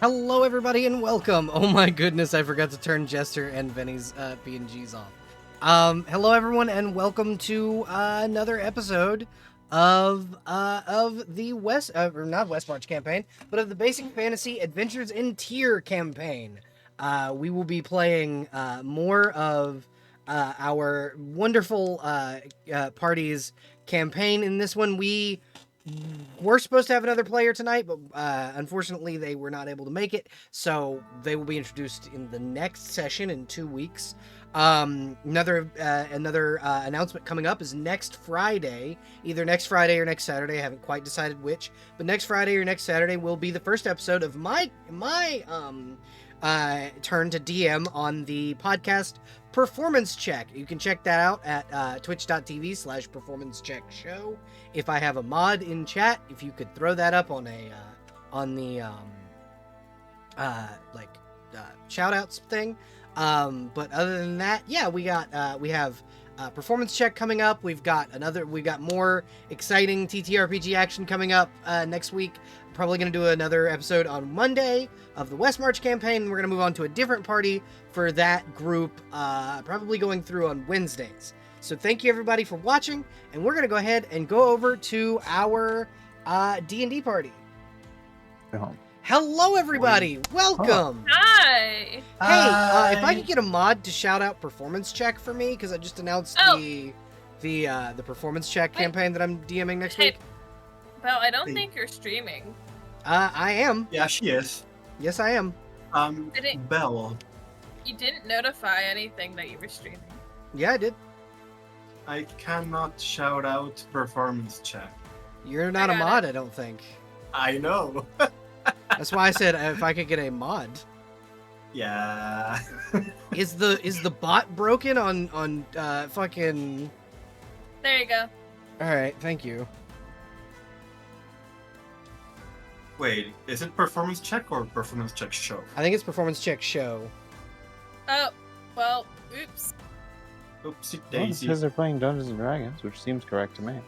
Hello, everybody, and welcome. Oh my goodness, I forgot to turn Jester and Vinny's PNGs off. Hello, everyone, and welcome to another episode of the not West March campaign, but of the Basic Fantasy Adventures in Tier campaign. We will be playing more of our wonderful party's campaign. In this one, we're supposed to have another player tonight, but unfortunately they were not able to make it, so they will be introduced in the next session in 2 weeks. Another announcement coming up is next Friday, either next Friday or next Saturday. I haven't quite decided which, but next Friday or next Saturday will be the first episode of my turn to DM on the podcast Performance Check. You can check that out at twitch.tv/performancecheckshow. If I have a mod in chat, if you could throw that up on a shout outs thing. But other than that, yeah, we have Performance Check coming up. We've got more exciting TTRPG action coming up next week. Probably going to do another episode on Monday of the West March campaign. We're going to move on to a different party for that group, probably going through on Wednesdays. So thank you everybody for watching, and we're going to go ahead and go over to our D&D party. Hello everybody, welcome. Hi. Hey, if I could get a mod to shout out Performance Check for me, because I just announced the Performance Check campaign that I'm DMing next week. Belle, I don't think you're streaming. I am. Yeah, she is. Yes, I am. Belle. You didn't notify anything that you were streaming. Yeah, I did. I cannot shout out Performance Check. You're not a mod, I don't think. I know. That's why I said if I could get a mod. Yeah. Is the bot broken on fucking? There you go. All right, thank you. Wait, is it Performance Check or Performance Check Show? I think it's Performance Check Show. Oh, well, oops. Oopsie Well, daisy. because they're playing Dungeons and Dragons, which seems correct to me.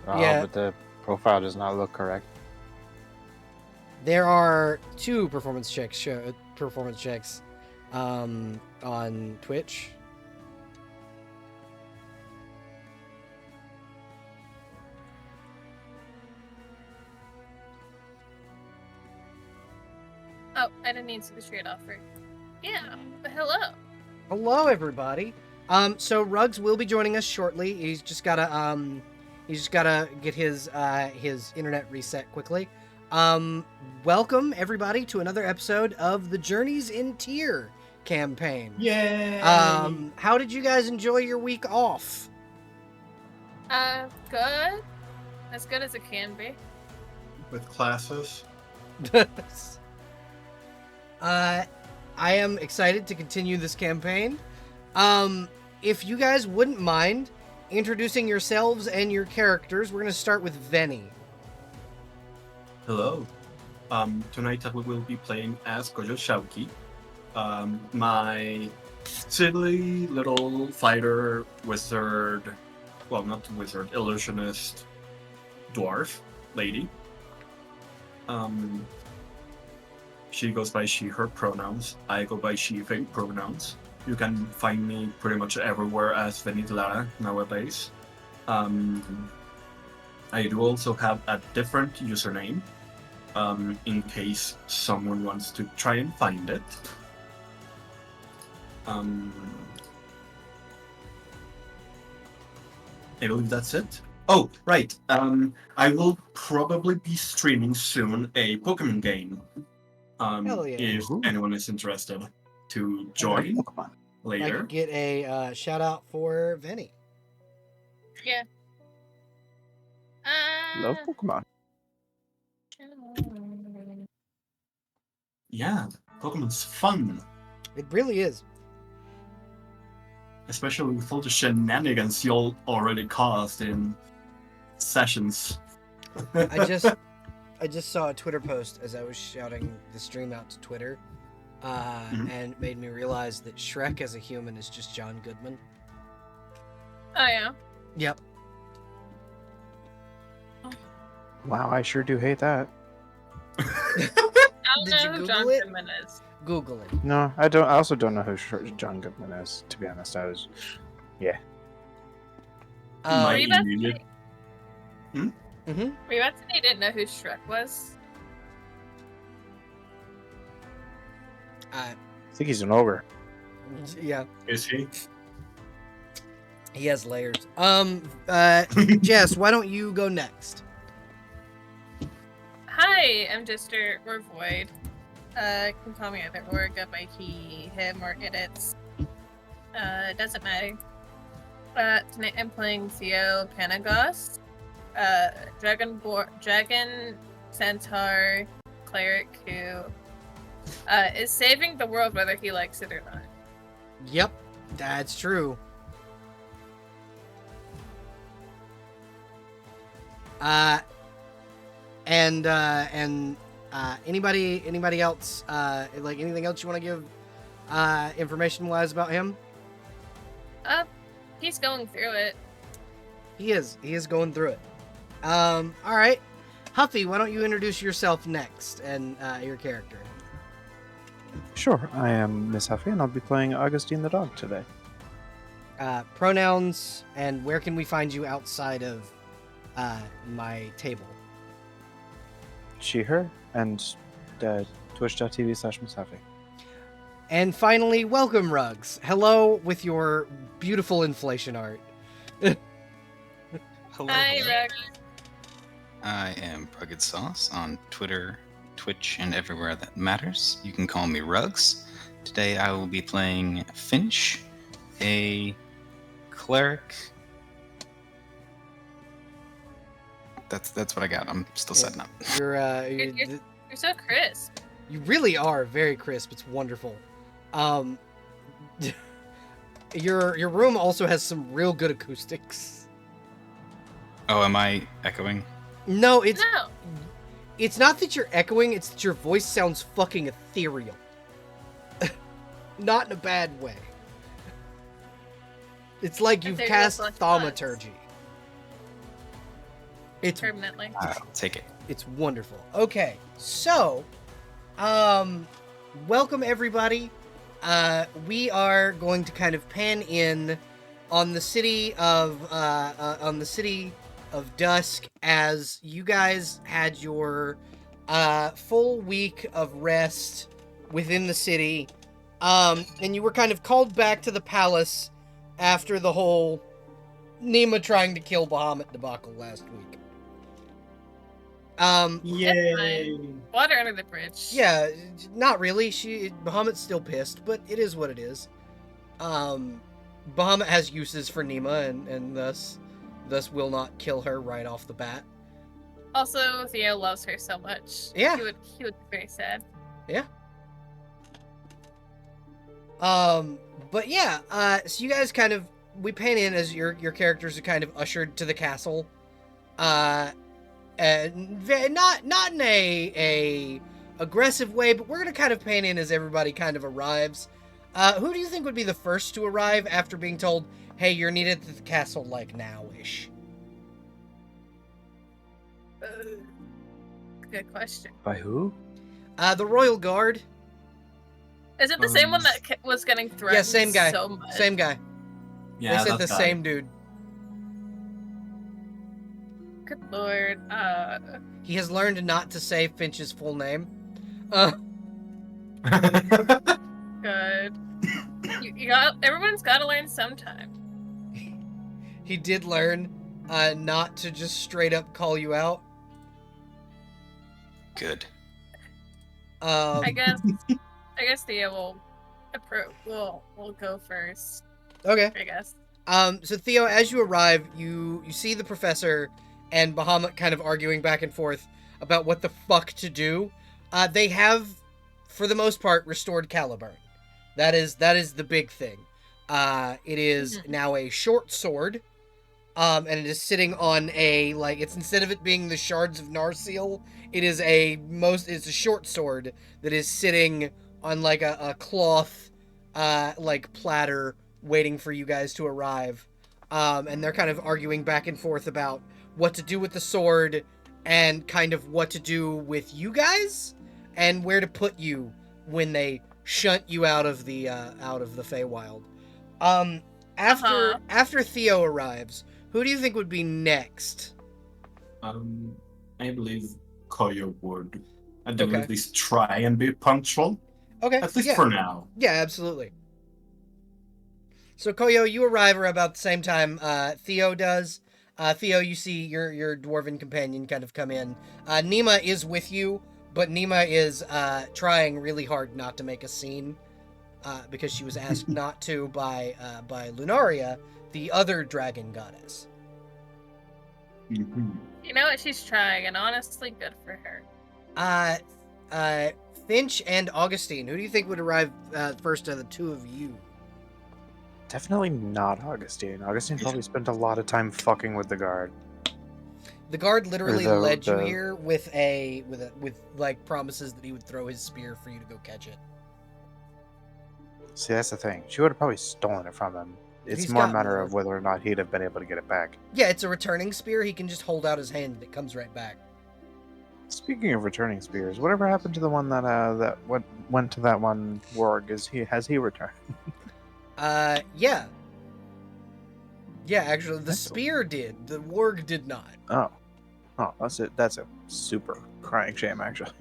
Yeah. But the profile does not look correct. There are 2 performance checks on Twitch. Oh, I didn't need to the straight offer. Yeah, but hello. Hello everybody. So Ruggs will be joining us shortly. He's just gotta get his internet reset quickly. Welcome everybody to another episode of the Journeys in Tier campaign. Yay! How did you guys enjoy your week off? Good. As good as it can be. With classes. I am excited to continue this campaign. If you guys wouldn't mind introducing yourselves and your characters, we're going to start with Venny. Hello. Tonight we will be playing as Gojo Shauki. My silly little fighter wizard, well, not wizard, illusionist dwarf lady. She goes by she, her pronouns. I go by she, they pronouns. You can find me pretty much everywhere as Venidlara nowadays. I do also have a different username, in case someone wants to try and find it. I believe that's it. Oh, right. I will probably be streaming soon a Pokemon game. Hell yeah. If anyone is interested to join I later. could get a shout out for Venny. Yeah. Love Pokemon. Yeah, Pokemon's fun. It really is. Especially with all the shenanigans you'll already caused in sessions. I just saw a Twitter post as I was shouting the stream out to Twitter, and it made me realize that Shrek as a human is just John Goodman. Oh, yeah. Yep. Wow, I sure do hate that. Did you know who Google John it? Goodman is. Google it. No, I don't. I also don't know who John Goodman is. To be honest, I was. Yeah. My Were you about to immediate. mhm. Were you about to say you didn't know who Shrek was? I think he's an ogre. Yeah, Is he? he has layers. Jess, why don't you go next? Hi, I'm Dister or Void. Can call me either or, go by he, him, or it. It doesn't matter. Tonight I'm playing Theo Panagos, dragon centaur cleric who is saving the world whether he likes it or not. Yep, that's true. Anybody else like anything else you want to give information wise about him? He's going through it. He is going through it. All right, Huffy, why don't you introduce yourself next and your character? Sure, I am Miss Huffy, and I'll be playing Augustine the dog today. Pronouns, and where can we find you outside of my table? She, her, and twitch.tv/Miss Huffy. And finally, welcome, Rugs. Hello with your beautiful inflation art. Hello. Hi, Rex. I am Rugged Sauce on Twitter, Twitch, and everywhere that matters. You can call me Rugs. Today I will be playing Finch, a cleric. That's what I got. I'm still setting up. You're so crisp. You really are very crisp. It's wonderful. Your room also has some real good acoustics. Oh, am I echoing? No, No. it's not that you're echoing. It's that your voice sounds fucking ethereal. Not in a bad way. It's like you've Ethereal cast plus thaumaturgy. It's Permanently. I'll take it. It's wonderful. Okay, so, welcome everybody. We are going to kind of pan in on the city of Dusk as you guys had your full week of rest within the city, and you were kind of called back to the palace after the whole Nima trying to kill Bahamut debacle last week. Yay! Water under the bridge. Yeah, not really. Bahamut's still pissed, but it is what it is. Bahamut has uses for Nima, and thus will not kill her right off the bat. Also, Theo loves her so much. Yeah. He would be very sad. Yeah. But yeah, so you guys we pan in as your characters are kind of ushered to the castle. And not in a aggressive way, but we're gonna kind of pan in as everybody kind of arrives. Who do you think would be the first to arrive after being told, "Hey, you're needed at the castle like now-ish"? Good question. By who? The Royal Guard. Is it the same one that was getting threatened Yeah, same guy. so much? Same guy. Yeah, they said that the guy. same dude. Good lord. He has learned not to say Finch's full name. Good. you got. Everyone's got to learn sometime. He did learn not to just straight up call you out. Good. I guess Theo will go first. Okay. I guess. So Theo, as you arrive, you see the professor and Bahamut kind of arguing back and forth about what the fuck to do. They have, for the most part, restored Caliburn. That is the big thing. It is now a short sword, and it is sitting on it's instead of it being the shards of Narsil, it's a short sword that is sitting on like a cloth, platter, waiting for you guys to arrive. And they're kind of arguing back and forth about what to do with the sword and kind of what to do with you guys and where to put you when they shunt you out of the Feywild. After Theo arrives, who do you think would be next? I believe Koyo would at Okay. least try and be punctual. Okay. At least yeah. for now. Yeah, absolutely. So Koyo, you arrive about the same time Theo does. Theo, you see your dwarven companion kind of come in. Nima is with you, but Nima is trying really hard not to make a scene because she was asked not to by Lunaria, the other dragon goddess. Mm-hmm. You know what? She's trying, and honestly, good for her. Finch and Augustine, who do you think would arrive first of the two of you? Definitely not Augustine. Augustine probably spent a lot of time fucking with the guard. The guard literally Or led you the- here with like promises that he would throw his spear for you to go catch it. See, that's the thing. She would have probably stolen it from him. It's He's more a got matter more. of whether or not he'd have been able to get it back. Yeah, it's a returning spear. He can just hold out his hand and it comes right back. Speaking of returning spears, whatever happened to the one that went to that one warg? Has he returned? Yeah. Yeah, actually, the Excellent. spear did. The warg did not. Oh, that's it. That's a super crying shame, actually.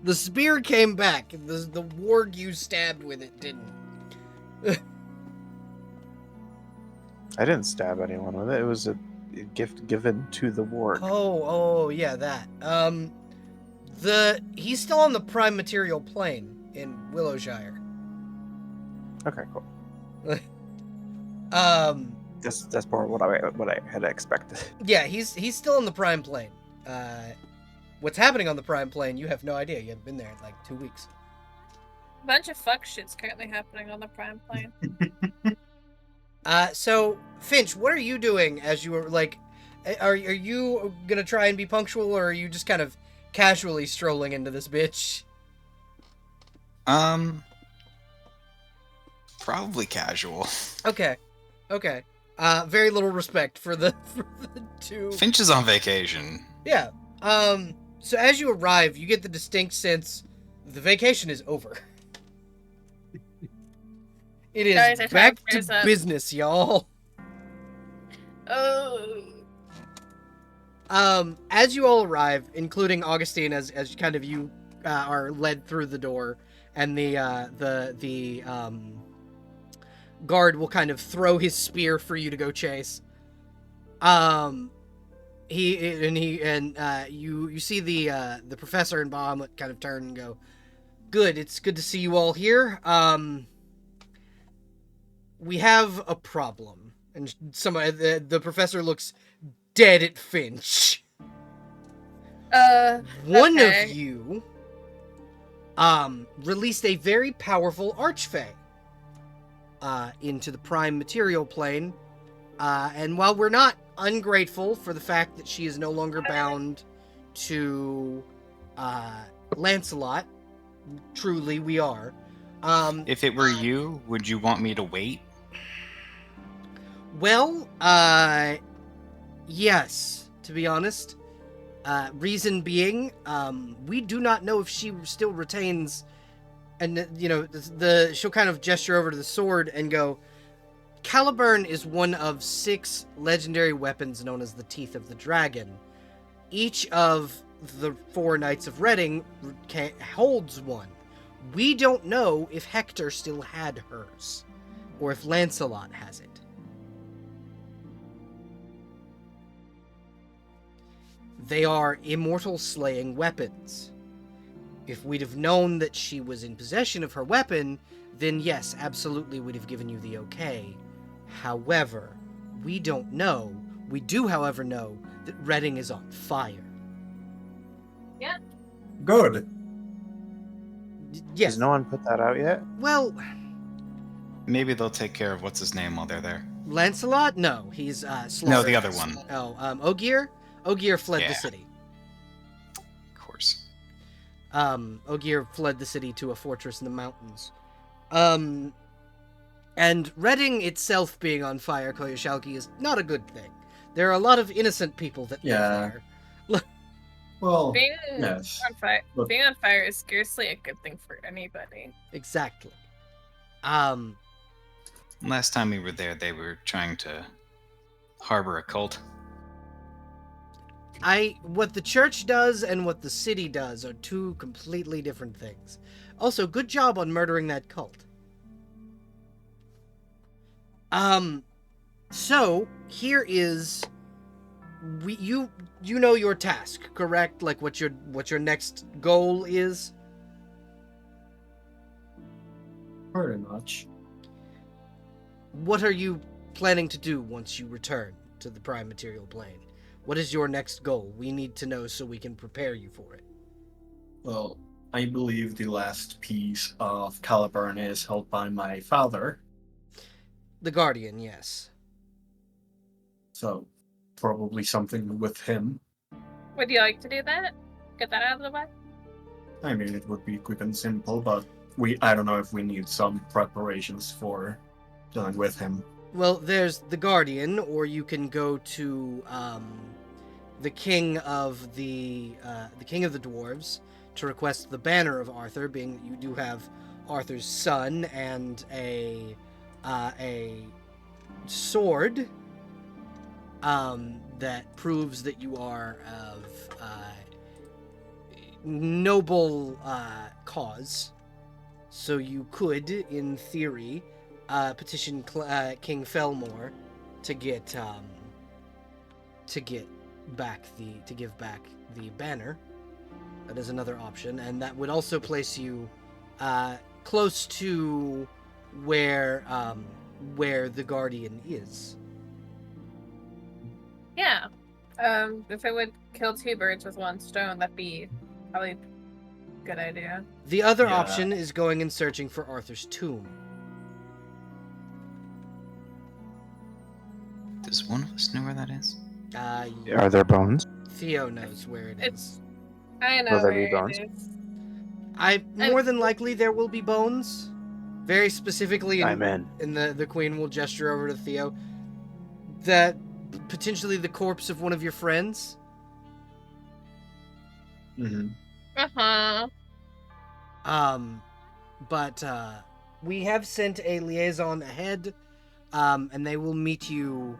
The spear came back. The warg you stabbed with it didn't. I didn't stab anyone with it. It was a gift given to the warg. Oh, yeah, that. He's still on the prime material plane in Willowshire. Okay, cool. That's more what I had expected. Yeah, he's still on the prime plane. What's happening on the prime plane, you have no idea. You haven't been there in like 2 weeks. A bunch of fuck shit's currently happening on the Prime plane. So Finch, what are you doing as you were like? Are you gonna try and be punctual, or are you just kind of casually strolling into this bitch? Probably casual. Okay. Very little respect for the two. Finch is on vacation. Yeah. So as you arrive, you get the distinct sense the vacation is over. It is Guys, I back tried to to raise up. business, y'all. Oh. As you all arrive, including Augustine, as kind of you are led through the door, and the guard will kind of throw his spear for you to go chase. You see the professor and Bahamut kind of turn and go, "Good, it's good to see you all here. We have a problem." And the professor looks dead at Finch. One okay. of you released a very powerful archfey into the prime material plane. And while we're not ungrateful for the fact that she is no longer bound to Lancelot, truly we are. If it were you, would you want me to wait? Well, yes, to be honest. Reason being, we do not know if she still retains, and she'll kind of gesture over to the sword and go, Caliburn is one of 6 legendary weapons known as the Teeth of the Dragon. Each of the 4 Knights of Reading holds one. We don't know if Hector still had hers, or if Lancelot has it. They are immortal-slaying weapons. If we'd have known that she was in possession of her weapon, then yes, absolutely we'd have given you the okay. However, we don't know. We do, however, know that Reading is on fire. Yeah. Good. Yes. Has no one put that out yet? Well, Maybe they'll take care of what's his name while they're there. Lancelot? No, he's slaughtered. No, the other one. Oh, Ogier? Ogier fled the Yeah. city. Of course. Ogier fled the city to a fortress in the mountains. And Reading itself being on fire, Koyoshalki, is not a good thing. There are a lot of innocent people that Yeah. live there. Well, Being yes. on fire, But- being on fire is scarcely a good thing for anybody. Exactly. Last time we were there, they were trying to harbor a cult. What the church does and what the city does are two completely different things. Also, good job on murdering that cult. So here is you know your task, correct? Like what your next goal is? Pretty much. What are you planning to do once you return to the prime material plane? What is your next goal? We need to know so we can prepare you for it. Well, I believe the last piece of Caliburn is held by my father, The Guardian, yes. so probably something with him. Would you like to do that? Get that out of the way? I mean, it would be quick and simple, but I don't know if we need some preparations for dealing with him. Well, there's the Guardian, or you can go to the King of the Dwarves to request the Banner of Arthur, being that you do have Arthur's son and a sword that proves that you are of noble cause. So you could, in theory, petition King Felmore to give back the banner. That is another option, and that would also place you close to where the Guardian is. Yeah. If it would kill two birds with one stone, that'd be probably a good idea. The other Yeah. option is going and searching for Arthur's tomb. Does one of us know where that is? Are there bones? Theo knows where it is. I know Will there where be bones? it is. More than likely there will be bones. Very specifically, I'm in. and the Queen will gesture over to Theo. That potentially the corpse of one of your friends. Mm-hmm. Uh-huh. But we have sent a liaison ahead, and they will meet you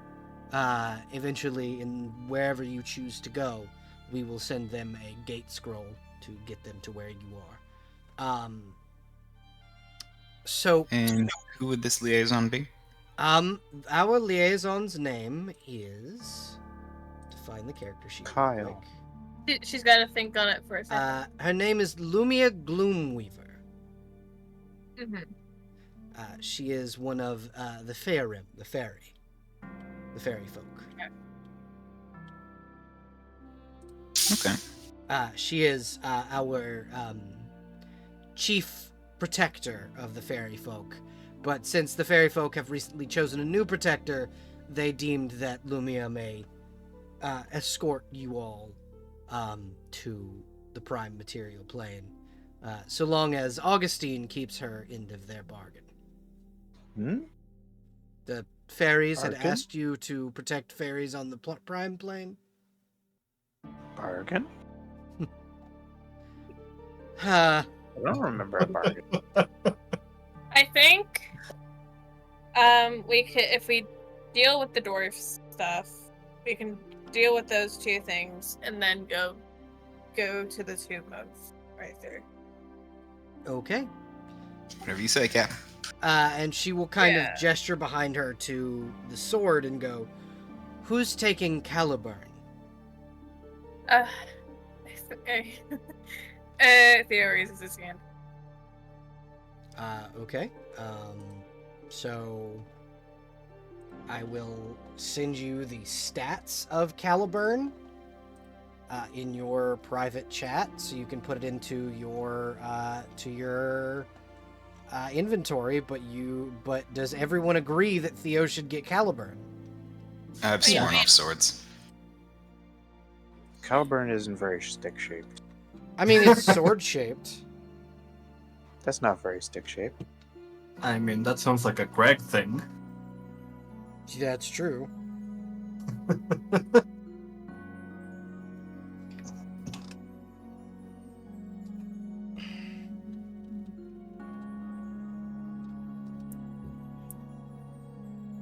eventually in wherever you choose to go. We will send them a gate scroll to get them to where you are. So, And who would this liaison be? our liaison's name is, to find the character sheet real Kyle. quick. She's got to think on it for a second. Her name is Lumia Gloomweaver. Mm-hmm. She is one of the Faerim, the fairy folk. Okay. She is our chief protector of the fairy folk. But since the fairy folk have recently chosen a new protector, they deemed that Lumia may escort you all to the prime material plane, so long as Augustine keeps her end of their bargain. Hmm? The fairies had Bargain? asked you to protect fairies on the prime plane. Bargain? Uh, I don't remember a bargain. I think we could, if we deal with the dwarf stuff, we can deal with those two things and then go to the tomb of Arthur. okay. Whatever you say, Cap. And she will kind Yeah. of gesture behind her to the sword and go, "Who's taking Caliburn?" Theo raises his hand. Okay. So I will send you the stats of Caliburn in your private chat, so you can put it into your inventory. But does everyone agree that Theo should get Caliburn? I've Yeah. sworn off swords. Caliburn isn't very stick shaped. I mean, it's sword shaped. That's not very stick shaped. I mean, that sounds like a Greg thing. That's true.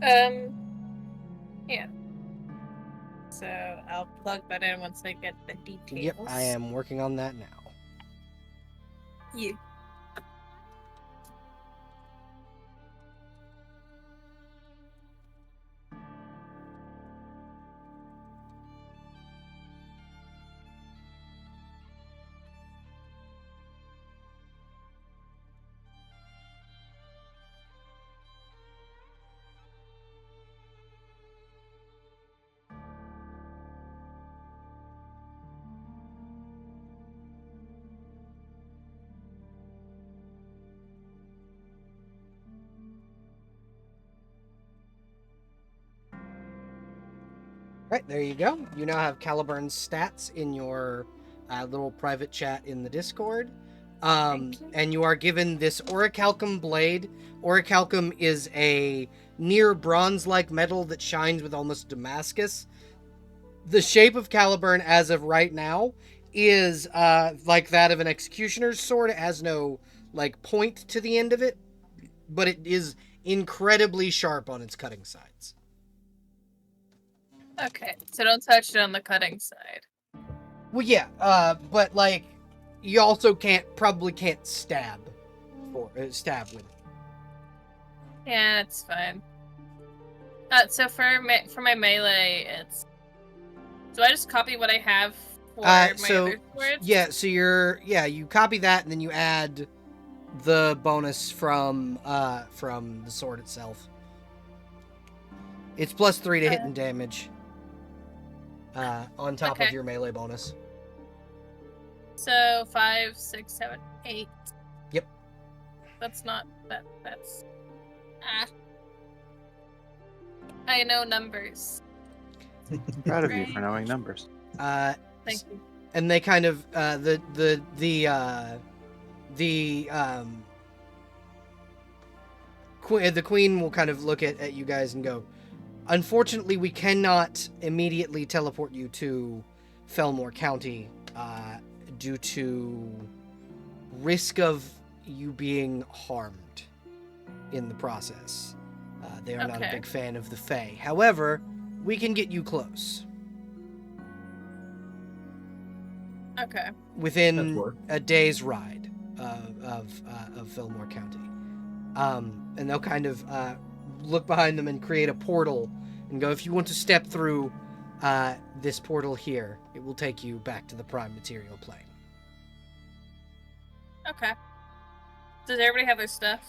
Yeah. So I'll plug that in once I get the details. Yep, I am working on that now. Yeah. Right, there you go. You now have Caliburn's stats in your little private chat in the Discord. Thank you. And you are given this orichalcum blade. Orichalcum is a near bronze-like metal that shines with almost Damascus. The shape of Caliburn as of right now is like that of an executioner's sword. It has no like point to the end of it, but it is incredibly sharp on its cutting sides. Okay, so don't touch it on the cutting side. Well, yeah, but like, you also probably can't stab with it. Yeah, it's fine. So for my melee, it's. Do I just copy what I have for my other swords? Yeah, so you copy that and then you add the bonus from the sword itself. It's +3 to hit and damage. On top of your melee bonus. So 5, 6, 7, 8. Yep. That's not that's I know numbers. Proud of you for knowing numbers. Thank you. And they kind of the queen will kind of look at you guys and go, unfortunately, we cannot immediately teleport you to Fellmore County due to risk of you being harmed in the process. They are not a big fan of the Fae. However, we can get you close. Okay. Within a day's ride of Fillmore County. And they'll kind of look behind them and create a portal and go, if you want to step through this portal here, it will take you back to the prime material plane. Okay. Does everybody have their stuff?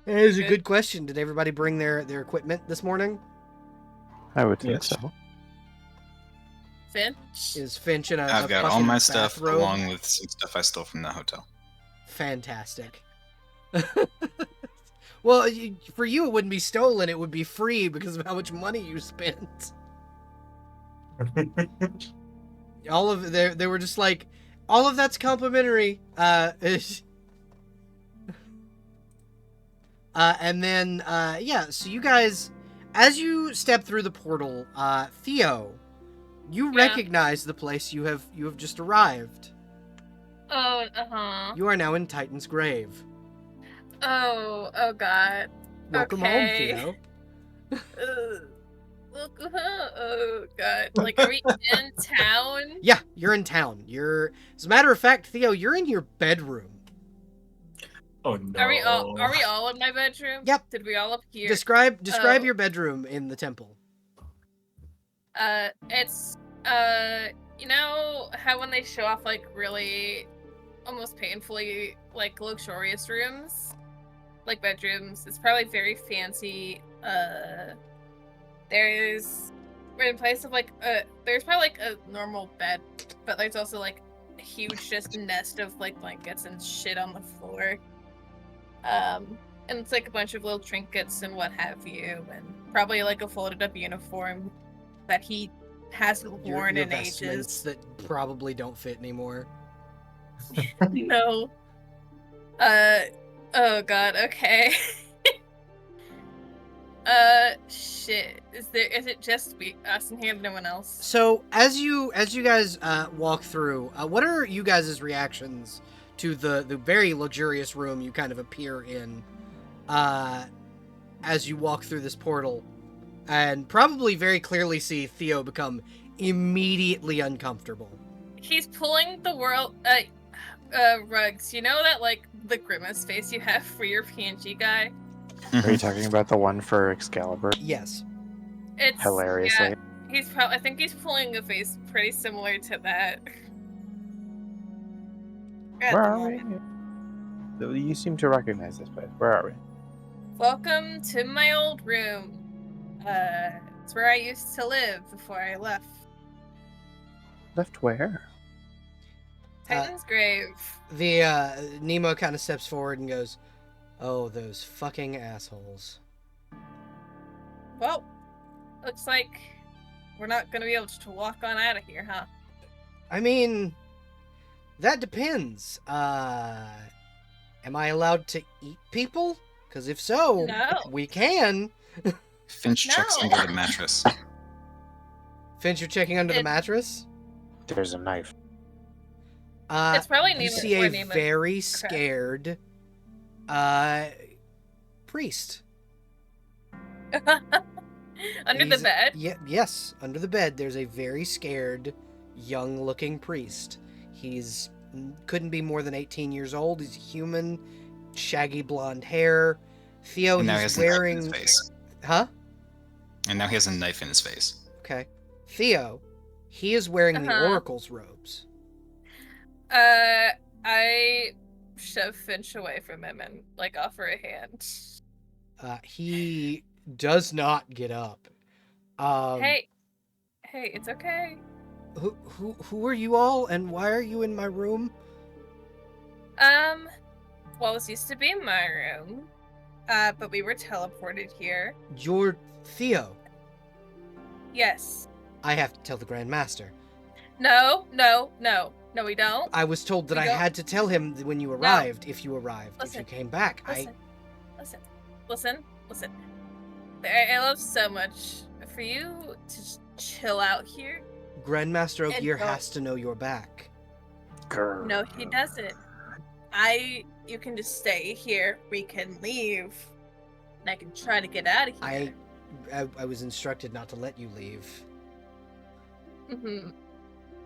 That is a good question. Did everybody bring their equipment this morning? I would think Yes. so. Finch? Is Finch in a I've got all fucking my stuff bathrobe? along with some stuff I stole from the hotel. Fantastic. Well, for you it wouldn't be stolen, it would be free because of how much money you spent. All of they were just like, all of that's complimentary. And then so you guys, as you step through the portal, Theo, you recognize the place you have just arrived. Oh, uh-huh. You are now in Titan's grave. Oh god. Welcome home, Theo. Oh god. Like, are we in town? Yeah, you're in town. As a matter of fact, Theo, you're in your bedroom. Oh no. Are we all in my bedroom? Yep. Did we all appear? Describe your bedroom in the temple. It's you know how when they show off like really almost painfully like luxurious rooms, like bedrooms, it's probably very fancy. We're in place of like there's probably like a normal bed, but there's also like a huge just nest of like blankets and shit on the floor. And it's like a bunch of little trinkets and what have you, and probably like a folded up uniform that he hasn't worn your in vestments ages. that probably don't fit anymore. No. Oh god, okay. Shit. Is it just us in here and no one else? So as you guys walk through, what are you guys' reactions to the very luxurious room you kind of appear in? as you walk through this portal, and probably very clearly see Theo become immediately uncomfortable. He's pulling the rugs. You know that, like, the grimace face you have for your PNG guy? Are you talking about the one for Excalibur? Yes. It's Hilariously. Yeah, I think he's pulling a face pretty similar to that. At Where the are we? moment. You seem to recognize this place. Where are we? Welcome to my old room. It's where I used to live before I left. Left where? Titan's grave. The Nemo kind of steps forward and goes, "Oh, those fucking assholes." Well, looks like we're not gonna be able to walk on out of here, huh? I mean, that depends. Am I allowed to eat people? Because if so, No. we can. Finch checks No. under the mattress. Finch, you're checking under the mattress? There's a knife. It's probably You Nemo. see or a Nemo. very scared priest. Under the bed. Yes, under the bed. There's a very scared, young-looking priest. He's couldn't be more than 18 years old. He's human, shaggy blonde hair. Theo, And now he he's has a knife in wearing. his face. Huh? And now he has a knife in his face. Okay. Theo, he is wearing the Uh-huh. Oracle's robes. I shove Finch away from him and, like, offer a hand. He does not get up. Hey, it's okay. Who are you all, and why are you in my room? Well, this used to be my room, but we were teleported here. You're Theo. Yes. I have to tell the Grand Master. No, we don't. I was told that We I don't- had to tell him when you arrived, if you arrived, Listen, if you came back. Listen. I love so much for you to just chill out here. Grandmaster And Ogier don't- has to know you're back. Grr. No, he doesn't. You can just stay here. We can leave. And I can try to get out of here. I was instructed not to let you leave. Mm-hmm.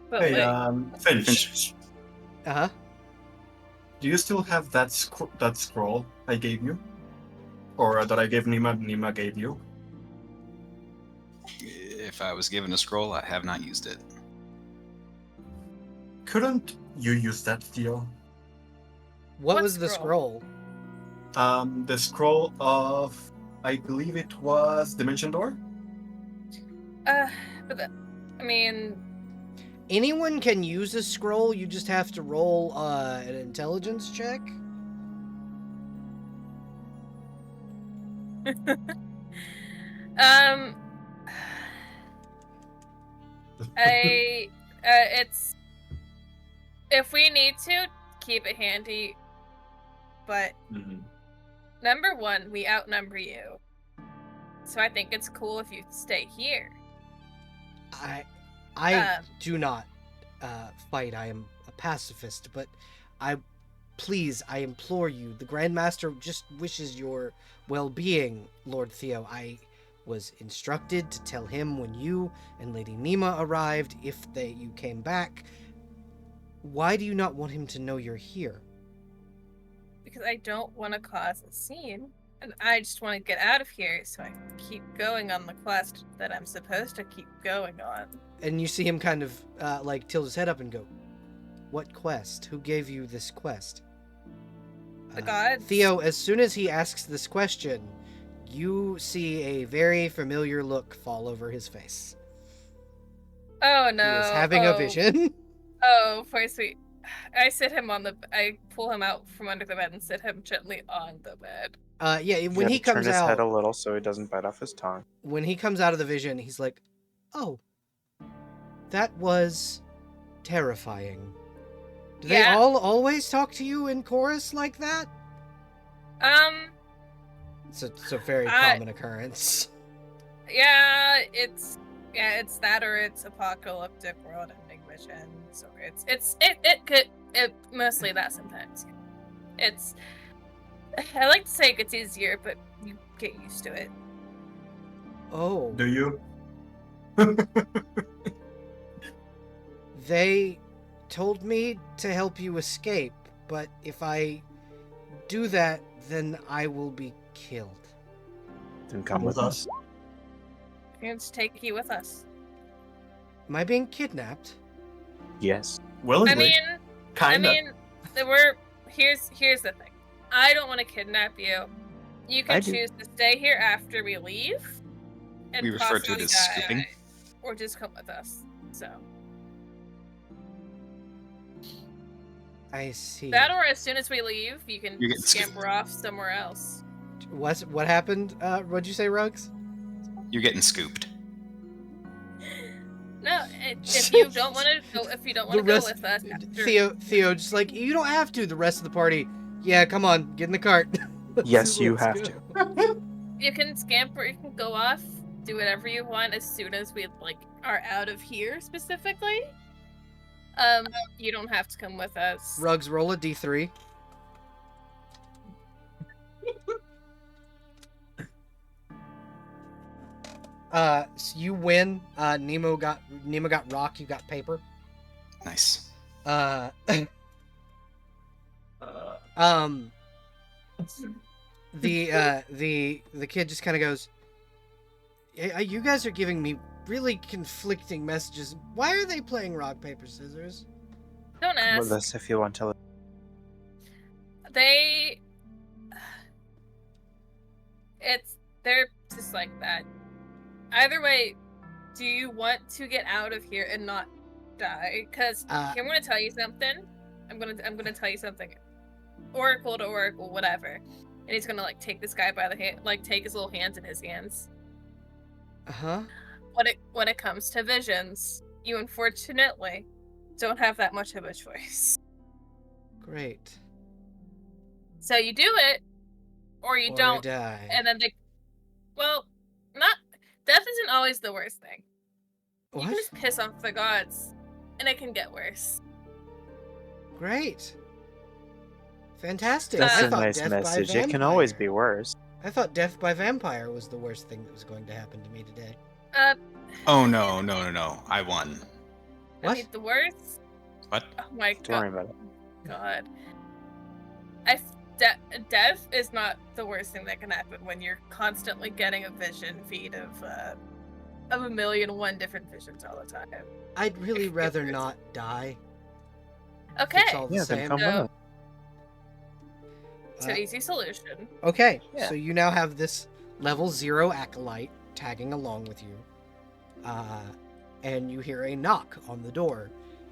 But Hey, wait, Finch, Uh-huh. do you still have that scroll I gave you? Or that I gave Nima gave you? If I was given a scroll, I have not used it. Couldn't you use that, Theo? What What was the scroll? The scroll of, I believe it was Dimension Door? I mean, Anyone can use a scroll, you just have to roll an intelligence check. it's if we need to keep it handy, but number one, we outnumber you, so I think it's cool if you stay here. I do not fight. I am a pacifist, but I implore you, the Grandmaster just wishes your well-being, Lord Theo. I was instructed to tell him when you and Lady Nima arrived, if you came back. Why do you not want him to know you're here? Because I don't want to cause a scene, and I just want to get out of here so I can keep going on the quest that I'm supposed to keep going on. And you see him kind of like tilt his head up and go, "What quest? Who gave you this quest?" The gods. Theo, as soon as he asks this question, you see a very familiar look fall over his face. Oh no! He is having a vision. Oh, poor sweet. I pull him out from under the bed and sit him gently on the bed. Yeah, when You he gotta comes turn his head a out, little so he doesn't bite off his tongue. when he comes out of the vision, he's like, "Oh, that was terrifying." Do they Yeah. all always talk to you in chorus like that? It's a very common occurrence. Yeah, it's that, or it's apocalyptic world-ending visions, or it mostly that sometimes. It's I like to say it gets easier, but you get used to it. Oh, Do you? they told me to help you escape, but if I do that, then I will be killed. Then come with us. Let's take you with us. Am I being kidnapped? Yes. Willingly. Kinda. Here's the thing. I don't want to kidnap you. You I can do. choose to stay here after we leave. And We refer to it possibly as die, scooping. or just come with us. So I see. that, or as soon as we leave, you can You're getting scamper off somewhere else. What happened? What'd you say, Rugs? You're getting scooped. No, if you don't want to go, The rest- with us, after, Theo, just like, you don't have to. The rest of the party, yeah, come on, get in the cart. Yes, you Let's have go. to. you can scamper, you can go off, do whatever you want as soon as we are out of here specifically. You don't have to come with us. Rugs, roll a d3. So you win. Nemo got rock. You got paper. Nice. Uh, The kid just kind of goes, you guys are giving me really conflicting messages. Why are they playing rock paper scissors? Don't Come with ask. us if you want to. They're just like that. Either way, do you want to get out of here and not die? Because I'm gonna tell you something. I'm gonna tell you something. Oracle to Oracle, whatever. And he's gonna take this guy by the hand, take his little hands in his hands. Uh-huh. When it comes to visions, you unfortunately don't have that much of a choice. Great. So you do it, or you Or don't, die. and then death isn't always the worst thing. You What? can just piss off the gods, and it can get worse. Great. Fantastic. That's I a thought nice death by message. It can always vampire. be worse. I thought death by vampire was the worst thing that was going to happen to me today. Oh no. I won. What? I mean, the worst. What? Oh my Don't worry about it. god. Death is not the worst thing that can happen when you're constantly getting a vision feed of 1,000,001 different visions all the time. I'd really It's rather worse. not die. Okay, It's all the Yeah, same. then come So- with us. it's an easy solution. Okay, Yeah. so you now have this level 0 acolyte tagging along with you. And you hear a knock on the door.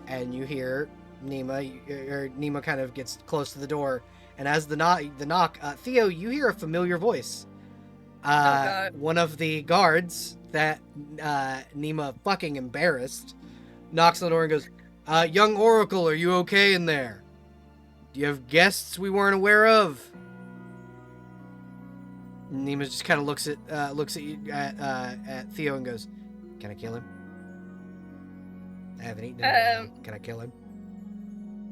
And you hear Nima kind of gets close to the door. And as the knock, Theo, you hear a familiar voice. God. One of the guards that Nima fucking embarrassed knocks on the door and goes, young Oracle, are you okay in there? Do you have guests we weren't aware of? Nima just kind of looks at you at Theo and goes, "Can I kill him? I haven't eaten him. Can I kill him?"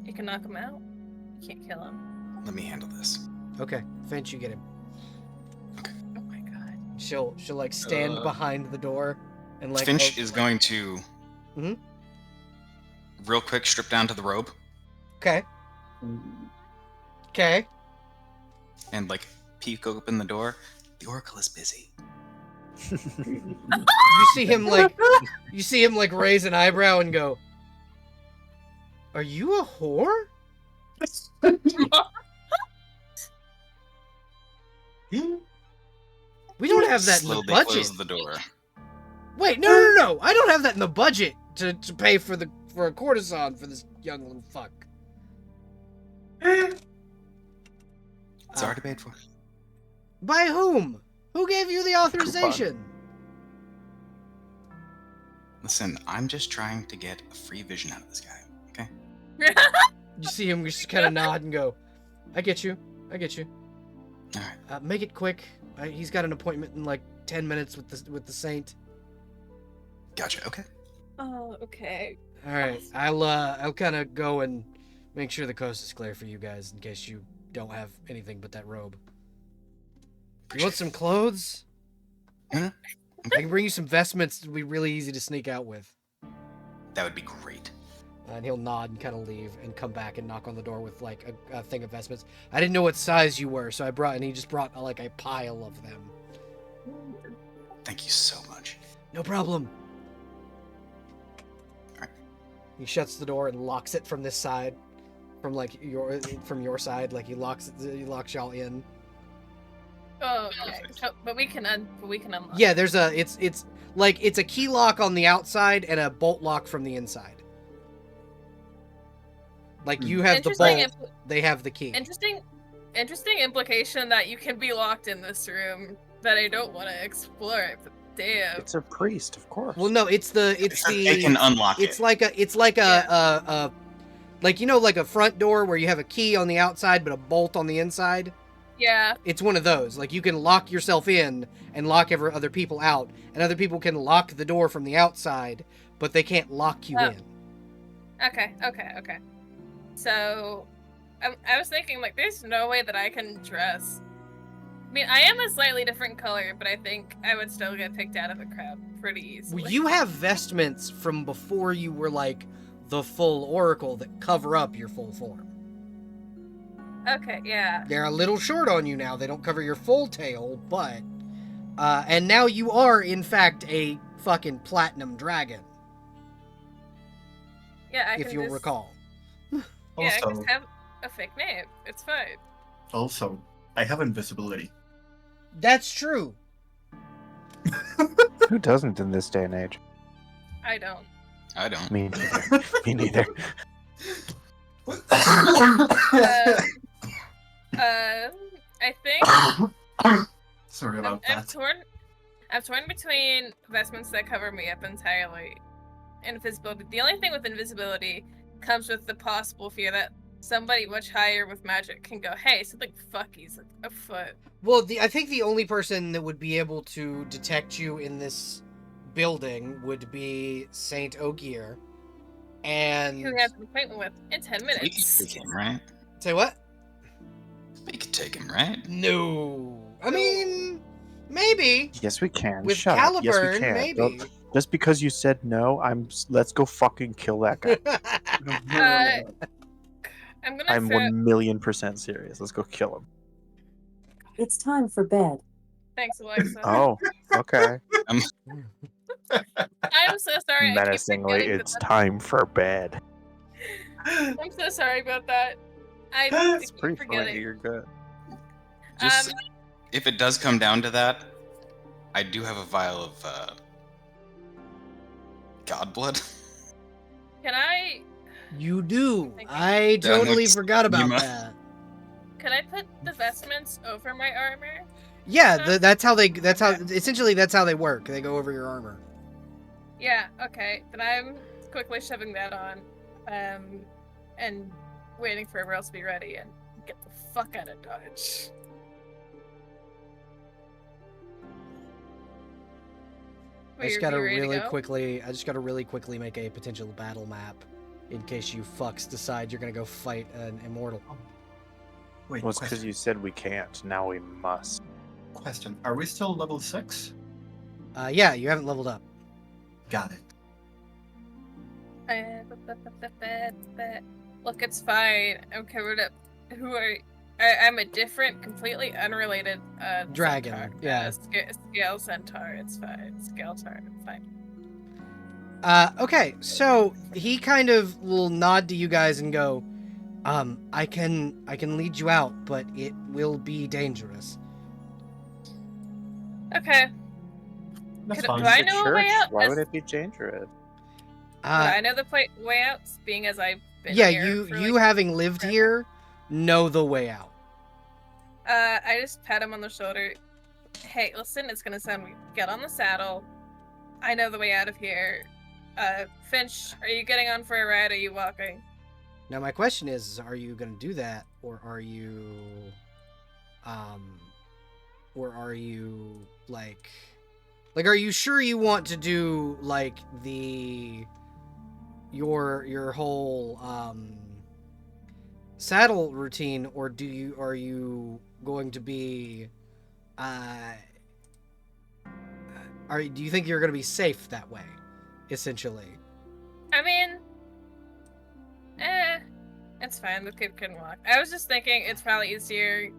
You can knock him out. You can't kill him. Let me handle this. Okay, Finch, you get him. Oh my god. She'll stand behind the door and Finch is going to Mhm. real quick strip down to the robe Okay. Okay. and peek open the door. The Oracle is busy. You see him raise an eyebrow and go, "Are you a whore?" We don't have that in the Slowly budget. close the door. Wait, no. I don't have that in the budget to pay for a courtesan for this young little fuck. It's already paid for. By whom? Who gave you the authorization? Listen, I'm just trying to get a free vision out of this guy. Okay. You see him just kind of nod and go, I get you. All right. Make it quick. He's got an appointment in 10 minutes with the saint. Gotcha. Okay. Oh, okay. All right. I'll kind of go and make sure the coast is clear for you guys in case you don't have anything but that robe. You want some clothes? Huh? I can bring you some vestments that'll be really easy to sneak out with. That would be great. And he'll nod and kind of leave and come back and knock on the door with like a thing of vestments. I didn't know what size you were, so and he just brought like a pile of them. Thank you so much. No problem. Alright. He shuts the door and locks it from this side, from your side. Like he locks y'all in. Oh, okay. So, but we can unlock. Yeah, there's it's a key lock on the outside and a bolt lock from the inside. Like you have the bolt, they have the key. Interesting implication that you can be locked in this room that I don't want to explore. But damn. It's a priest, of course. Well, no, it's the They can unlock it's it. like a like, you know, like a front door where you have a key on the outside but a bolt on the inside. Yeah. It's one of those. Like you can lock yourself in and lock other people out, and other people can lock the door from the outside, but they can't lock you in. Okay. So, I was thinking, like, there's no way that I can dress. I mean, I am a slightly different color, but I think I would still get picked out of the crowd pretty easily. Well, you have vestments from before you were, like, the full oracle that cover up your full form. Okay, yeah. They're a little short on you now. They don't cover your full tail, but... and now you are, in fact, a fucking platinum dragon. Yeah, if you'll recall. Yeah, I Also, just have a fake name. It's fine. also, I have invisibility. That's true. Who doesn't in this day and age? I don't. I don't. Me neither. Me neither. I think Sorry about I'm that. torn between vestments that cover me up entirely and invisibility. The only thing with invisibility comes with the possible fear that somebody much higher with magic can go, hey, something fucky's afoot. Well, I think the only person that would be able to detect you in this building would be Saint Ogier. And... who has an appointment with in 10 We can minutes. take him, right? Say what? We could take him, right? No. I mean, maybe. Yes, we can. With Shut up. Yes, we Caliburn, can. maybe. Don't- Just because you said no, let's go fucking kill that guy. I'm gonna I'm throw... 1,000,000% serious. Let's go kill him. It's time for bed. Thanks, Alexa. Oh, okay. I'm so sorry. I keep Menacingly, forgetting that it's time for bed. I'm so sorry about that. I It's keep pretty forgetting. funny. You're good. Just if it does come down to that, I do have a vial of god blood. Can I You do. Thank you. I totally looks- forgot about Yuma. that. put the vestments over my armor? Yeah, that's how essentially that's how they work. They go over your armor. Yeah, okay. Then I'm quickly shoving that on, and waiting for everyone else to be ready and get the fuck out of Dodge. I just gotta really quickly make a potential battle map in case you fucks decide you're gonna go fight an immortal. Wait, Well, it's because question. you said we can't. Now we must. Question. Are we still level 6? Yeah, you haven't leveled up. Got it. Look, it's fine. I'm covered up. I'm a different, completely unrelated Dragon, centaur. yeah. Scale centaur. It's fine. Scale centaur. It's fine. Okay, so he kind of will nod to you guys and go, I can lead you out, but it will be dangerous. Okay. That's Do fine. I It's a know a way church. out? Why As- would it be dangerous? But I know the way out, being as I've been yeah, here for, you like, having lived forever. here know the way out. I just pat him on the shoulder. Hey, listen, it's gonna sound weird. Get on the saddle. I know the way out of here. Finch, are you getting on for a ride? Or are you walking? Now my question is, are you gonna do that, or are you like, are you sure you want to do like your whole saddle routine, or are you going to be do you think you're going to be safe that way, essentially? I mean, it's fine. The kid can walk. I was just thinking it's probably easier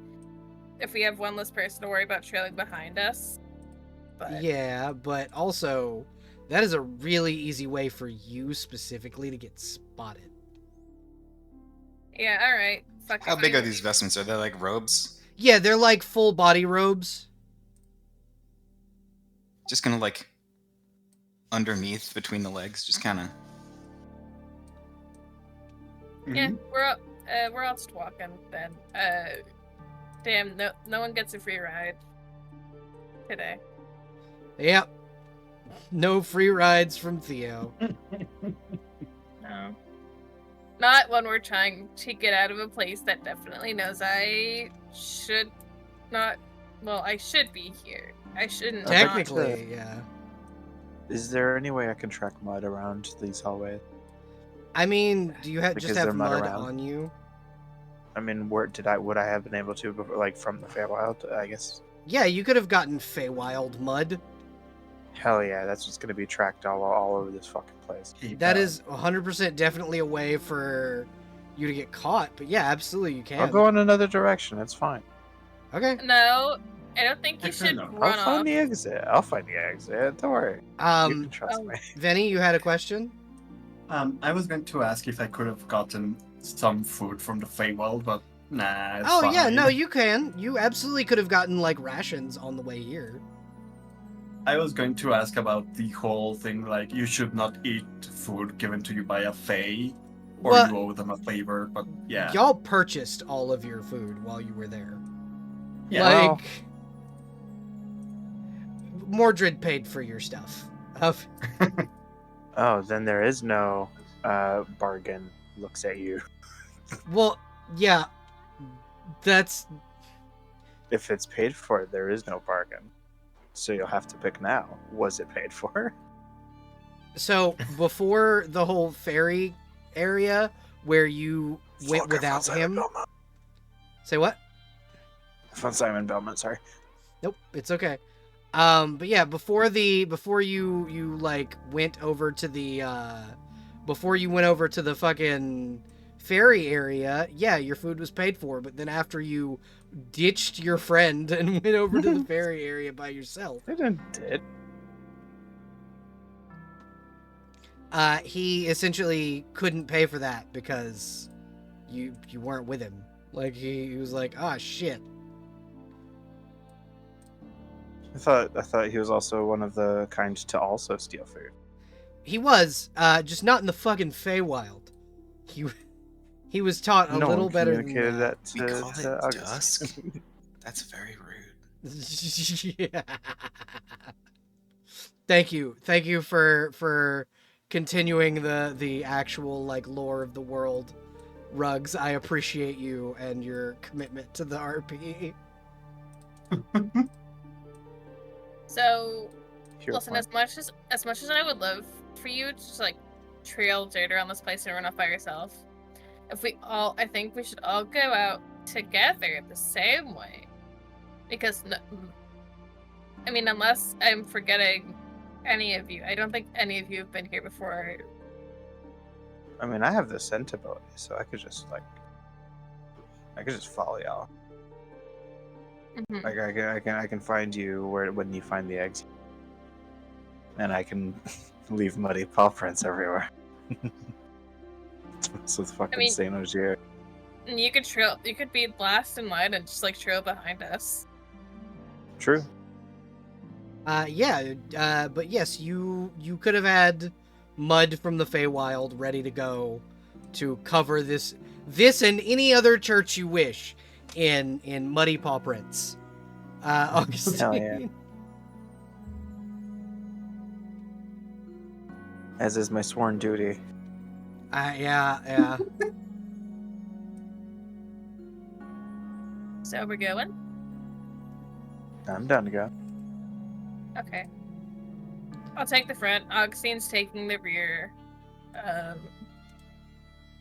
if we have one less person to worry about trailing behind us. But Yeah, but also that is a really easy way for you specifically to get spotted. yeah, all right. Fuck How it. big are these vestments? Are they like robes? Yeah, they're like full body robes. Just gonna like underneath between the legs, just kind of. Yeah, we're all just walking then. Damn, no one gets a free ride today. Yep. No free rides from Theo. No. Not when we're trying to get out of a place that definitely knows I should not. Well, I should be here. I shouldn't. Technically, yeah. Is there any way I can track mud around these hallways? I mean, do you just Because have they're mud mud around. on you? I mean, would I have been able to before, like from the Feywild? I guess. Yeah, you could have gotten Feywild mud. Hell yeah, that's just gonna be tracked all over this fucking place. That is 100% definitely a way for you to get caught. But yeah, absolutely you can. I'll go in another direction. It's fine. Okay. No, I don't think you Actually, should no. run I'll off. find the exit. I'll find the exit. Don't worry. You can trust oh. me. Venny, you had a question? I was going to ask if I could have gotten some food from the Feywild, but nah. It's Oh yeah, fine. no, you can. You absolutely could have gotten like rations on the way here. I was going to ask about the whole thing, like you should not eat food given to you by a Fey, or Well, you owe them a favor. But yeah, y'all purchased all of your food while you were there. yeah. Like, Well- Mordred paid for your stuff. Oh, then there is no bargain. Looks at you. Well, yeah, that's If it's paid for, there is no bargain. So you'll have to pick now. Was it paid for? so before the whole ferry area where you went Fuck, I without found him. Simon Belmont. Say what? I found Simon Belmont. Sorry. Nope, it's okay. But yeah, before you like went over to the before you went over to the fucking ferry area, yeah, your food was paid for, but then after you ditched your friend and went over to the ferry area by yourself, They did. he essentially couldn't pay for that because you weren't with him. Like he was like, "Ah, shit." I thought he was also one of the kind to also steal food. He was just not in the fucking Feywild. He was taught a No little one better than communicated that. that We to, call to it August. Dusk. That's very rude. Yeah. Thank you for continuing the actual like lore of the world, Rugs. I appreciate you and your commitment to the RP. So, Pure listen, point. as much as I would love for you to just like trail dirt around this place and run off by yourself, I think we should all go out together the same way, because I mean, unless I'm forgetting any of you, I don't think any of you have been here before. I mean, I have the scent ability, so I could just follow y'all. Mhm. Like I can find you when you find the eggs, and I can leave muddy paw prints everywhere. So it's fucking mean- Saint Ogier. And you could be last in line and just like trail behind us. True. But yes, you could have had mud from the Feywild ready to go to cover this and any other church you wish in muddy paw prints. Augustine. Hell yeah. As is my sworn duty. Yeah. So we're going. I'm down to go. Okay. I'll take the front. Augustine's taking the rear.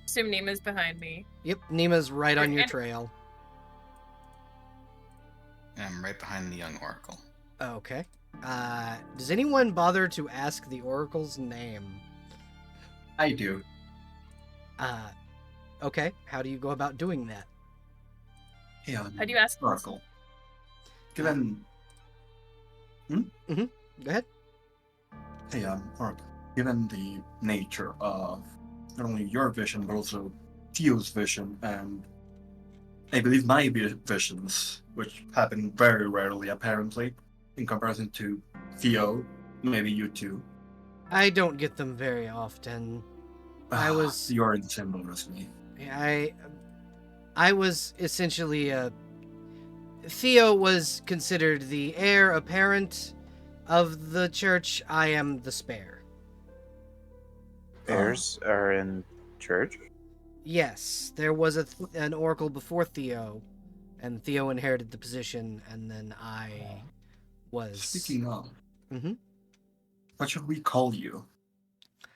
Simnima's behind me. Yep, Nima's right on your And- trail. And I'm right behind the young oracle. Okay. Does anyone bother to ask the oracle's name? I do. Okay. How do you go about doing that? Hey, How do you ask? Oracle. Given Go ahead. Hey, Oracle. Given the nature of not only your vision but also Theo's vision, and I believe my visions, which happen very rarely apparently, in comparison to Theo, maybe you too. I don't get them very often. I was- You're in the same boat as me. I was essentially Theo was considered the heir apparent of the church. I am the spare. Heirs are in church? Yes, there was an oracle before Theo, and Theo inherited the position, and then I was... Speaking of, Mhm. what should we call you?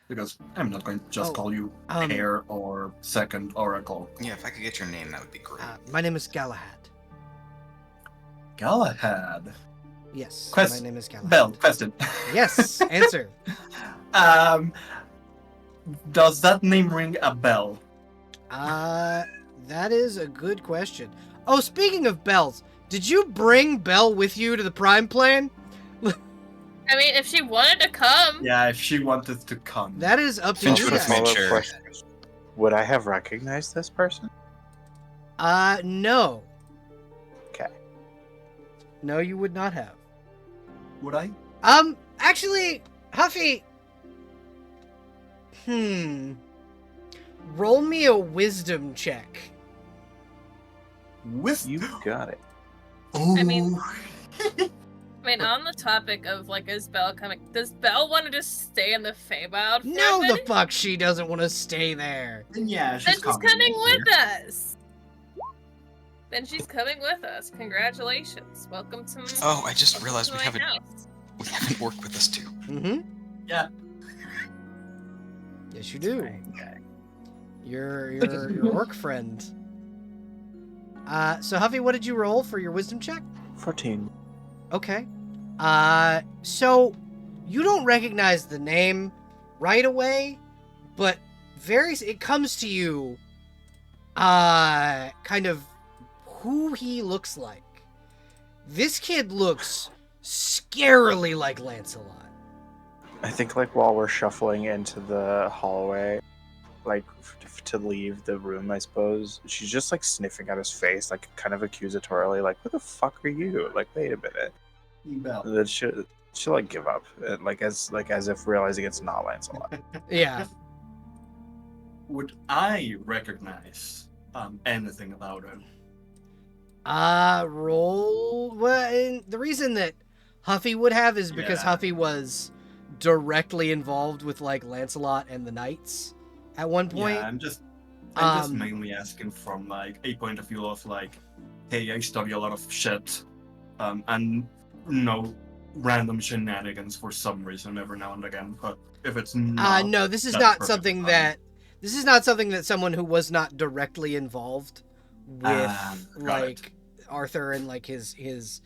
Because I'm not going to just Oh, call you Heir or Second Oracle. Yeah, if I could get your name, that would be great. My name is Galahad. Galahad. Yes, Quest- my name is Galahad. Belle, question. Yes, answer. Does that name ring a bell? That is a good question. Oh, speaking of bells, did you bring Belle with you to the Prime Plan? I mean, if she wanted to come, Yeah, if she wanted to come. That is up to Finch you would have guys. made sure. Question. Would I have recognized this person? No. Okay. No, you would not have. Would I? Actually, Huffy. Roll me a wisdom check. With You got it. Oh. I mean- on the topic of, like, is Belle coming? Does Belle want to just stay in the Feywild for a No, the minute? fuck she doesn't want to stay there. yeah, Then she's she's coming. coming with us. Then she's coming with us. Congratulations. Welcome to. Oh, I just welcome realized to we my haven't house. worked with us too. Mm-hmm. Yeah. Yes, you do. Okay. Your orc friend. So Huffy, what did you roll for your wisdom check? 14. Okay. So you don't recognize the name right away, but it comes to you, kind of who he looks like. This kid looks scarily like Lancelot. I think, like, while we're shuffling into the hallway, like, to leave the room, I suppose, she's just, like, sniffing at his face, like, kind of accusatorily, like, who the fuck are you? Like, wait a minute. Belle. And then she'll like, give up, like as if realizing it's not Lancelot. Yeah. Would I recognize anything about him? Roll. Well, and the reason that Huffy would have is because Yeah. Huffy was directly involved with, like, Lancelot and the Knights at one point. Yeah, I'm just Um, mainly asking from like a point of view of like, hey, I study a lot of shit, and random shenanigans for some reason every now and again. But if it's not, No, this is that's not perfectly something fine. that this is not something that someone who was not directly involved with, got like, Arthur and, like, his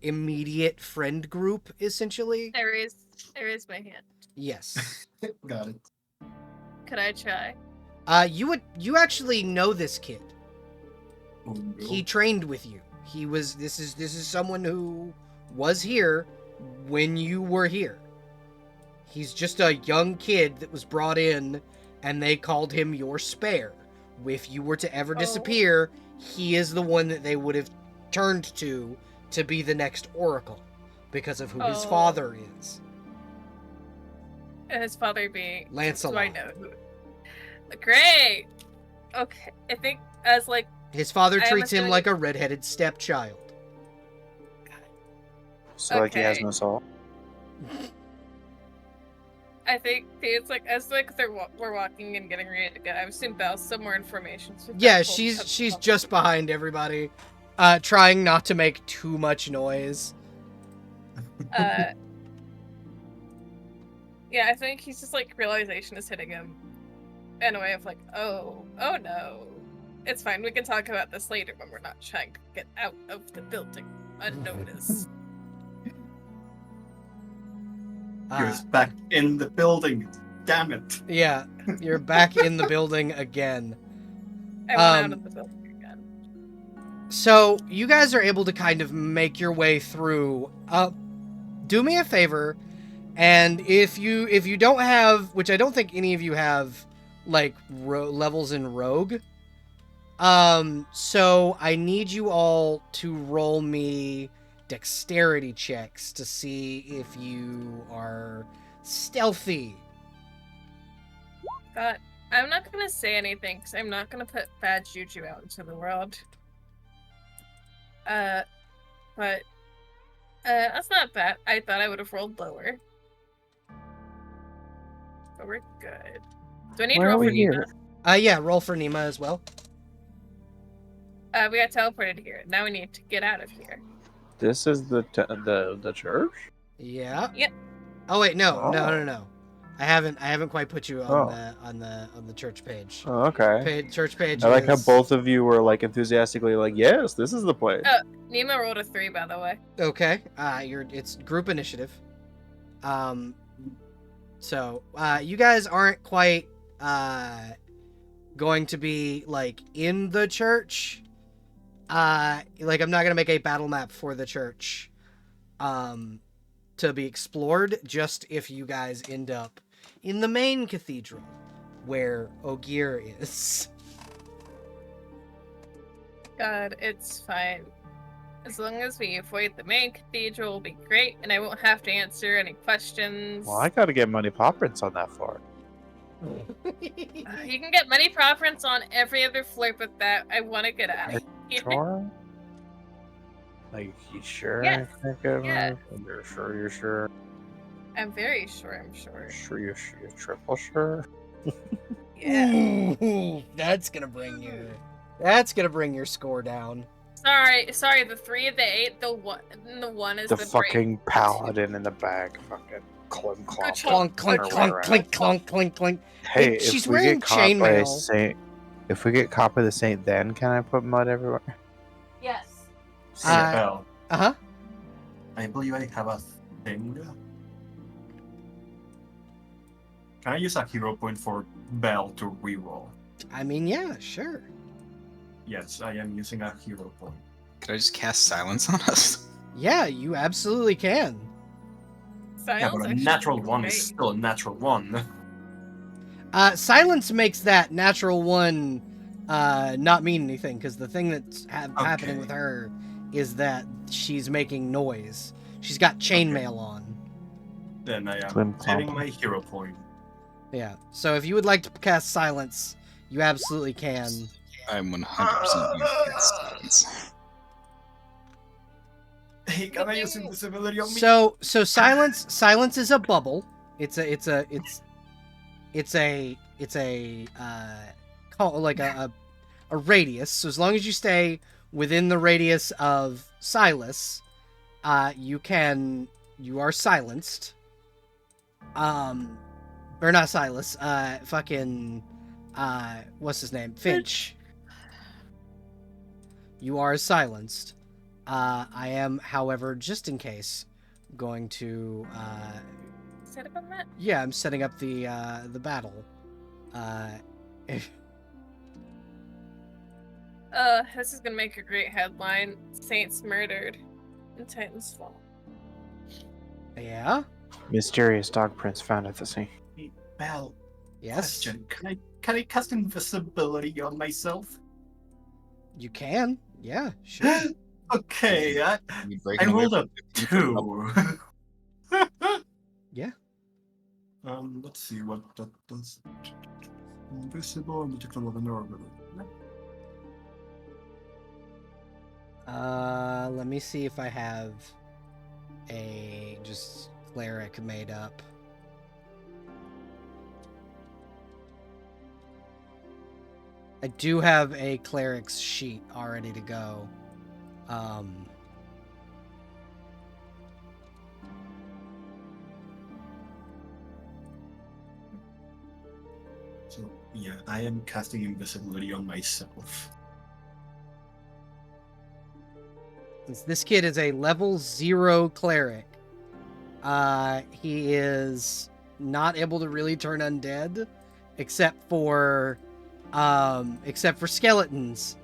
immediate friend group, essentially. I raised my hand. Yes. got it. Could I try? You actually know this kid. Oh, no. He trained with you. This is someone who was here when you were here. He's just a young kid that was brought in, and they called him your spare. If you were to ever disappear, he is the one that they would have turned to be the next oracle, because of who his Oh. father is. His father being Lancelot. Do I know who? Great. Okay, I think as like His father I am treats him assuming- like a redheaded stepchild. So like he has Okay. no soul. I think it's like as like we're walking and getting ready to go. I assume Belle's some more information. So Yeah, that whole- she's just behind everybody, trying not to make too much noise. Yeah, I think he's just like realization is hitting him in a way of like, oh no. It's fine. We can talk about this later when we're not trying to get out of the building unnoticed. He was back in the building. Damn it. Yeah, you're back in the building again. I went out of the building again. So you guys are able to kind of make your way through. Do me a favor, and if you don't have, which I don't think any of you have, like levels in Rogue. So I need you all to roll me dexterity checks to see if you are stealthy. But I'm not gonna say anything because I'm not gonna put bad juju out into the world. But that's not bad. I thought I would have rolled lower. But we're good. Do I need to roll for Nima? Yeah, roll for Nima as well. We got teleported here. Now we need to get out of here. This is the church? Yeah. Yep. Oh wait, no. Oh. I haven't quite put you on Oh. the church page. Oh, okay. Church page. I like how is- both of you were like enthusiastically like, yes, this is the place. Nima rolled a 3, by the way. Okay. It's group initiative. So you guys aren't quite going to be like in the church. Like I'm not gonna make a battle map for the church. To be explored, just if you guys end up in the main cathedral where Ogier is. God, it's fine. As long as we avoid the main cathedral will be great, and I won't have to answer any questions. Well, I gotta get money pop-prints on that floor. You can get money preference on every other floor but that. I want to get out of here. Sure? Like, you sure? Yes. I can't get Yeah. money? You're sure? I'm very sure, I'm sure. You're triple sure? Yeah. Ooh, that's gonna bring your score down. Sorry, the 3 of the 8, the one is The the fucking paladin in the bag, fucking clunk clonk. Clunk, clink, or clunk, whatever. clink, clunk, clink, clink. Hey, She's if we wearing get caught by a chainmail. saint, if we get caught by the saint, then can I put mud everywhere? Yes. Belle, Uh-huh. I believe I have a thing. Can I use a hero point for Belle to reroll? I mean, yeah, sure. Yes, I am using a hero point. Could I just cast silence on us? Yeah, you absolutely can. Yeah, but a natural one is still a natural one. Silence makes that natural one not mean anything, because the thing that's happening with her is that she's making noise. She's got chainmail on. Then I Slim am hitting clomp. my hero point. Yeah, so if you would like to cast silence, you absolutely can. I'm 100% using silence. Hey, can I use invisibility on me? So silence is a bubble. It's a radius. So as long as you stay within the radius of Silas, you are silenced. Or not Silas, what's his name? Finch. You are silenced. I am, however, just in case, going to Set up on that? yeah, I'm setting up the battle. This is gonna make a great headline. Saints murdered in Titan's Fall. Yeah? Mysterious dog prints found at the scene. Hey, Belle, Yes? question. Can I cast invisibility on myself? You can. Yeah, sure. Okay, I You breaking away rolled a from the 2. Yeah. Let's see what that does. Invisible and detect another orbital. Let me see if I have a just cleric made up. I do have a cleric's sheet all ready to go. So yeah, I am casting invisibility on myself. This kid is a level 0 cleric. He is not able to really turn undead, except for skeletons,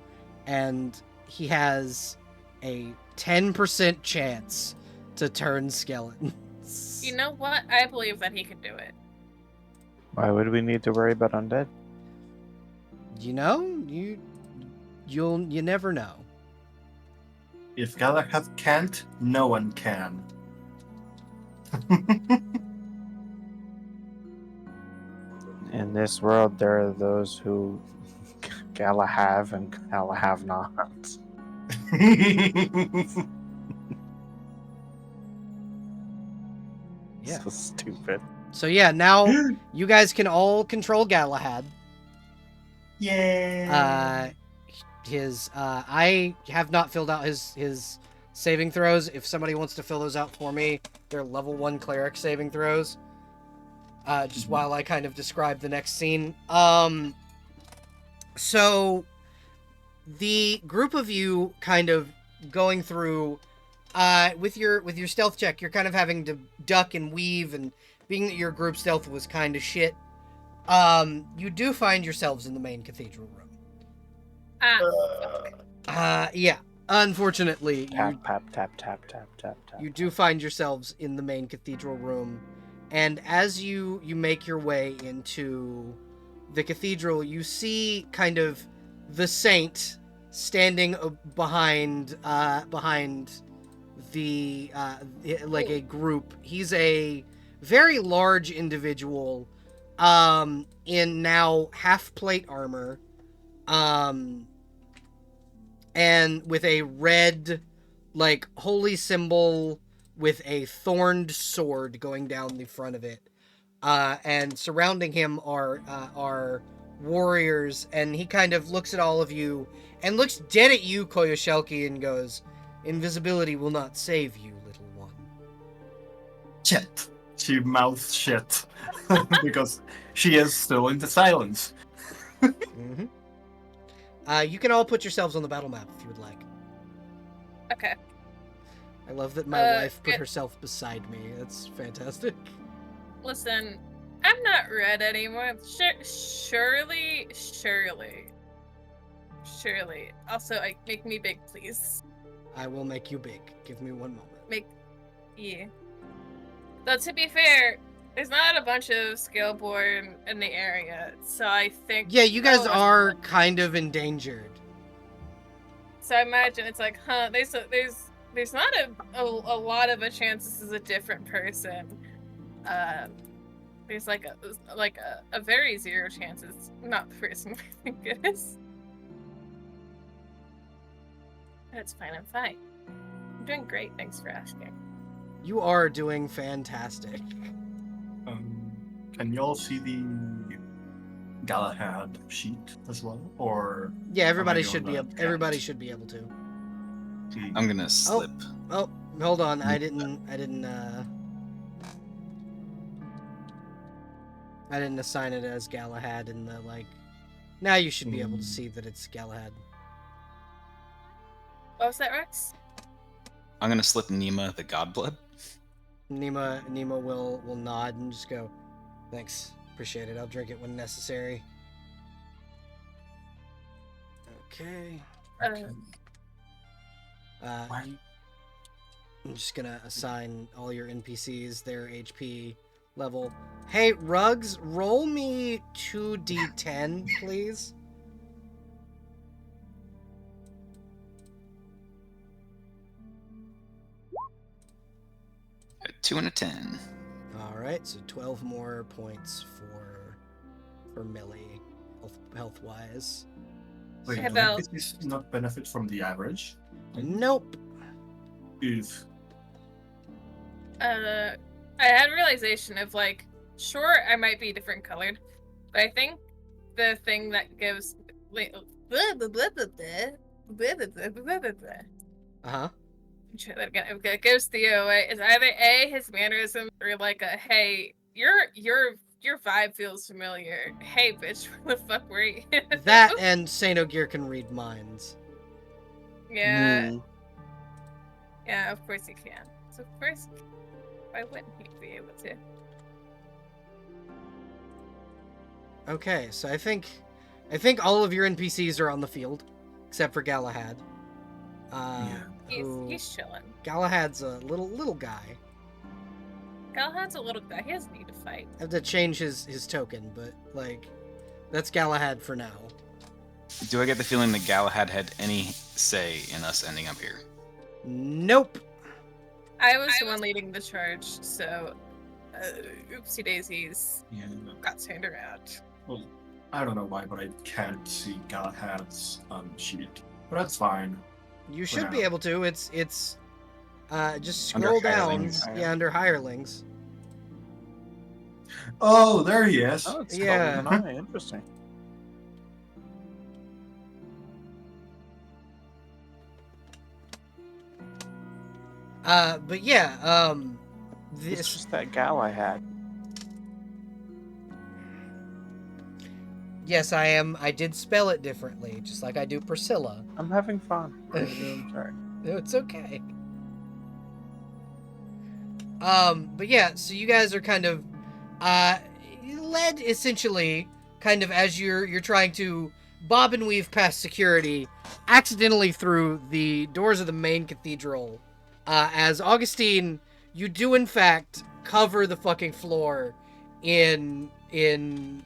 and he has a 10% chance to turn skeletons. You know what? I believe that he can do it. Why would we need to worry about undead? You know, you never know. If Galahad can't, no one can. In this world, there are those who Gala have and Gala have not. Yeah. So stupid. So yeah, now you guys can all control Galahad. Yay! I have not filled out his saving throws. If somebody wants to fill those out for me, they're level 1 cleric saving throws. Just while I kind of describe the next scene. So the group of you kind of going through with your stealth check, you're kind of having to duck and weave, and being that your group stealth was kind of shit, you do find yourselves in the main cathedral room. Yeah. Unfortunately, Tap, tap, tap, tap, tap, tap, tap. you do find yourselves in the main cathedral room, and as you make your way into the cathedral, you see kind of the saint standing behind the like a group. He's a very large individual in now half plate armor, and with a red like holy symbol with a thorned sword going down the front of it, and surrounding him are warriors, and he kind of looks at all of you and looks dead at you, Koyoshelki, and goes, "Invisibility will not save you, little one." Shit. She mouths shit. Because she is still in the silence. Mm-hmm. You can all put yourselves on the battle map if you would like. Okay. I love that my wife put good. herself beside me. That's fantastic. Listen, I'm not red anymore. Surely. Also, make me big, please. I will make you big. Give me one moment. Yeah. Though to be fair, there's not a bunch of Scaleborn in the area, so I think. Yeah, you guys are kind of endangered. So I imagine it's like, there's not a lot of a chance this is a different person. There's like a very zero chance it's not the person I think it is. That's fine. I'm fine. I'm doing great. Thanks for asking. You are doing fantastic. Can y'all see the Galahad sheet as well, or Yeah, everybody am I should the be only one that everybody can't? should be able to. I'm gonna slip. Oh, hold on. I didn't assign it as Galahad in the like. Now you should be able to see that it's Galahad. What was that, Rex? I'm gonna slip Nima the Godblood. Nima will nod and just go, "Thanks, appreciate it. I'll drink it when necessary." Okay. I'm just gonna assign all your NPCs their HP level. Hey, Rugs, roll me 2d10, please. A 2 and a 10. All right, so 12 more points for Millie, health wise. Wait, How do about- NPCs not benefit from the average? Nope. If I had a realization of like, sure, I might be different colored, but I think the thing that gives Uh-huh. It goes Theo away is either A, his mannerism, or like a hey, you're your vibe feels familiar. Hey, bitch, where the fuck were you? That and Saint Ogier can read minds. Yeah, Mm. yeah, of course you can. So of course, why wouldn't he be able to? Okay, so I think all of your NPCs are on the field, except for Galahad. Yeah. He's chilling. Galahad's a little guy. Galahad's a little guy. He doesn't need to fight. I have to change his token, but like, that's Galahad for now. Do I get the feeling that Galahad had any say in us ending up here? Nope. I was the one leading the charge, so oopsie daisies Yeah. got turned around. Well, I don't know why, but I can't see Galahad's sheet. But that's fine. You For should be now. able to. It's just Under scroll down. hirelings. Yeah, under hirelings. Oh, there he is. Oh, it's Yeah. yeah. Interesting. But yeah, It's this just that gal I had. yes, I did spell it differently, just like I do Priscilla. I'm having fun. I'm sorry. No, it's okay. But yeah, so you guys are kind of led essentially kind of as you're trying to bob and weave past security accidentally through the doors of the main cathedral. As Augustine, you do in fact cover the fucking floor in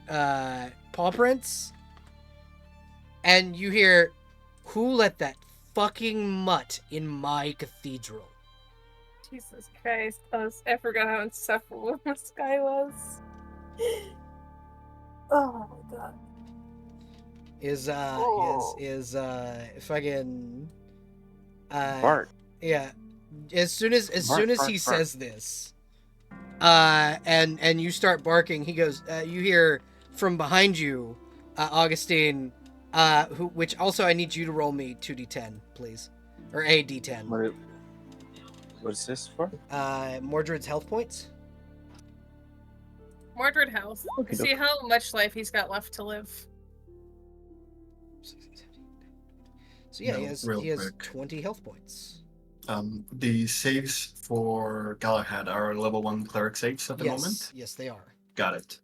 paw prints, and you hear, "Who let that fucking mutt in my cathedral?" Jesus Christ, I forgot how insufferable this guy was. Oh my god. Is fucking Bart. yeah. As soon as Bark, he bark. says this, and you start barking, he goes. You hear from behind you, Augustine, which also I need you to roll me 2d10, please, or a d10. What's this for? Mordred's health points. Mordred House. Okay, See how much life he's got left to live. So yeah, No, he real has quick. 20 health points. The saves for Galahad are level 1 cleric saves at the moment. Yes, they are. Got it.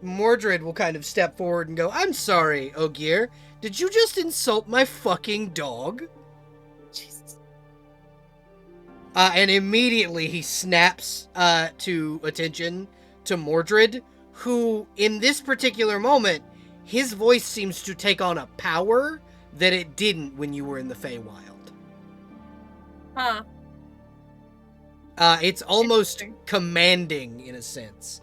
Mordred will kind of step forward and go, "I'm sorry, Ogier. Did you just insult my fucking dog?" Jesus. And immediately he snaps to attention to Mordred, who, in this particular moment, his voice seems to take on a power that it didn't when you were in the Feywild. Huh. It's almost Interesting. commanding in a sense.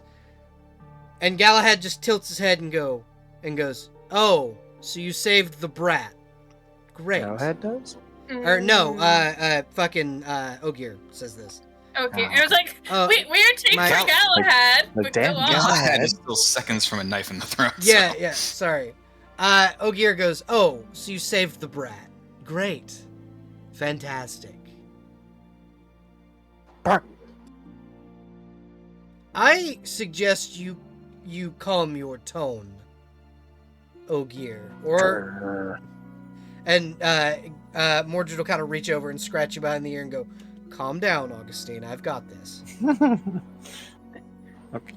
And Galahad just tilts his head and goes, "Oh, so you saved the brat. Great." Galahad does? Or no, fucking Ogier says this. Okay, I was like, Oh, weird take my- for Galahad, Like, but damn, go on. Galahad is still seconds from a knife in the throat. Yeah, sorry. Ogier goes, "Oh, so you saved the brat. Great. Fantastic. Bark. I suggest you calm your tone, Ogier." Or, and Mordred will kind of reach over and scratch you behind the ear and go, "Calm down, Augustine. I've got this." Okay.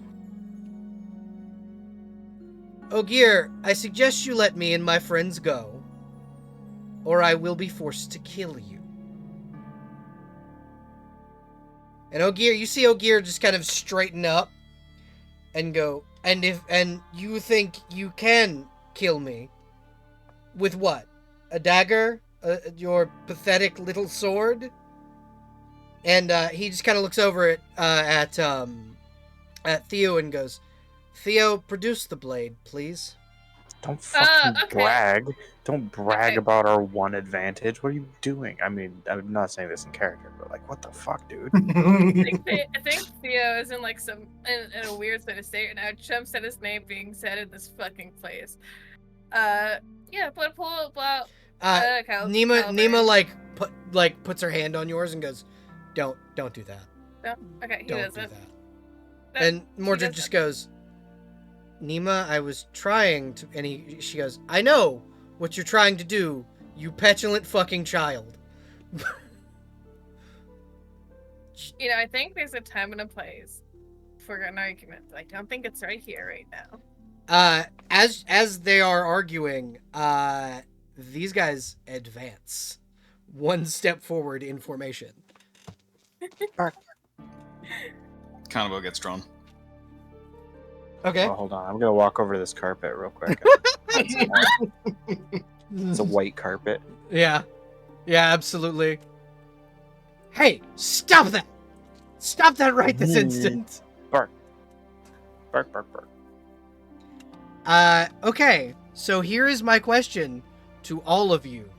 Ogier, I suggest you let me and my friends go, or I will be forced to kill you. And Ogier, you see Ogier just kind of straighten up and go, and you think you can kill me with what? A dagger? Your pathetic little sword? And he just kind of looks over at Theo and goes, "Theo, produce the blade, please." Don't fucking okay. brag. Don't brag Okay. about our one advantage. What are you doing? I mean, I'm not saying this in character, but like, what the fuck, dude? I think Theo is in like in a weird state of state, and now jumps at his name being said in this fucking place. Yeah, but pull out. Nima puts her hand on yours and goes, Don't do that. No? Okay, he Don't doesn't. do that. No, And he Mordred doesn't. just goes, Nima, I was trying to, and she goes, I know what you're trying to do, you petulant fucking child. You know, I think there's a time and a place for an argument, but I don't think it's right here, right now. As they are arguing, these guys advance one step forward in formation. Convo gets drawn. Okay. Oh, hold on. I'm gonna walk over this carpet real quick. It's a white carpet. Yeah. Yeah, absolutely. Hey, stop that! Stop that right this instant! Bark. Bark, bark, bark. Okay, so here is my question to all of you.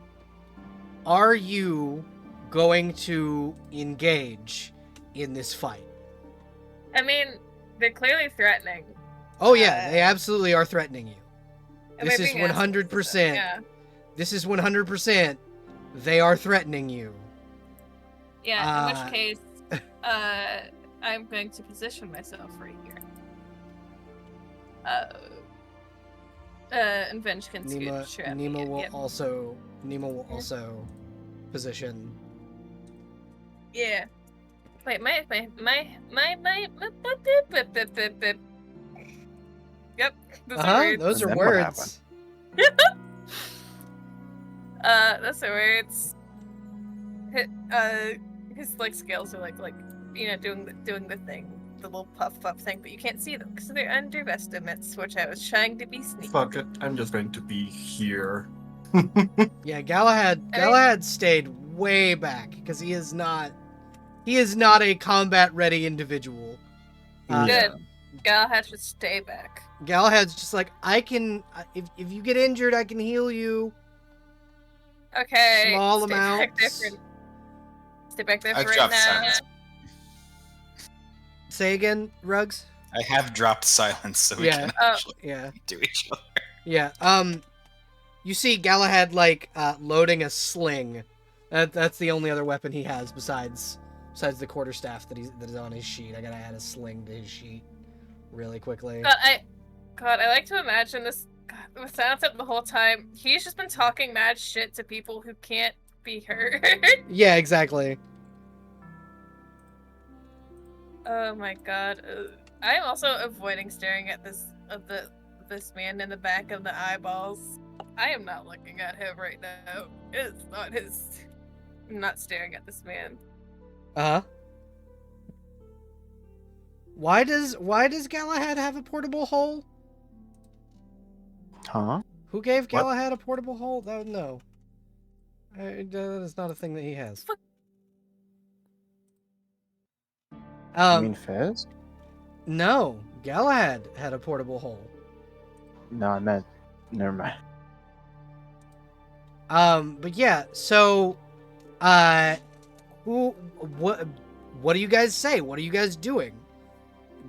Are you going to engage in this fight? I mean, they're clearly threatening. Oh yeah, they absolutely are threatening you. Am This I is being assholes with 100%. them? Yeah. This is 100%. They are threatening you. Yeah, in which case, I'm going to position myself right here. And Venge can scoot at me. Nima will Yep. also position. Yeah. Wait, my. Yep, those are words. Those And are then what words. Those are words. His like scales are like you know doing the thing, the little puff thing, but you can't see them because they're under estimates, which I was trying to be sneaky. Fuck it, I'm just going to be here. Yeah, Galahad stayed way back because he is not a combat ready individual. Good. Galahad should stay back. Galahad's just like, I can, if you get injured, I can heal you. Okay. Small stay amounts. Stay back there I've for right dropped now. silence. Say again, Ruggs? I have dropped silence so we Yeah. can Oh. actually Yeah. do each other. Yeah. You see Galahad loading a sling. That's the only other weapon he has besides the quarterstaff that is on his sheet. I gotta add a sling to his sheet really quickly. I like to imagine this. God, with silence up the whole time, he's just been talking mad shit to people who can't be heard. Yeah, exactly. Oh my god. I'm also avoiding staring at this man in the back of the eyeballs. I am not looking at him right now. It's not his. I'm not staring at this man. Uh-huh. Why does Galahad have a portable hole? Huh? Who gave What? Galahad a portable hole? No. That is not a thing that he has. You mean Fizz? No. Galahad had a portable hole. No, I meant. Never mind. But yeah, so, what do you guys say? What are you guys doing?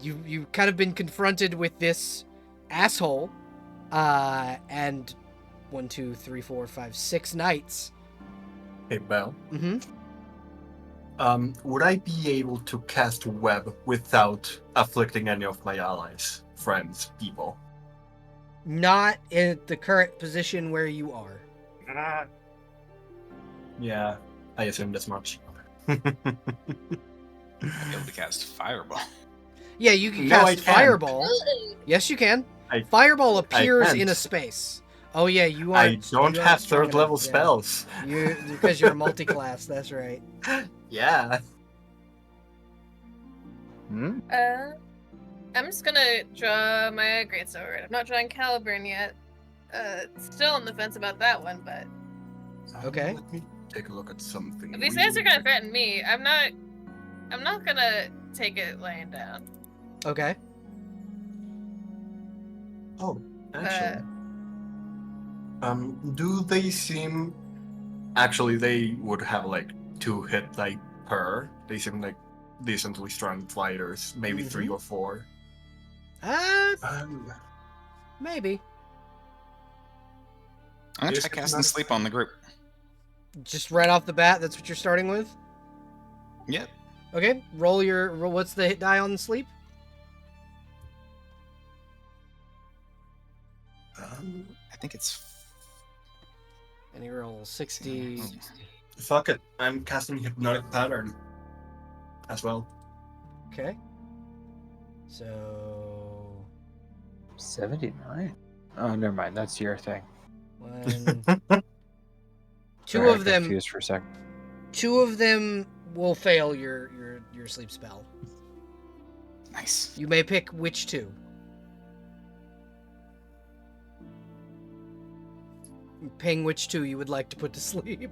You've kind of been confronted with this asshole, and 1, 2, 3, 4, 5, 6 knights. Hey, Belle. Mm-hmm. Would I be able to cast web without afflicting any of my allies, friends, people? Not in the current position where you are. Yeah, I assumed as much. I'd be able to cast Fireball. Yeah, you can No, I cast can't. Fireball. Yes, you can. I- Fireball appears can't. in a space. Oh yeah, you are. I don't have third level spells. Because you're a multi-class. That's right. Yeah. Hmm? I'm just gonna draw my greatsword. I'm not drawing Caliburn yet. Still on the fence about that one, but Okay. Let me take a look at something. if these guys are gonna threaten me, I'm not gonna take it laying down. Okay. Oh, actually. Do they seem... Actually, they would have, 2 hit die per. They seem like decently strong fighters. Maybe 3 or 4. Maybe. I'm gonna Yes, try casting not- sleep on the group. Just right off the bat, that's what you're starting with? Yep. Okay, what's the hit die on sleep? I think it's. And you roll 60. Fuck it. I'm casting Hypnotic Pattern as well. Okay. So 79. Oh, never mind. That's your thing. one, two Sorry, of I got them. confused for a second. Two of them will fail your sleep spell. Nice. You may pick which two. Ping which two you would like to put to sleep.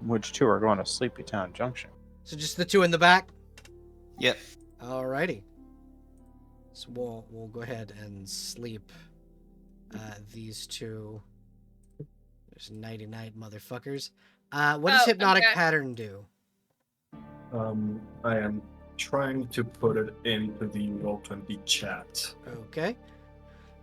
Which two are going to Sleepy Town Junction? So just the two in the back. Yep. Alrighty. So we'll go ahead and sleep these two. There's nighty-night motherfuckers. What does Hypnotic okay. Pattern do? I am trying to put it into the Roll20 chat. Okay.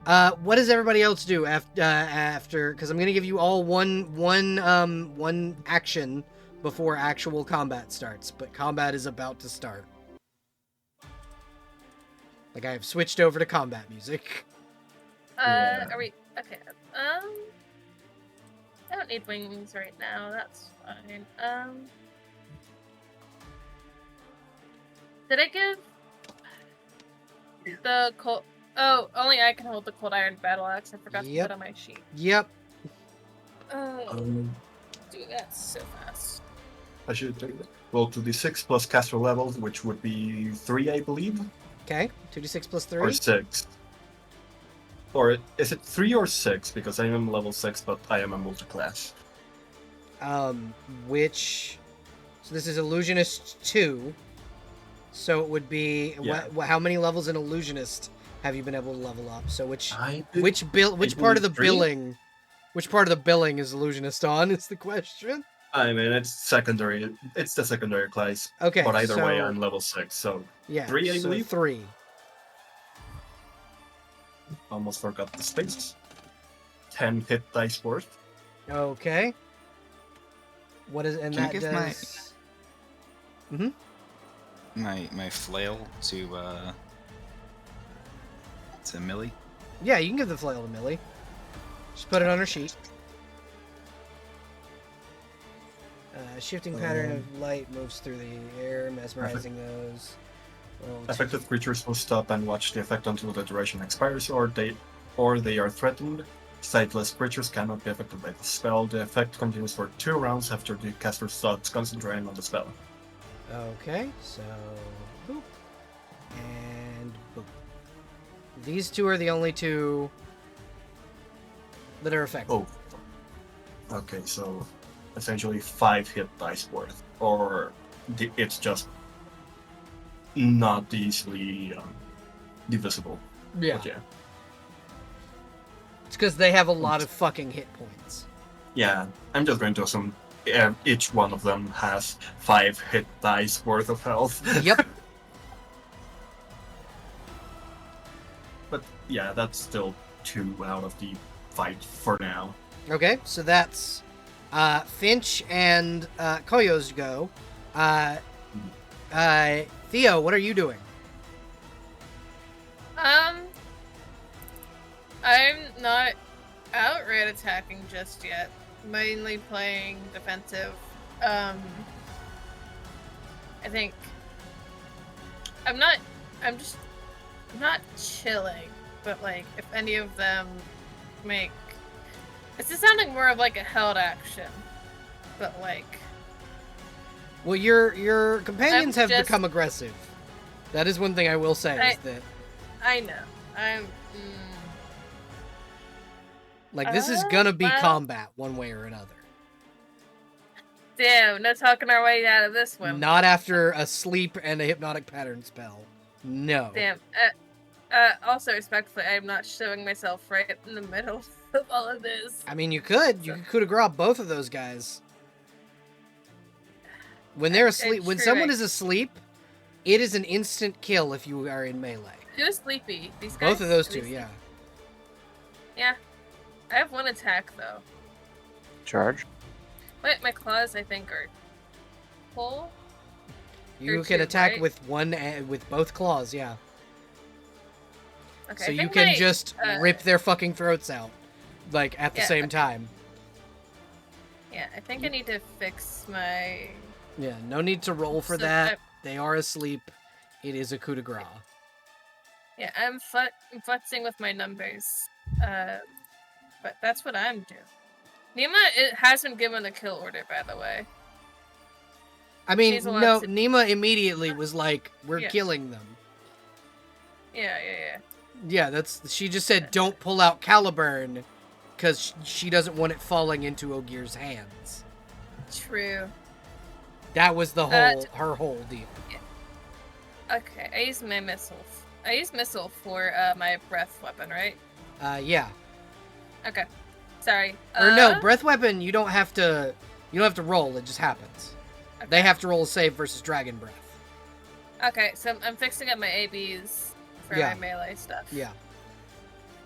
What does everybody else do after? Because I'm gonna give you all one action before actual combat starts, but combat is about to start. Like I have switched over to combat music. Yeah. Are we okay? I don't need wings right now. That's fine. Did I give the cold? Oh, only I can hold the cold iron battle axe. I forgot to Yep. put on my sheet. Yep. Oh, do that so fast. I should take that. Roll 2d6 plus caster levels, which would be 3, I believe, Okay. 2d6 plus 3. or 6. Or is it 3 or 6? Because I am level 6, but I am a multiclass. Which? So this is Illusionist 2. So it would be Yeah. how many levels in Illusionist have you been able to level up? So which I which part of the billing? Which part of the billing is Illusionist on? Is the question. I mean, it's secondary. It's the secondary class. Okay. But either way, so- I'm level 6, so Yeah. 3, I so believe? 3. almost forgot the space. 10 hit dice worth. Okay. What is and Can I that give does? my flail to Millie? Yeah, you can give the flail to Millie. Just put it on her sheet. Shifting pattern of light moves through the air, mesmerizing those. Affected creatures will stop and watch the effect until the duration expires, or they are threatened. Sightless creatures cannot be affected by the spell. The effect continues for 2 rounds after the caster starts concentrating on the spell. Okay, so boop and boop. These two are the only two that are affected. Oh. Okay, so essentially 5 hit dice worth, or it's just not easily divisible. Yeah. But yeah. It's because they have a lot of fucking hit points. Yeah, I'm just going to assume each one of them has 5 hit dice worth of health. Yep. But yeah, that's still 2 out of the fight for now. Okay, so that's Finch and Koyo's go. Theo, what are you doing? I'm not outright attacking just yet. Mainly playing defensive. I think I'm not chilling, but like if any of them make this is sounding more of like a held action. But like Well, your companions have just- become aggressive. That is one thing I will say is that I know. like this is gonna be well- combat one way or another. Damn, no talking our way out of this one. Not after a sleep and a hypnotic pattern spell. No. Damn. Also, respectfully, I'm not showing myself right in the middle of all of this. I mean, you could have grabbed both of those guys. When they're asleep, when true, someone right. is asleep, it is an instant kill if you are in melee. Who's sleepy? These guys? Both of those Are two, these- yeah. Yeah. I have 1 attack though. Charge. Wait, my claws I think are pull? You Or can two, attack right? with both claws, yeah. Okay, So I you think can my, just rip their fucking throats out, like at the Yeah, same okay. time. Yeah, I think I need to fix my. Yeah, no need to roll for So, that. They are asleep. It is a coup de grace. Yeah, I'm futzing with my numbers. But that's what I'm doing. Nima has been given a kill order, by the way. I mean, She's allowed no, to- Nima immediately was like, "We're Yeah. killing them." Yeah. Yeah, she just said, "Don't pull out Caliburn," because she doesn't want it falling into Ogier's hands. True. That was the her whole deal. Okay, I use my missile. I use missile for my breath weapon, right? Yeah. Okay. Sorry. Or no, breath weapon. You don't have to roll. It just happens. Okay. They have to roll a save versus dragon breath. Okay, so I'm fixing up my ABs for Yeah. my melee stuff. Yeah.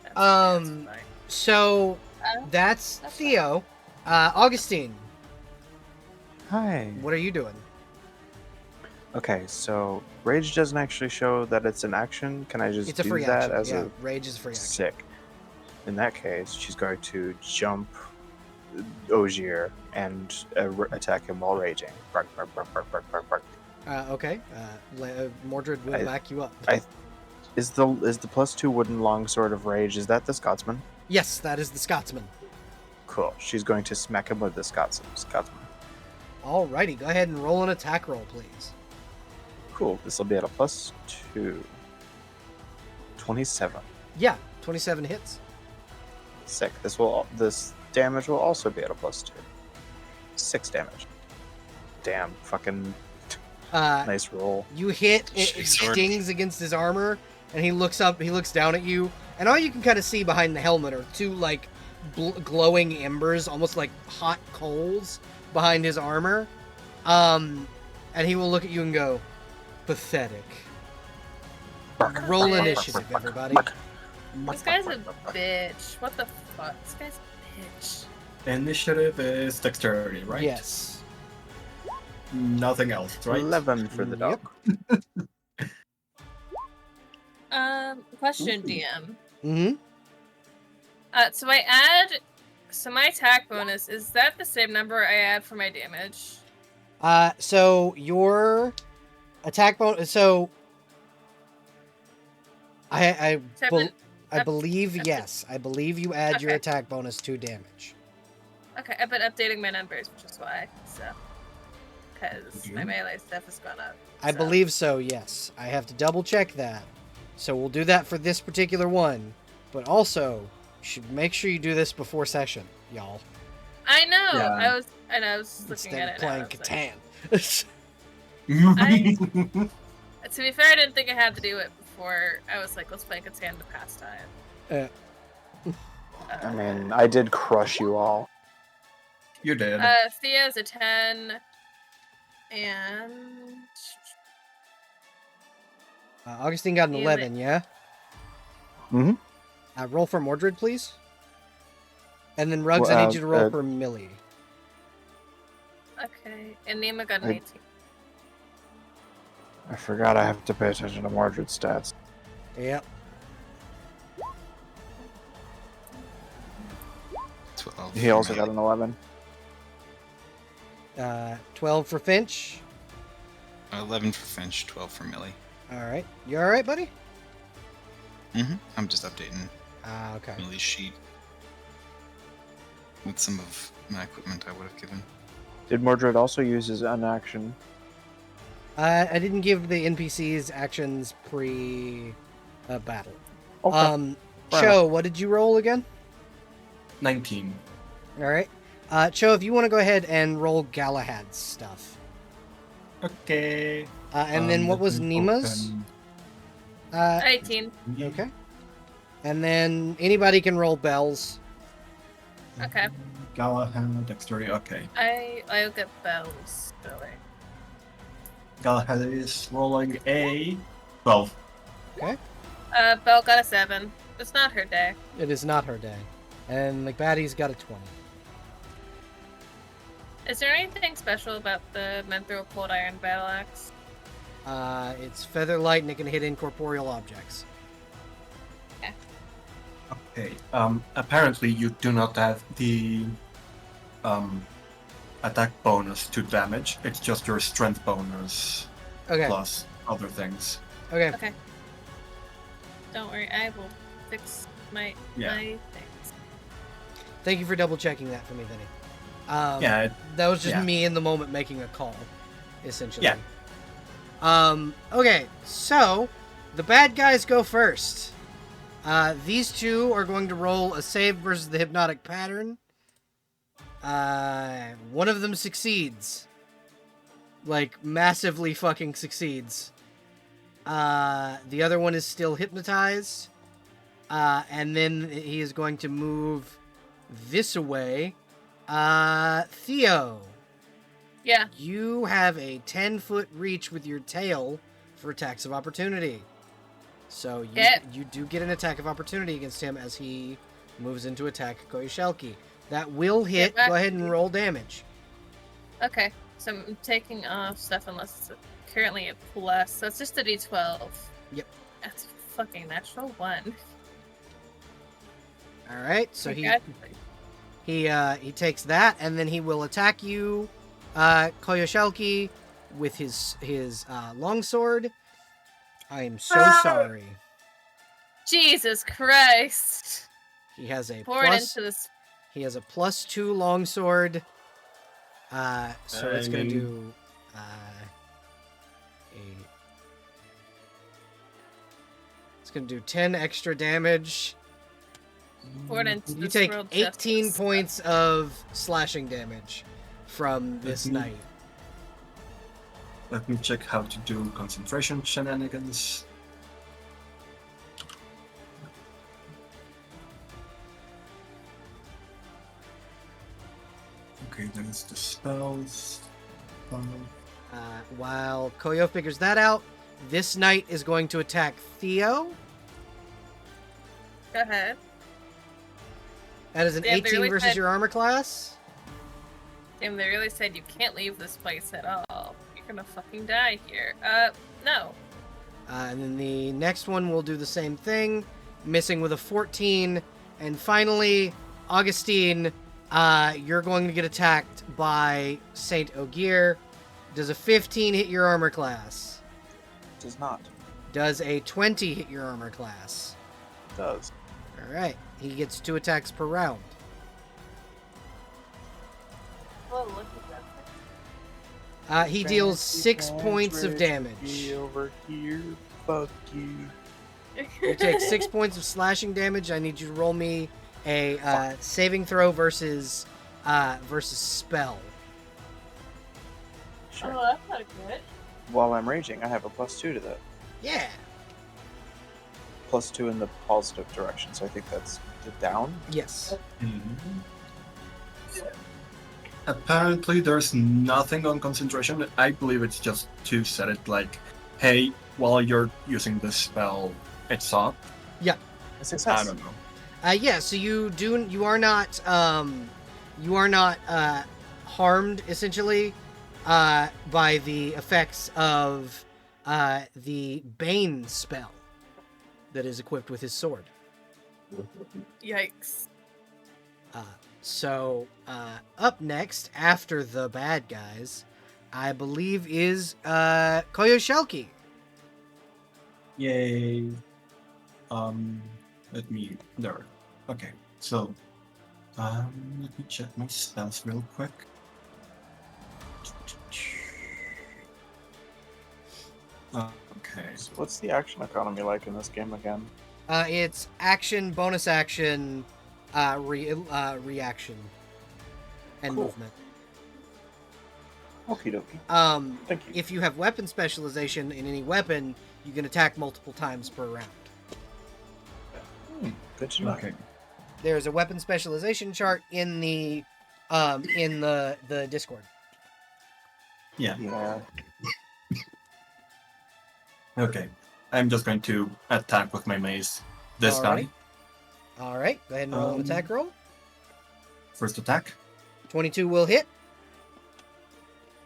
That's Um, fine. So that's That's Theo. Augustine, Hi. what are you doing? Okay, so rage doesn't actually show that it's an action. Can I just It's a do free that action. as Yeah, a rage is a free action. sick? In that case, she's going to jump Ogier and attack him while raging. Bark, bark, bark, bark, bark, bark, bark. Okay. Mordred will back you up. Is the +2 wooden longsword of rage? Is that the Scotsman? Yes, that is the Scotsman. Cool. She's going to smack him with the Scotsman. Alrighty, go ahead and roll an attack roll, please. Cool. This will be at a +2. 27. Yeah, 27 hits. Sick. This damage will also be at a +2. 6 damage. Damn. Fucking nice roll. You hit, it Shitty sword. stings against his armor, and he looks down at you, and all you can kind of see behind the helmet are two, like, glowing embers, almost like hot coals behind his armor. And he will look at you and go, pathetic. Roll initiative, everybody. This guy's a bitch. What the fuck? This guy's a bitch. Initiative is dexterity, right? Yes. Nothing else, right? 11 for the dog. Question, DM. Mm-hmm. So my attack bonus, is that the same number I add for my damage? So your attack bonus. So I believe yes. I believe you add your Okay. attack bonus to damage. Okay, I've been updating my numbers, which is why. So, because my melee stuff has gone up. I believe so. Yes. I have to double check that. So we'll do that for this particular one. But also, you should make sure you do this before session, y'all. I know. Yeah. I was looking Instead at of it. playing now, I was Catan. like- To be fair, I didn't think I had to do it before. I was like, let's play Catan to pass time. I mean, I did crush you all. You did. Thea's a 10, and Augustine got an Damn 11, yeah? Mm-hmm. Roll for Mordred, please. And then Ruggs, I need you to roll for Millie. okay, and Nima got an I- 18. I forgot I have to pay attention to Mordred's stats. Yep. 12. He also got an 11. 12 for Finch. 11 for Finch, 12 for Millie. Alright. You alright, buddy? I'm just updating Okay. Millie's sheet with some of my equipment I would have given. Did Mordred also use his unaction? I didn't give the NPCs actions pre-battle. Okay. Cho, what did you roll again? 19. Alright. Cho, if you want to go ahead and roll Galahad's stuff. Okay. And then what was let me Nima's? open- 18. Okay. And then anybody can roll Bells. Okay. Galahad, dexterity, okay. I'll get bells. Really. Galahad is rolling a 12. Belle got a 7. It's not her day. It is not her day. And McBatty's got a 20. Is there anything special about the Menthro Cold Iron Battle Axe? It's feather light and it can hit incorporeal objects. Okay. Apparently you do not have the attack bonus to damage. It's just your strength bonus Okay. plus other things. Okay. Okay. Don't worry, I will fix my things. Thank you for double checking that for me, Vinny. Yeah. That was just yeah. me in the moment making a call, essentially. Yeah. Okay, so the bad guys go first. These two are going to roll a save versus the hypnotic pattern. One of them succeeds. Like, massively fucking succeeds. The other one is still hypnotized. And then he is going to move this away. Theo. Yeah. You have a 10-foot reach with your tail for attacks of opportunity. So you do get an attack of opportunity against him as he moves into attack Koyashelki. That will hit. Go ahead and roll damage. Okay, so I'm taking off stuff unless it's currently a plus. So it's just a d12. Yep. That's a fucking natural 1. All right. So Okay. he takes that, and then he will attack you, Koyashelki, with his longsword. I am so sorry. Jesus Christ! He has a Pour it plus. into this. He has a +2 longsword. So it's gonna do it's gonna do 10 extra damage. Pour it into You this take world 18 justice. points of slashing damage from this knight. Let me check how to do concentration shenanigans. Okay, there's the spells. While Koyo figures that out, this knight is going to attack Theo. Go ahead. That is an Damn, they 18 really versus said- your armor class. Damn, they really said you can't leave this place at all. You're gonna fucking die here. No. And then the next one will do the same thing, missing with a 14. And finally, Augustine, you're going to get attacked by Saint Ogier. Does a 15 hit your armor class? Does not. Does a 20 hit your armor class? Does. All right. He gets 2 attacks per round. Oh, look at that. He deals 6 points of damage. Be over here. Fuck you. You take 6 points of slashing damage. I need you to roll me a saving throw versus spell. Sure. Oh, that's not good. While I'm raging, I have a +2 to that. Yeah. +2 in the positive direction, so I think that's the down. Yes. Apparently there's nothing on concentration. I believe it's just to set it like, hey, while you're using this spell, it's up. Yeah. A success. I don't know. Yeah. So you are not harmed essentially by the effects of the Bane spell that is equipped with his sword. Yikes. So up next, after the bad guys, I believe is Koyoshelki. Yay. Let me there. Okay, so let me check my spells real quick. Okay. So what's the action economy like in this game again? It's action, bonus action, reaction, and Cool. movement. Okie dokie. Thank you. If you have weapon specialization in any weapon, you can attack multiple times per round. Good to know. Okay. There's a weapon specialization chart in the Discord. Yeah. Yeah. Okay. I'm just going to attack with my mace this guy. Alright. All right, go ahead and roll an attack roll. First attack. 22 will hit.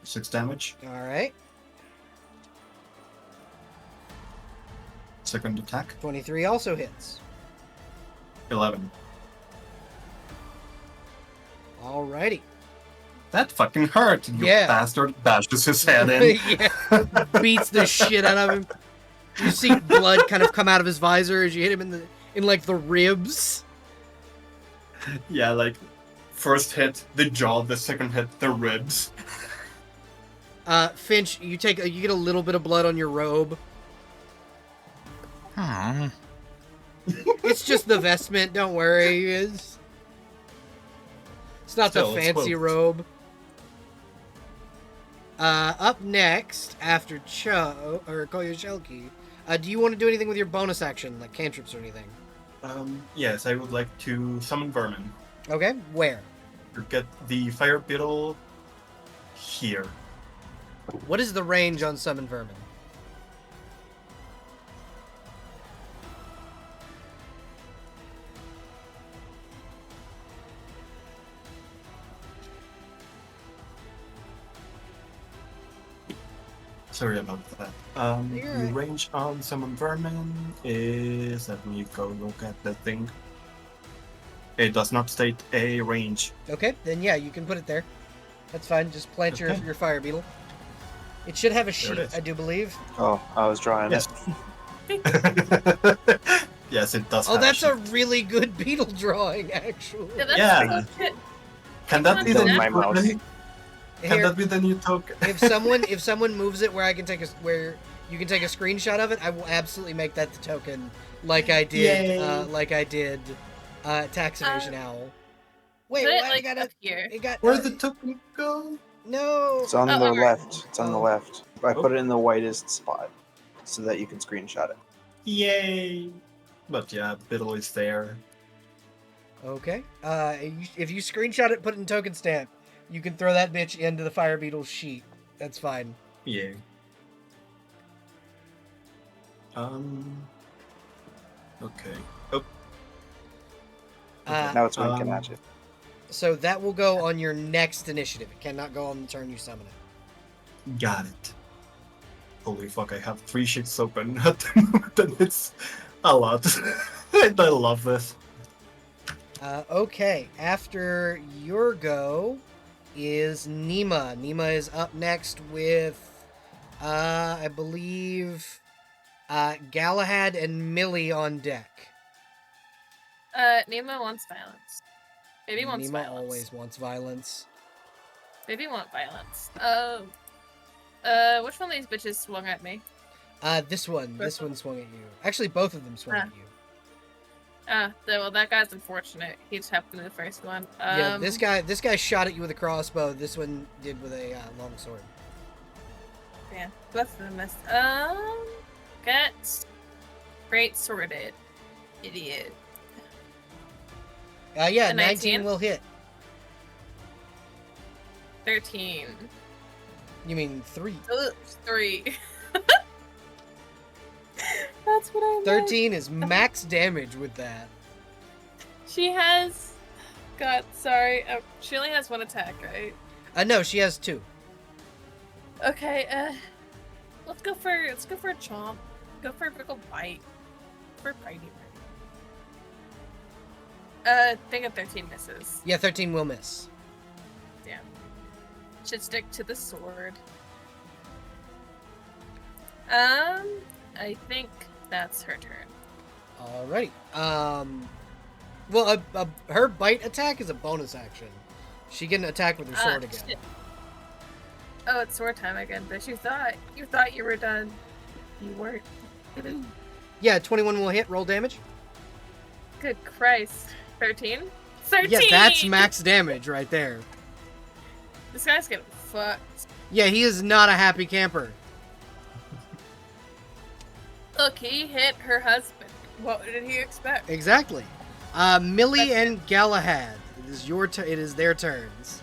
6 damage. All right. Second attack. 23 also hits. 11. Alrighty. That fucking hurt, you Yeah. bastard. Bashes his head in. Yeah. Beats the shit out of him. You see blood kind of come out of his visor as you hit him in like the ribs. Yeah, like, first hit, the jaw, the second hit, the ribs. Finch, you get a little bit of blood on your robe. Aw. It's just the vestment, don't worry. It's not Still, the it's fancy close. robe. Up next, after Koyo Shelky, do you want to do anything with your bonus action, like cantrips or anything? Yes, I would like to summon vermin. Okay, where? Or get the fire beetle here. What is the range on summon vermin? Sorry about that. You're The right. range on summon vermin is... Let me go look at the thing. It does not state a range. Okay, then yeah, you can put it there. That's fine. Just plant Okay. your fire beetle. It should have a There sheet, it is. I do believe. Oh, I was drawing Yes. it. Yes, it does. Oh, have that's a sheet. really good beetle drawing, actually. Yeah, that's Yeah. so shit. Can that be Don't the new my mouse. token? Can Here, that be the new token? if someone moves it where where you can take a screenshot of it, I will absolutely make that the token, like I did, tax evasion owl. Wait, Put it why I like got up it? here. It got Where'd the token go? no. It's on Oh, the over. left. It's on the Oh. left. I Oh. put it in the whitest spot so that you can screenshot it. Yay! But yeah, Biddle is there. Okay. If you screenshot it, put it in token stamp, you can throw that bitch into the fire beetle sheet. That's fine. Yay. Okay. Oh, Uh, Now it's winking Um, at you. So that will go on your next initiative. It cannot go on the turn you summon it. got it. Holy fuck, I have 3 sheets open at the moment, and it's a lot. And I love this. Okay. After your go is Nima. Nima is up next with, I believe, Galahad and Millie on deck. Nemo wants violence. Baby wants Nima violence. always wants violence. Baby want violence. Which one of these bitches swung at me? This one swung at you. Actually, both of them swung at you. Well, that guy's unfortunate. He just happened to be the first one. Yeah, this guy shot at you with a crossbow. This one did with a long sword. Yeah, both of them missed. Get great sworded, idiot. Yeah, A 19 19? will hit. 13. You mean 3? Ugh, 3. That's what I meant. 13 is max damage with that. She has. God, sorry. Oh, she only has 1 attack, right? No, she has 2. Okay. Let's go for a chomp. Go for a big ol' bite. For bitey. I think a 13 misses. Yeah, 13 will miss. Damn. Should stick to the sword. I think that's her turn. Alrighty. Well, her bite attack is a bonus action. She can attack with her sword again. Shit. Oh, it's sword time again, but you thought you were done. You weren't. Yeah, 21 will hit. Roll damage. Good Christ. 13? 13! Yeah, that's max damage right there. This guy's getting fucked. Yeah, he is not a happy camper. Look, he hit her husband. What did he expect? Exactly. Millie and Galahad. It is their turns.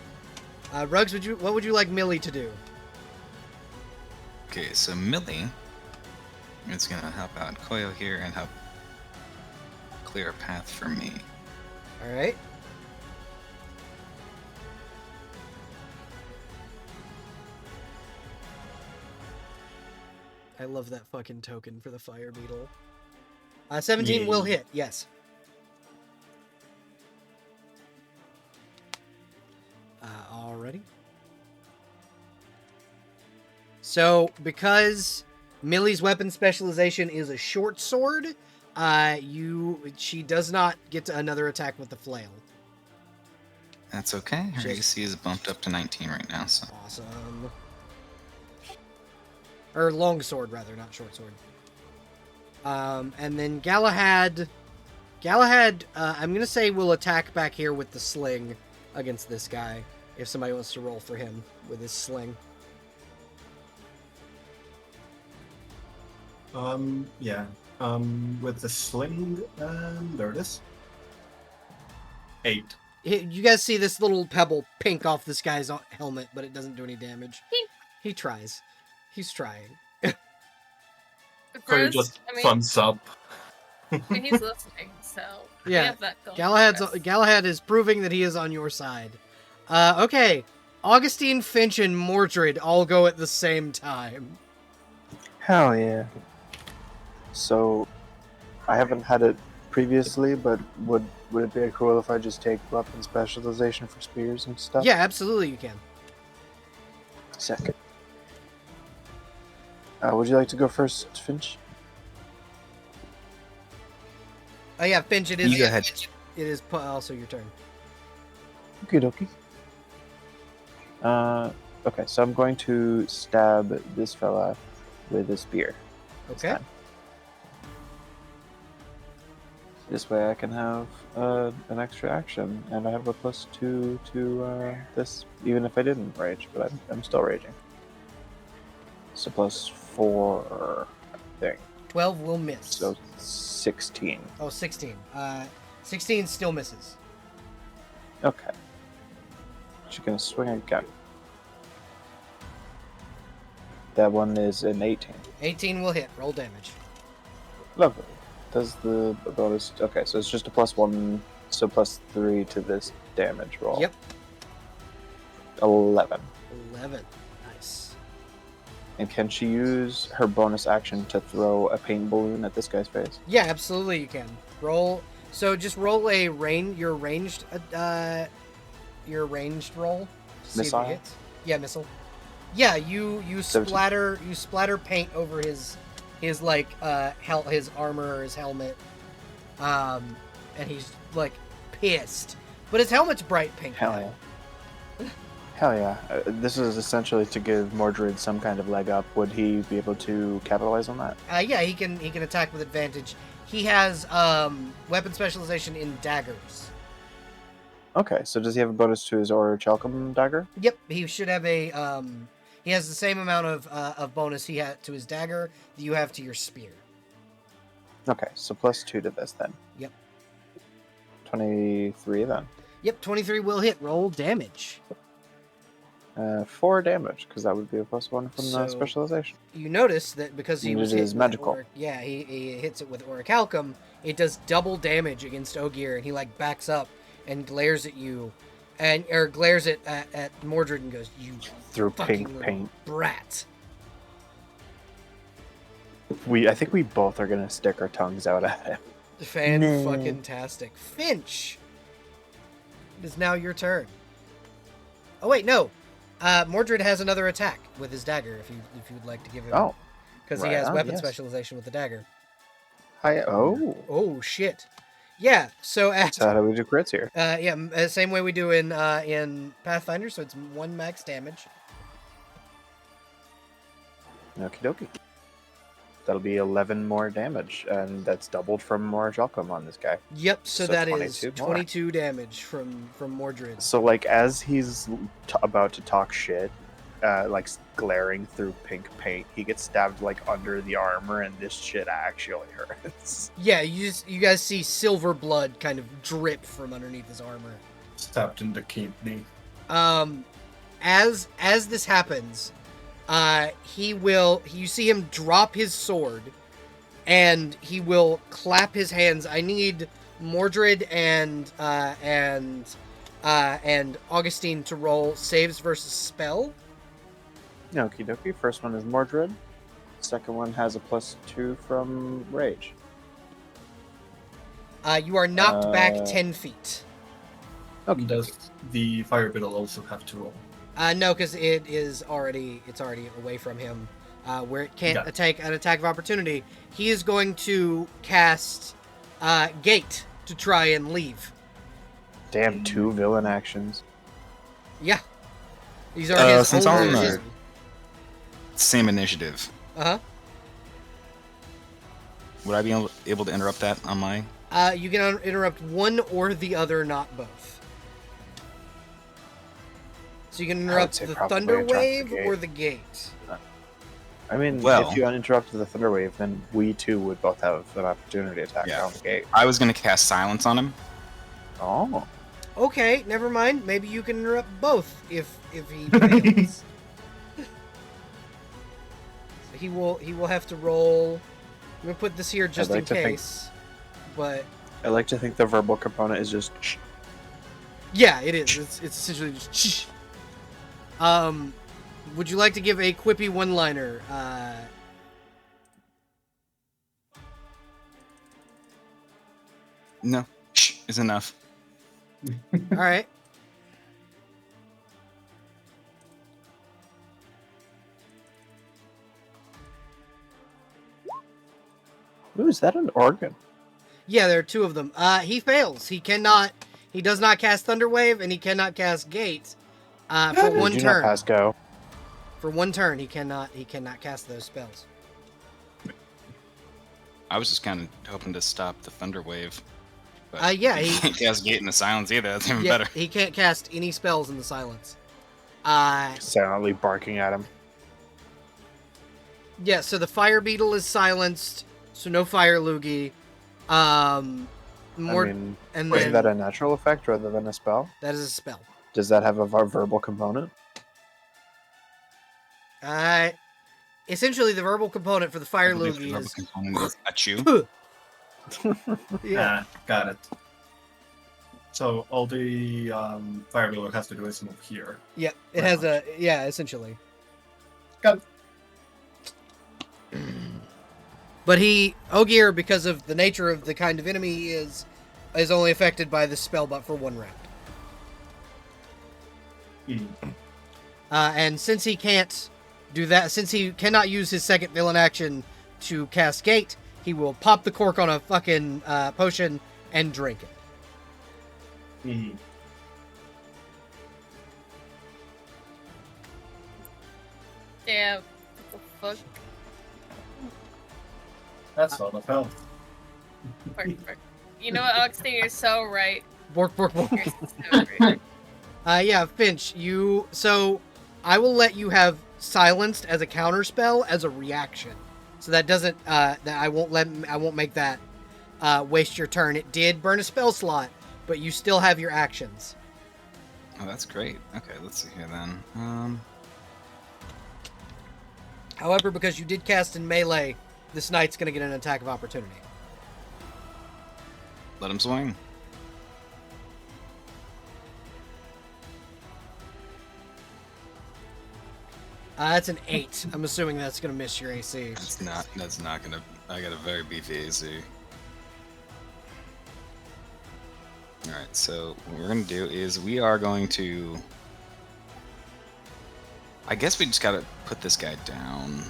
Ruggs, what would you like Millie to do? Okay, so Millie is gonna help out Koyo here and help clear a path for me. All right. I love that fucking token for the fire beetle. 17 will hit, yes. Alrighty. So, because Millie's weapon specialization is a short sword, she does not get another attack with the flail. That's okay. Her Just- AC is bumped up to 19 right now, so. Awesome. Or long sword, rather, not short sword. And then Galahad, I'm going to say will attack back here with the sling against this guy, if somebody wants to roll for him with his sling. Yeah. With the sling, there it is. 8. You guys see this little pebble pink off this guy's helmet, but it doesn't do any damage. Pink. He tries. He's trying. Cody First, just I mean, thumbs up. he's listening, so we Yeah. have that going for us. Galahad is proving that he is on your side. Okay. Augustine, Finch, and Mordred all go at the same time. Hell yeah. So, I haven't had it previously, but would it be cool if I just take weapon specialization for spears and stuff? Yeah, absolutely you can. Sick. Would you like to go first, Finch? Oh yeah, Finch, it is. You go ahead. It is also your turn. Okie dokie. Okay, so I'm going to stab this fella with a spear. Okay. This way I can have an extra action, and I have a +2 to this, even if I didn't rage, but I'm still raging. So +4 thing. 12 will miss. So 16. Oh, 16. 16 still misses. Okay. She's gonna swing again. That one is an 18. 18 will hit. Roll damage. Lovely. Does the bonus... Okay, so it's just a +1, so +3 to this damage roll. Yep. 11. 11. Nice. And can she use her bonus action to throw a paint balloon at this guy's face? Yeah, absolutely you can. Roll. So just roll your ranged roll. See if it Missile? hits. Yeah, missile. Yeah, you splatter paint over his like his armor or his helmet. And he's like pissed. But his helmet's bright pink. Hell yeah. Hell yeah. This is essentially to give Mordred some kind of leg up. Would he be able to capitalize on that? Yeah, he can attack with advantage. He has weapon specialization in daggers. Okay, so does he have a bonus to his Orichalcum dagger? Yep, he should have a he has the same amount of bonus he had to his dagger that you have to your spear. Okay, so +2 to this then. Yep. 23 then. Yep, 23 will hit. Roll damage. 4 damage, because that would be a +1 from the So- specialization. You notice that because he And was it hit is with magical. he hits it with Orichalcum, it does double damage against Ogier, and he like backs up and glares at you, or glares at Mordred and goes, "You Through fucking pink little paint. brat." I think we both are gonna stick our tongues out at him. Fan-fucking-tastic. Finch! It is now your turn. Oh, wait, no. Mordred has another attack with his dagger, if you'd like to give him... Oh. Because right he has on, weapon yes. specialization with the dagger. Oh. Oh, shit. Yeah, so at... So how do we do crits here? Same way we do in Pathfinder, so it's 1 max damage. Okie dokie. That'll be 11 more damage, and that's doubled from Orichalcum on this guy. Yep, so So that is 22 more. 22 damage from Mordred. So, like, as he's about to talk shit, like glaring through pink paint, he gets stabbed like under the armor, and this shit actually hurts. Yeah, you guys see silver blood kind of drip from underneath his armor. Stabbed in the kidney. As this happens, you see him drop his sword, and he will clap his hands. I need Mordred and Augustine to roll saves versus spell. Okie dokie. First one is Mordred. Second one has a +2 from rage. You are knocked back Uh, 10 feet. Okay. Does the fire beetle also have to roll? No, because it's already away from him, where it can't Got it. take an attack of opportunity. He is going to cast Gate to try and leave. Damn, 2 villain actions. Yeah, these are his since only. I'm same initiative, Uh would I be able to interrupt that on my? huh. You can interrupt one or the other, not both. So you can interrupt say the probably thunder interrupt the wave gate. or the gate. I mean, Well- if you uninterrupted the thunder wave, then we too would both have an opportunity attack Yeah. on the gate. I was gonna cast silence on him. Oh, Okay, never mind. Maybe you can interrupt both if he fails. So he will have to roll. I'm gonna put this here just like in to think- case. But I like to think the verbal component is just. yeah, it is. It's essentially just. Shh. Would you like to give a quippy one-liner? No, shh is enough. All right. Ooh, is that an organ? Yeah, there are two of them. He fails. He cannot. He does not cast Thunderwave, and he cannot cast Gate. For one Did you turn. not pass go? For one turn, he cannot cast those spells. I was just kind of hoping to stop the thunder wave. But Yeah, he he can't cast gate in the silence either. That's even yeah, better. he can't cast any spells in the silence. Silently barking at him. Yeah, so the fire beetle is silenced, so no fire loogie. More I mean, and isn't then that a natural effect rather than a spell? that is a spell. Does that have a verbal component? Essentially the verbal component for the fire I believe the loogie rubber is component is a chew. yeah. Got it. So all the fire beetle has to do is move here. Yeah, it has essentially. Got it. But Ogier, because of the nature of the kind of enemy he is only affected by this spell but for one round. Mm. And since he can't do that, since he cannot use his second villain action to cast Gate, he will pop the cork on a fucking potion and drink it. Mm. Damn. What the fuck? That's all of health. Perfect. You know what, Oxty, you're so right. Bork, bork, bork. You're so right. Yeah, Finch, so I will let you have silenced as a counter spell as a reaction. So that doesn't that I won't make that waste your turn. It did burn a spell slot, but you still have your actions. Oh, that's great. Okay, let's see here then. However, because you did cast in melee, this knight's going to get an attack of opportunity. Let him swing. That's an 8. I'm assuming that's going to miss your AC. That's not gonna. I got a very beefy AC. All right, so what we're gonna do is we are going to. I guess we just gotta put this guy down.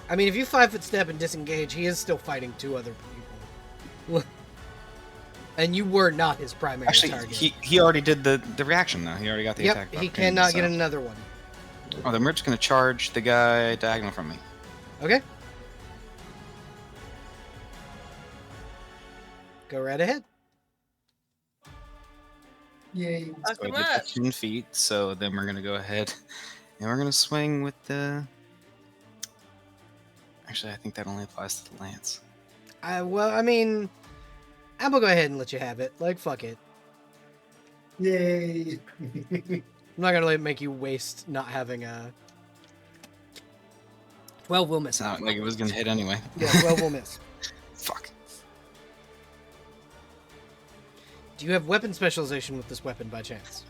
I mean, if you 5-foot step and disengage, he is still fighting two other people. And you were not his primary Actually, target. he already did the reaction though. He already got the Yep, attack. of he opportunity, cannot get so- another one. Oh, then we're just gonna charge the guy diagonal from me. Okay. Go right ahead. Yay. Fuck So I him get up. the 10 feet. So then we're gonna go ahead and we're gonna swing with the. Actually, I think that only applies to the lance. Well, I mean, I'm gonna go ahead and let you have it. Like, fuck it. Yay. I'm not gonna make you waste not having a. 12 will miss. It's not like it was gonna hit anyway. Yeah, 12 will miss. Fuck. Do you have weapon specialization with this weapon by chance?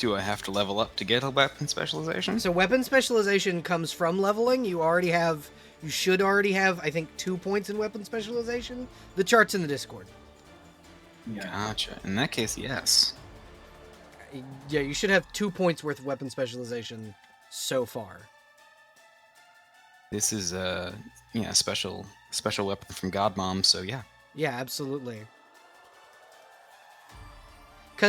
Do I have to level up to get a weapon specialization? So weapon specialization comes from leveling. You should already have, I think, 2 points in weapon specialization. The chart's in the Discord. Yeah. Gotcha. In that case, yes. Yeah, you should have 2 points worth of weapon specialization so far. This is a special weapon from Godmom, so yeah. Yeah, absolutely.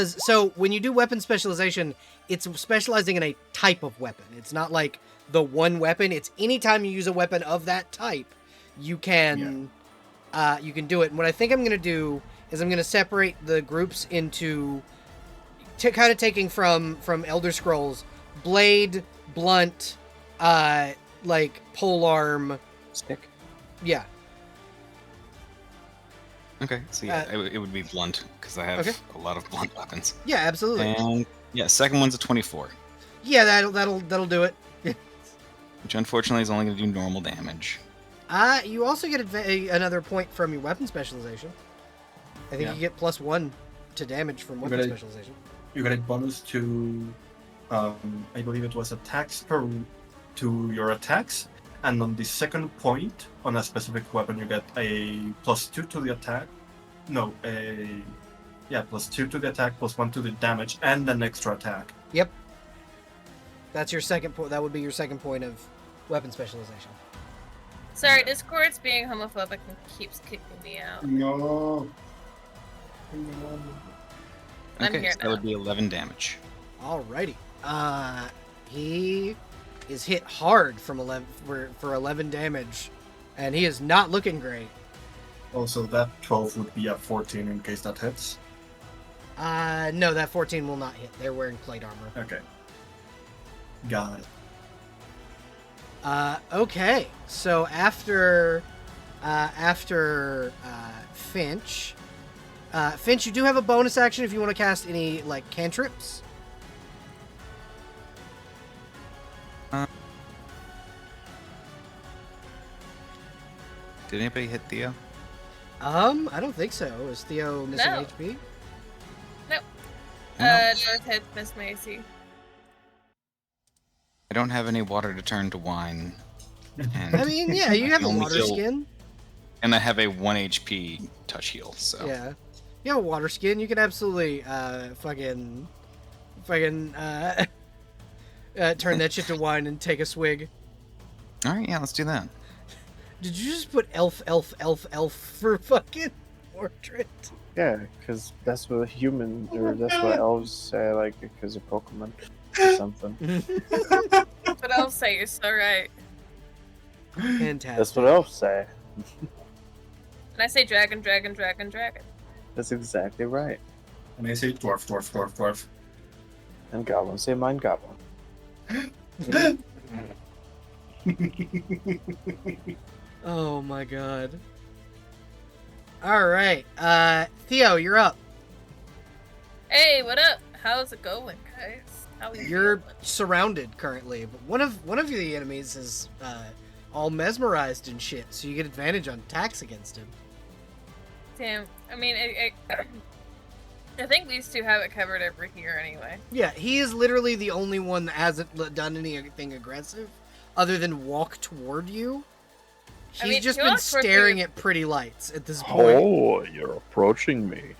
So when you do weapon specialization, it's specializing in a type of weapon. It's not like the one weapon. It's anytime you use a weapon of that type, you can do it. And what I think I'm going to do is I'm going to separate the groups into kind of taking from Elder Scrolls, blade, blunt, like polearm, Stick. yeah. Okay, so yeah, it would be blunt, because I have a lot of blunt weapons. Yeah, absolutely. And yeah, second one's a 24. Yeah, that'll do it. Which unfortunately is only going to do normal damage. You also get another point from your weapon specialization. I think you get +1 to damage from weapon specialization. You get a bonus to, I believe it was attacks to your attacks, and on the second point on a specific weapon you get a +2 to the attack. No, +2 to the attack, +1 to the damage, and an extra attack. Yep. That's your second point. That would be your second point of weapon specialization. Sorry, Discord's being homophobic and keeps kicking me out. No. I'm Okay, here so that now. would be 11 damage. Alrighty. He is hit hard from 11 for 11 damage, and he is not looking great. Also, that 12 would be a 14 in case that hits. No, that 14 will not hit. They're wearing plate armor. Okay. Got it. Okay. So after Finch, Finch, you do have a bonus action if you want to cast any like cantrips. Did anybody hit Theo? I don't think so. Is Theo missing No. HP? Nope. No. North Head missed my AC. I don't have any water to turn to wine. And I mean, yeah, you have a only water heal- skin. And I have a 1 HP touch heal, so... Yeah. You have a water skin. You can absolutely fucking turn that shit to wine and take a swig. Alright, yeah, let's do that. Did you just put elf for fucking portrait? Yeah, because that's what that's what elves say, like, because of Pokemon or something. But I'll say you're so right. Fantastic. That's what elves say. And I say dragon. That's exactly right. And I say dwarf. And goblins say mine goblin. Oh my god. Alright. Theo, you're up. Hey, what up? How's it going, guys? How we You're feeling? surrounded currently, but one of the enemies is all mesmerized and shit, so you get advantage on attacks against him. Damn. I mean, I think these two have it covered over here anyway. Yeah, he is literally the only one that hasn't done anything aggressive other than walk toward you. He's I mean, just he been walked toward staring you. at pretty lights at this point. Oh, you're approaching me.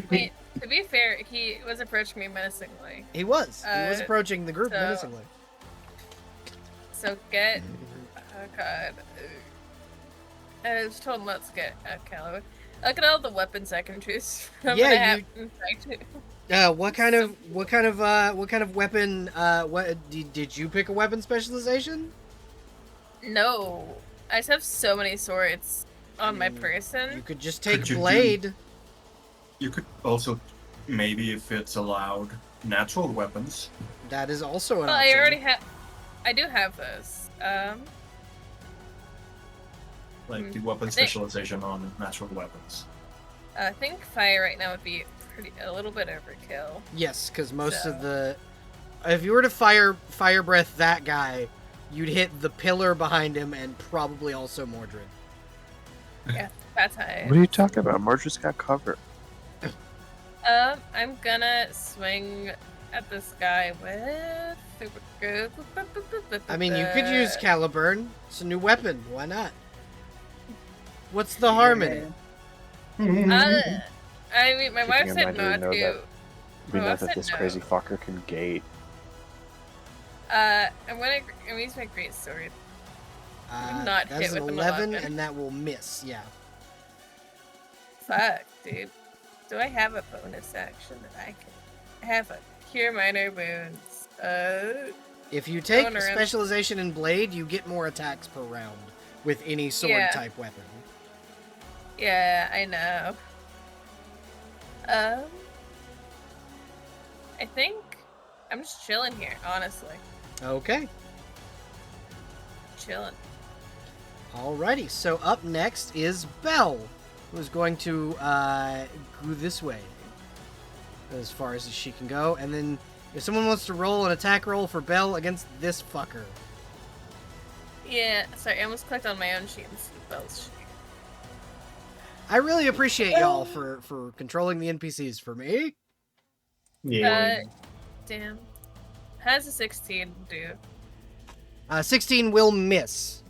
Wait, to be fair, he was approaching me menacingly. He was Uh, approaching the group so- menacingly. So get. Oh god. I was told not to get Callaway. Look at all the weapons I can choose from. Yeah, and I have, in fact, What kind of weapon? What did you pick a weapon specialization? no. I just have so many swords on my person. You could just take Could you do- blade. You could also, maybe if it's allowed, natural weapons. That is also an Well, option. I already have. I do have those. Like the weapon specialization on natural weapons. I think fire right now would be a little bit overkill. Yes, because most So- of the, if you were to fire breath that guy, you'd hit the pillar behind him and probably also Mordred. Yeah, that's high. What are you talking about? Mordred's got cover. I'm gonna swing at this guy with. I mean, you could use Caliburn. It's a new weapon. Why not? What's the harm in it? I mean, my Keeping wife in said mind not we know to. We My know wife that said this no. crazy fucker can gate. I'm gonna use my great sword. Not That hit is an with an 11, 11. and that will miss. Yeah. Fuck, dude. Do I have a bonus action that I can? I have a cure minor wounds. If you take Going around- specialization in blade, you get more attacks per round with any sword Yeah. type weapon. Yeah, I know. I think I'm just chilling here, honestly. Okay. Chilling. Alrighty. So up next is Belle, who's going to go this way as far as she can go, and then if someone wants to roll an attack roll for Belle against this fucker. Yeah, sorry, I almost clicked on my own sheet instead of Belle's sheet. I really appreciate y'all for controlling the NPCs for me. Yeah. Damn. How's a 16 do? 16 will miss.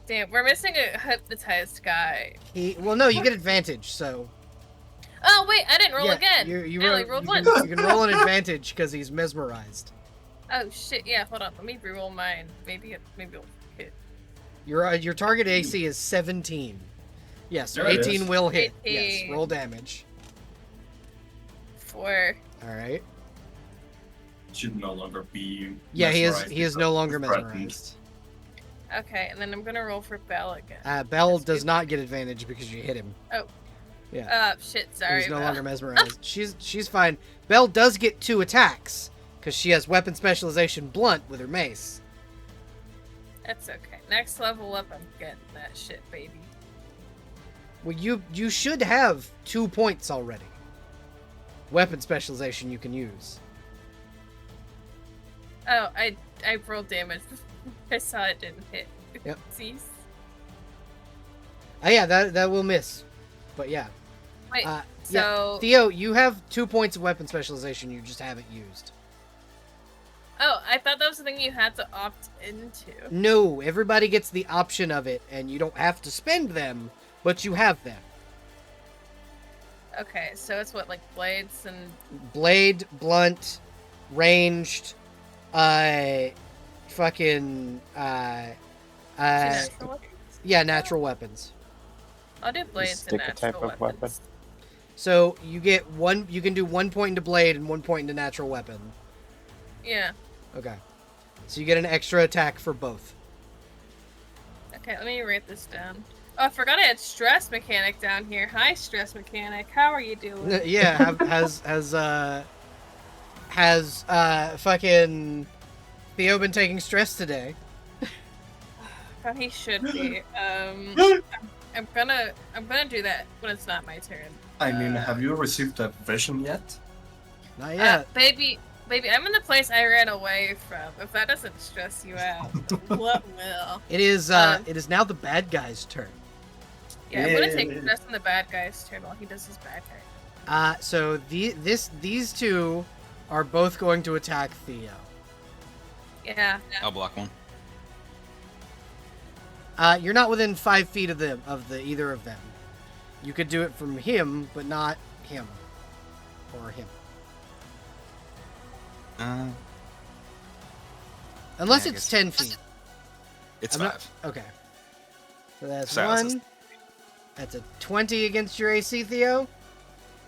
Damn, we're missing a hypnotized guy. Well, no, you get advantage, so. Oh, wait, I didn't roll Yeah, again. You I only rolled you once. can roll an advantage because he's mesmerized. Oh, shit, yeah, hold on. Let me reroll mine. Maybe it'll hit. Your target AC is 17. Yes, so There it 18 is. will hit. 18. Yes, roll damage. 4. All right. Should no longer be. Yeah, he mesmerized is because no longer it's threatened. mesmerized. Okay, and then I'm gonna roll for Belle again. Belle That's does good. not get advantage because you hit him. Oh. Yeah. Shit, sorry. He's no Belle. longer mesmerized. She's fine. Belle does get 2 attacks because she has weapon specialization blunt with her mace. That's okay. Next level up, I'm getting that shit, baby. Well, you should have 2 points already. Weapon specialization you can use. Oh, I rolled damage. I saw it didn't hit. Yep. Cease. Oh yeah, that will miss. But yeah. Wait, Yeah. so... Theo, you have 2 points of weapon specialization you just haven't used. Oh, I thought that was the thing you had to opt into. No, everybody gets the option of it, and you don't have to spend them, but you have them. Okay, so it's what, like blades and... Blade, blunt, ranged, fucking, natural weapons? yeah, natural weapons. I'll do blades and stick a natural type of weapons. weapon? So you get you can do 1 point into blade and 1 point into natural weapon. Yeah. Okay. So you get an extra attack for both. Okay, let me write this down. Oh, I forgot I had stress mechanic down here. Hi, stress mechanic. How are you doing? Yeah, has fucking Theo been taking stress today? Oh, he should be. I'm gonna do that when it's not my turn. I mean, have you received that vision yet? Not yet. Baby, I'm in the place I ran away from. If that doesn't stress you out, what will? It is now the bad guy's turn. Yeah, I'm gonna Yeah. take stress on the bad guy's turn while he does his bad guy. So these two are both going to attack Theo. Yeah. I'll block one. You're not within 5 feet of either of them. You could do it from him, but not him. Or him. Unless Yeah, I it's guess- 10 feet. It's I'm not- 5. Okay. So that's So that's 1. That's a 20 against your AC, Theo.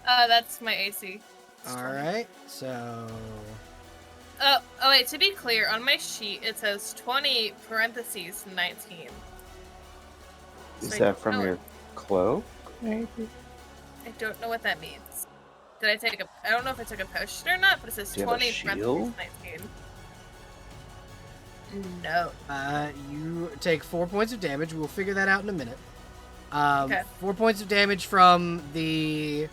That's my AC. It's 20. Alright, so... Oh, wait, to be clear, on my sheet it says 20 parentheses 19. Is So I that don't from know- your cloak, maybe? I don't know what that means. Did I take I don't know if I took a potion or not, but it says Do you have a 20 parentheses shield? 19. No. You take 4 points of damage. We'll figure that out in a minute. Okay. 4 points of damage from the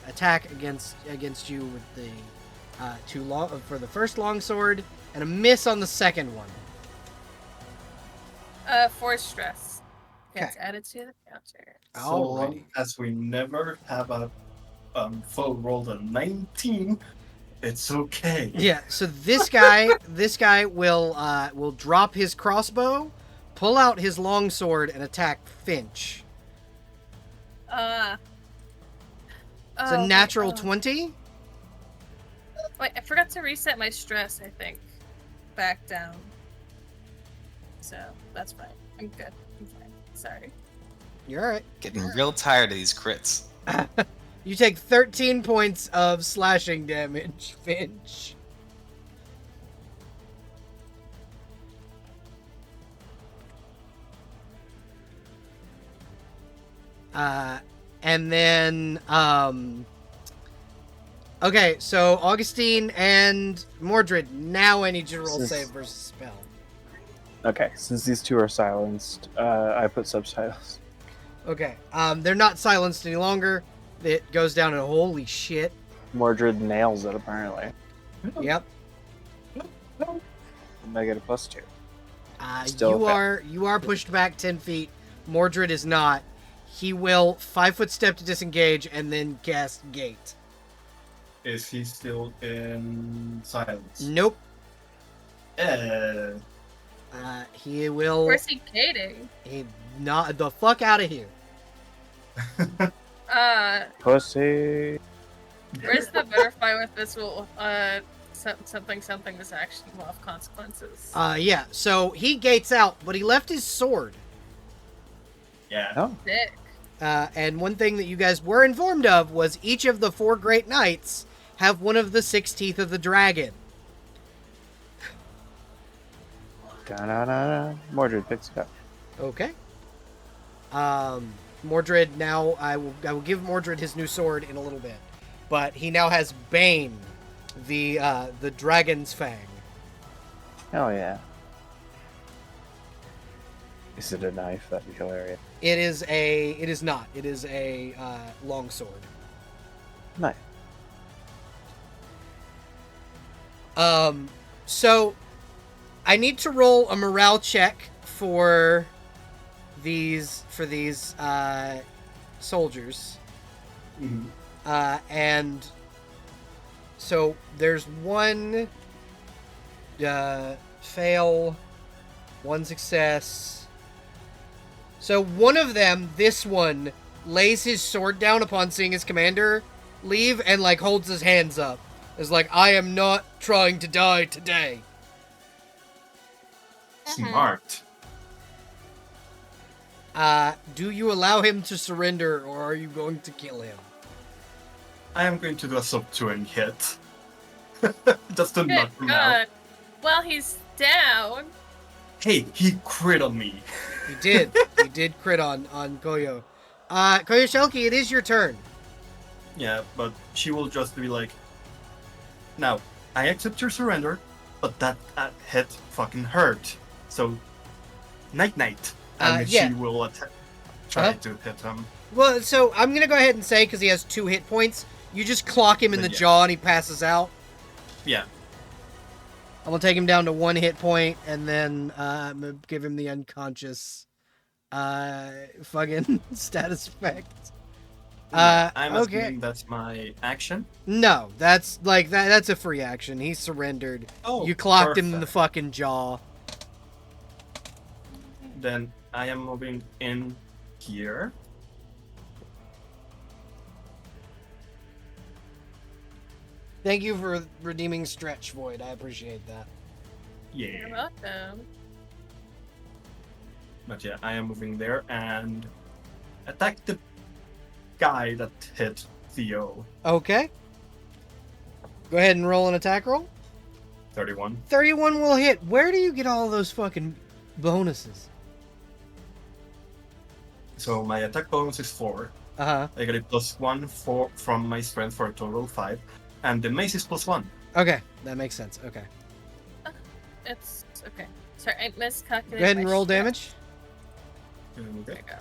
attack against you with the for the first longsword, and a miss on the second one. 4 stress. Gets Okay. added to the counter. So Alrighty. as we never have a foe rolled a 19. It's okay. Yeah, so this guy will drop his crossbow, pull out his longsword, and attack Finch. It's a natural 20. Wait, I forgot to reset my stress, I think. Back down. So, that's fine. I'm good. I'm fine. Sorry. You're alright. Getting real tired of these crits. You take 13 points of slashing damage, Finch. And then, okay, so Augustine and Mordred, now I need you to roll save versus spell. Okay, since these two are silenced, I put subtitles. Okay, they're not silenced any longer. It goes down and holy shit. Mordred nails it, apparently. Yep. And I get a +2. Still You are pushed back 10 feet. Mordred is not. He will 5-foot step to disengage and then cast Gate. Is he still in silence? Nope. He will. Where's he gating? He not the fuck out of here. Pussy. Where's the butterfly with this will something this action will have consequences? Yeah. So he gates out, but he left his sword. Yeah. Oh. Dick. And one thing that you guys were informed of was each of the 4 great knights have one of the 6 teeth of the dragon. Da-da-da-da. Mordred picks it up. Okay. Mordred now I will give Mordred his new sword in a little bit, but he now has Bane, the dragon's fang. Hell yeah. Is it a knife? That'd be hilarious. It is not. It is a long sword. Nice. So I need to roll a morale check for these soldiers. Mhm. And so there's one fail, one success. So one of them, this one, lays his sword down upon seeing his commander leave and like holds his hands up. It's like, I am not trying to die today. Smart. Do you allow him to surrender or are you going to kill him? I am going to do a subduing hit. Just to Good knock him out. God. Well, he's down. Hey, he crit on me. He did. He did crit on Koyo. Koyo Shelky, it is your turn. Yeah, but she will just be like, now, I accept your surrender, but that hit fucking hurt. So, night-night. And yeah. she will try to hit him. Well, so I'm going to go ahead and say, because he has 2 hit points, you just clock him in the Yeah. jaw and he passes out. Yeah. I'm going to take him down to 1 hit point and then I'm going to give him the unconscious fucking status effect. I'm okay. assuming that's my action. No, that's like that's a free action. He surrendered. Oh, You clocked him in the perfect. fucking jaw. Then I am moving in here. Thank you for redeeming Stretch Void. I appreciate that. You're Yeah. welcome. But yeah, I am moving there and attack the guy that hit Theo. Okay. Go ahead and roll an attack roll. 31. 31 will hit. Where do you get all those fucking bonuses? So my attack bonus is 4. Uh-huh. I get a +1 from my strength for a total of 5. And the mace is +1. Okay, that makes sense. Okay. It's okay. Sorry, I miscalculated. Go ahead and my roll stress. damage. There Okay. you go.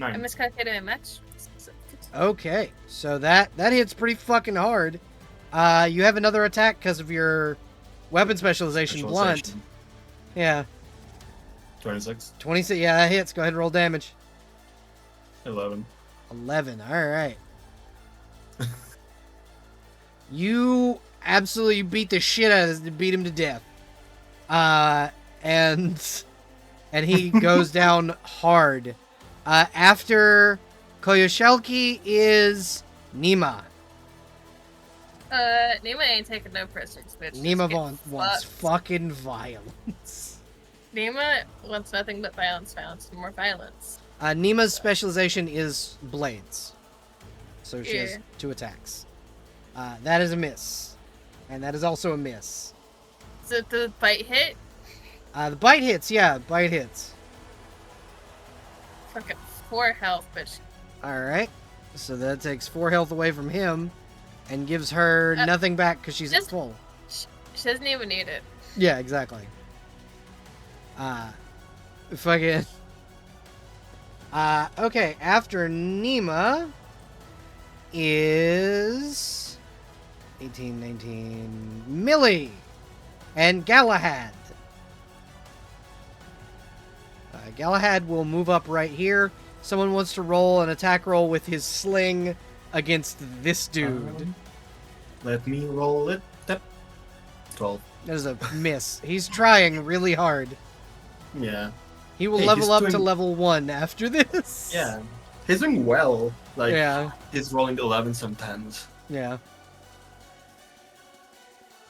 I 9. miscalculated my match. Okay, so that hits pretty fucking hard. You have another attack because of your weapon specialization, blunt. Yeah, 26. 26. Yeah, that hits. Go ahead and roll damage. 11. 11. All right. You absolutely beat the shit out of him, beat him to death. And he goes down hard. After Koyoshelki is Nima. Nima ain't taking no prisoners, bitch. Nima wants fucking violence. Nima wants nothing but violence, more violence. Nima's specialization is blades. So she has Yeah. 2 attacks. That is a miss. And that is also a miss. Is it the bite hit? The bite hits, yeah, bite hits. Fucking 4 health, bitch. Alright. So that takes 4 health away from him and gives her nothing back because she's at just- full. She doesn't even need it. Yeah, exactly. Fucking. Okay, after Nima is 18, 19, Millie and Galahad. Galahad will move up right here. Someone wants to roll an attack roll with his sling against this dude. Let me roll it. Yep. 12. That is a miss. He's trying really hard. Yeah. He will Hey, level he's up to doing- level 1 after this. Yeah. He's doing well. Like, Yeah. he's rolling 11s and 10s. Yeah.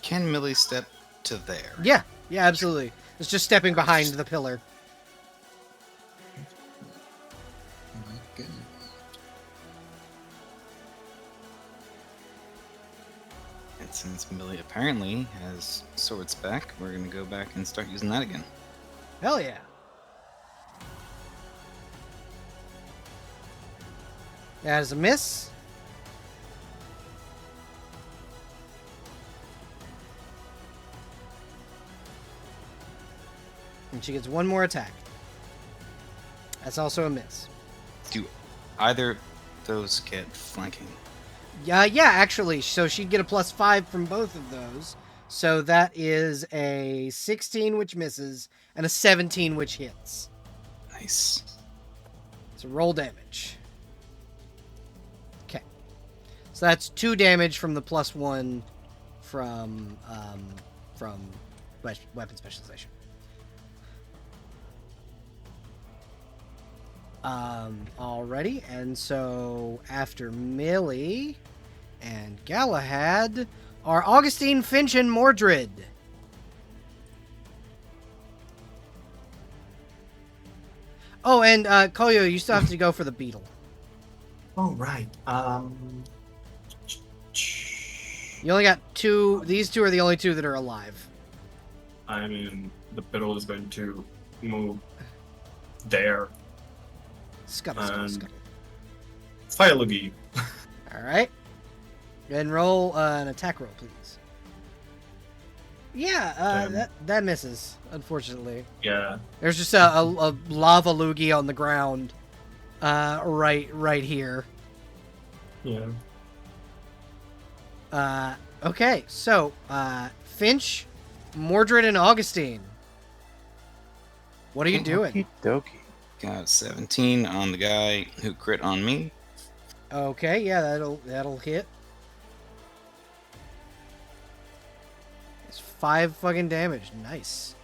Can Millie step to there? Yeah. Yeah, absolutely. It's just stepping behind the pillar. Oh my goodness. And since Millie apparently has swords back, we're gonna go back and start using that again. Hell yeah. That is a miss. And she gets 1 more attack. That's also a miss. Do either those get flanking? Yeah, actually. So she'd get a +5 from both of those. So that is a 16, which misses, and a 17, which hits. Nice. So roll damage. Okay. So that's 2 damage from the +1 from weapon specialization. Alrighty, and so after Millie and Galahad are Augustine, Finch, and Mordred. Oh, and Koyo, you still have to go for the beetle. Oh, right. You only got 2. These 2 are the only 2 that are alive. I mean, the beetle is going to move there. Scuttle. Fire Lugi. Alright. And roll an attack roll, please. Yeah, that misses, unfortunately. Yeah. There's just a lava loogie on the ground. Right here. Yeah. Okay, so, Finch, Mordred, and Augustine. What are you doing? Okie dokie. Got 17 on the guy who crit on me. Okay, yeah, that'll hit. It's 5 fucking damage. Nice.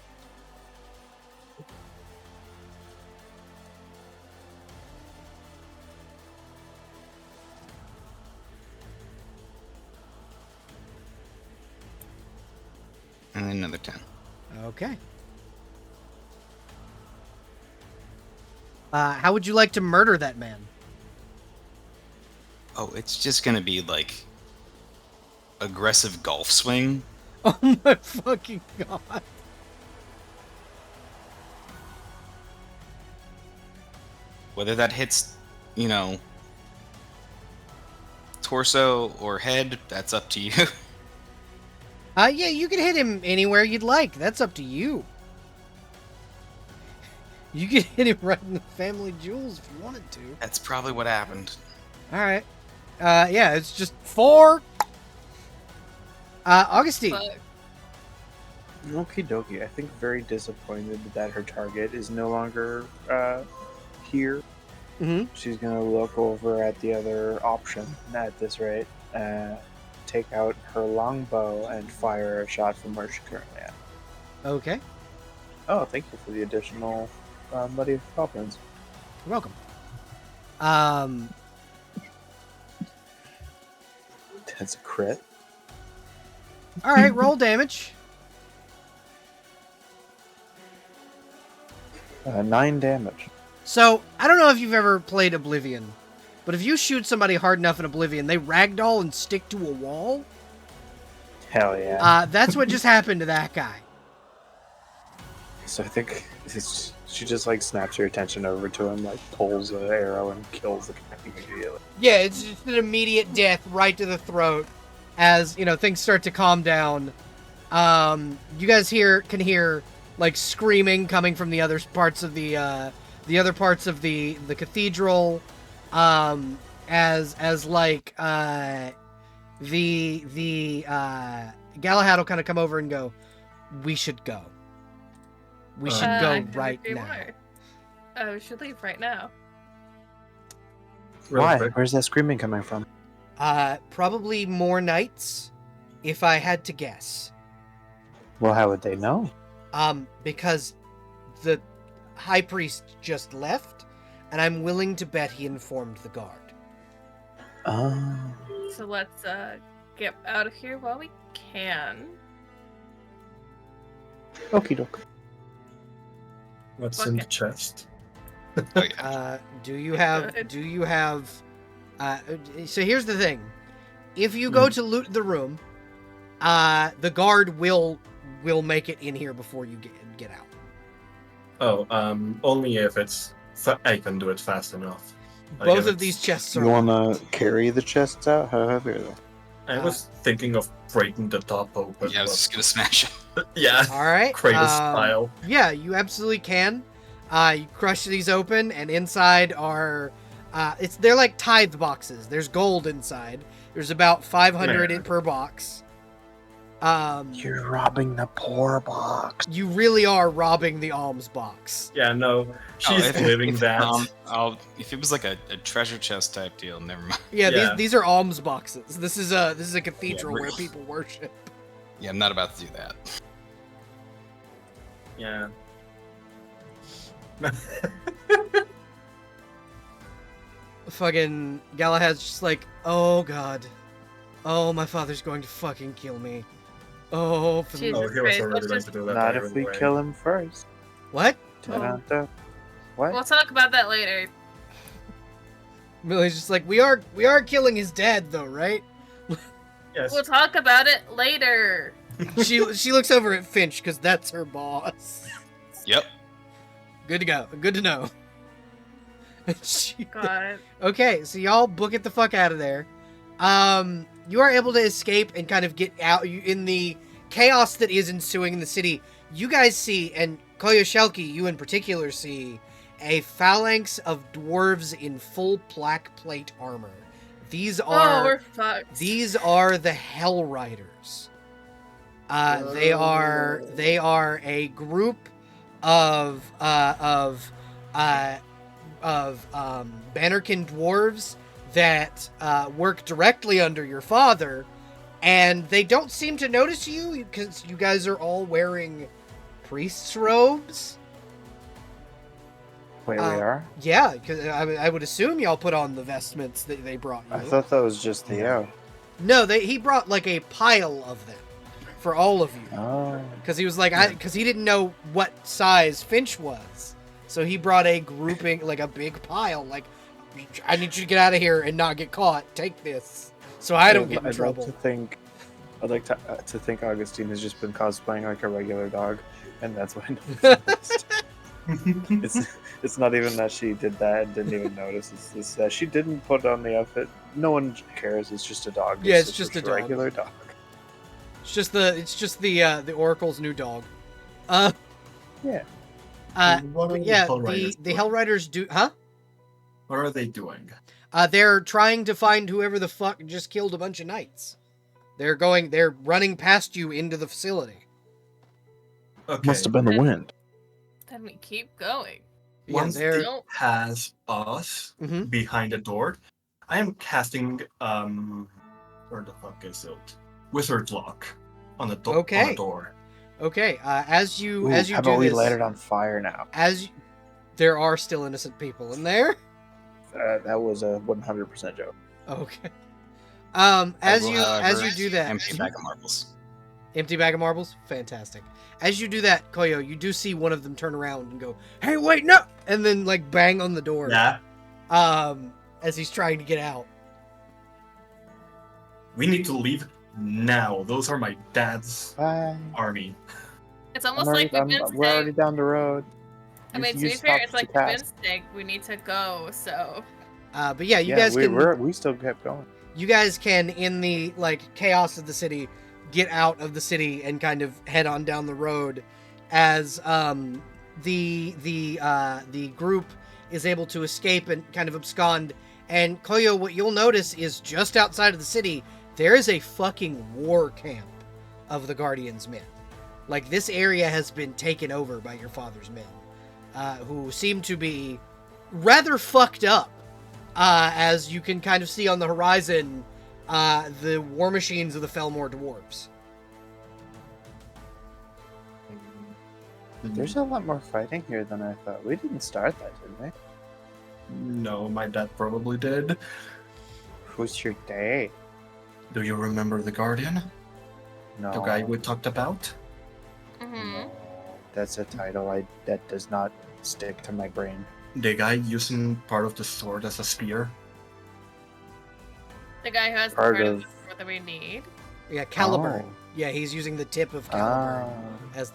And then another 10. Okay. How would you like to murder that man? Oh, it's just gonna be like aggressive golf swing. Oh my fucking god. Whether that hits, torso or head, that's up to you. Yeah, you can hit him anywhere you'd like. That's up to you. You could hit him right in the family jewels if you wanted to. That's probably what happened. Alright. Yeah, it's just 4. Augustine. Fuck. Okie dokie. I think very disappointed that her target is no longer here. Mm-hmm. She's gonna look over at the other option at this rate, take out her longbow and fire a shot from where she's currently at. Okay. Oh, thank you for the additional buddy goblins. You're welcome. That's a crit. All right, roll damage. 9 damage. So, I don't know if you've ever played Oblivion, but if you shoot somebody hard enough in Oblivion, they ragdoll and stick to a wall. Hell yeah. That's what just happened to that guy. So I think she just like snaps your attention over to him, like pulls an arrow and kills the guy immediately. Yeah, it's just an immediate death right to the throat as, things start to calm down. You guys can hear like screaming coming from the other parts of the cathedral, as like the Galahad will kind of come over and go, "We should go. We should go right now." We should leave right now. Why? Where's that screaming coming from? Probably more knights, if I had to guess. Well, how would they know? Because the high priest just left, and I'm willing to bet he informed the guard. So let's get out of here while we can. Okie doke. What's in the chest? Oh, yeah. Do you have? So here's the thing: if you go to loot the room, the guard will make it in here before you get out. Oh, only if I can do it fast enough. Like Both if of these chests are. You wanna carry the chests out? How heavy are they? I was thinking of breaking the top open. Yeah, I was just gonna smash it. Yeah, All right. Kratos style. Yeah, you absolutely can. You crush these open, and inside are, they're like tithe boxes. There's gold inside. There's about 500 per box. You're robbing the poor box. You really are robbing the alms box. Yeah, no, she's living that. If it was like a treasure chest type deal, never mind. Yeah, Yeah. these are alms boxes. This is a cathedral Yeah, where people worship. Yeah, I'm not about to do that. Yeah. Fucking Galahad's just like, oh god. Oh, my father's going to fucking kill me. Oh, for the... Jesus Oh, he was Christ, already let's going just- to do that. Not there if we anyway. kill him first. What? Ta-da-da. What? We'll talk about that later. Millie's just like, we are killing his dad though, right? Yes. We'll talk about it later. she looks over at Finch because that's her boss. Yep. Good to go. Good to know. God. Okay, so y'all book it the fuck out of there. You are able to escape and kind of get out in the chaos that is ensuing in the city. You guys see, and Koyoshelki, you in particular see, a phalanx of dwarves in full black plate armor. These Oh, we're are fucked. the Hell Riders. They are a group of Bannerkin dwarves that work directly under your father, and they don't seem to notice you because you guys are all wearing priest's robes. Wait, we are? Yeah, because I would assume y'all put on the vestments that they brought you. I thought that was just Theo. No, he brought like a pile of them for all of you. Oh. Because he was like, because he didn't know what size Finch was. So he brought a grouping, like a big pile, like, I need you to get out of here and not get caught. Take this. So I don't get in trouble. I'd like to think Augustine has just been cosplaying like a regular dog, and that's why it's not even that she did that and didn't even notice. It's that she didn't put on the outfit. No one cares. It's just a dog. Yeah, it's just a dog. regular dog. It's just the Oracle's new dog. Yeah. What are But yeah, Hell Riders the doing? Hell Riders do, huh? What are they doing? They're trying to find whoever the fuck just killed a bunch of knights. They're running past you into the facility. Okay. Must have been the wind. Then we keep going. Yeah, Once they're. it has us Mhm. behind the door, I am casting where the fuck is it? Wizard lock on the on Okay. the door. Okay. As you Ooh, how do about we this, light it on fire now? there are still innocent people in there. That was a 100% joke. Okay. I As will, you however, do that, empty bag of marbles. empty bag of marbles, fantastic. As you do that, Koyo, you do see one of them turn around and go, "Hey, wait, no!" and then like bang on the door. Yeah, As he's trying to get out. we need to leave now. Those are my dad's Bye. army. It's almost like we've been we're already saying. down the road. I mean, to be fair, it's like we've been saying we need to go. So But yeah, you guys can. We still kept going. You guys can, in the like chaos of the city, get out of the city and kind of head on down the road, as the group is able to escape and kind of abscond. And Koyo, what you'll notice is just outside of the city, there is a fucking war camp of the Guardians' men. Like, this area has been taken over by your father's men, who seem to be rather fucked up. As you can kind of see on the horizon, the war machines of the Felmore dwarves. There's a lot more fighting here than I thought. We didn't start that, did we? No, my dad probably did. Who's your dad? Do you remember the Guardian? No. The guy we talked about? Mhm. No. That's a title that does not stick to my brain. The guy using part of the sword as a spear? The guy who has the Part part of of- the sword that we need. Yeah, Caliburn. Oh. Yeah, he's using the tip of Caliburn as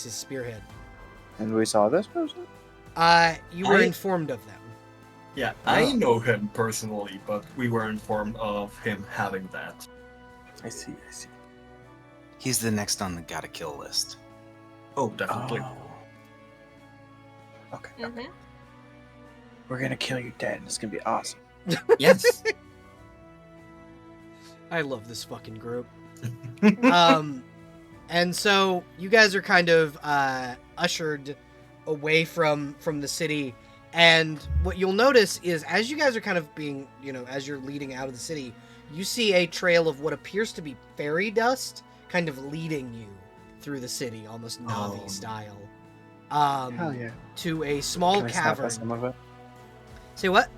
his spearhead. And we saw this person? You were I- informed of them. Yeah, Oh. I know him personally, but we were informed of him having that. I see. He's the next on the gotta kill list. Oh, definitely. Okay. Mhm. We're gonna kill your dad and it's gonna be awesome. Yes. I love this fucking group. And so you guys are kind of ushered away from the city, and what you'll notice is as you guys are kind of being, as you're leading out of the city, you see a trail of what appears to be fairy dust kind of leading you through the city, almost Navi style. Hell yeah. To a small Can I snap at cavern. some of it? Say what?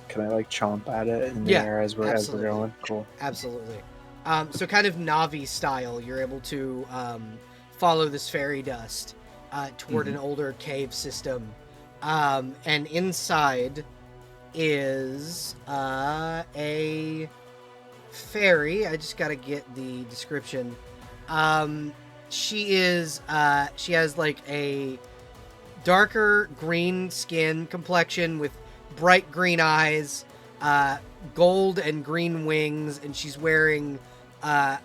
Can I chomp at it in the Yeah, air as we're absolutely. going? Cool. Absolutely. So kind of Navi style, you're able to follow this fairy dust toward an older cave system. And inside is a fairy. I just got to get the description. She has like a darker green skin complexion with bright green eyes, gold and green wings, and she's wearing a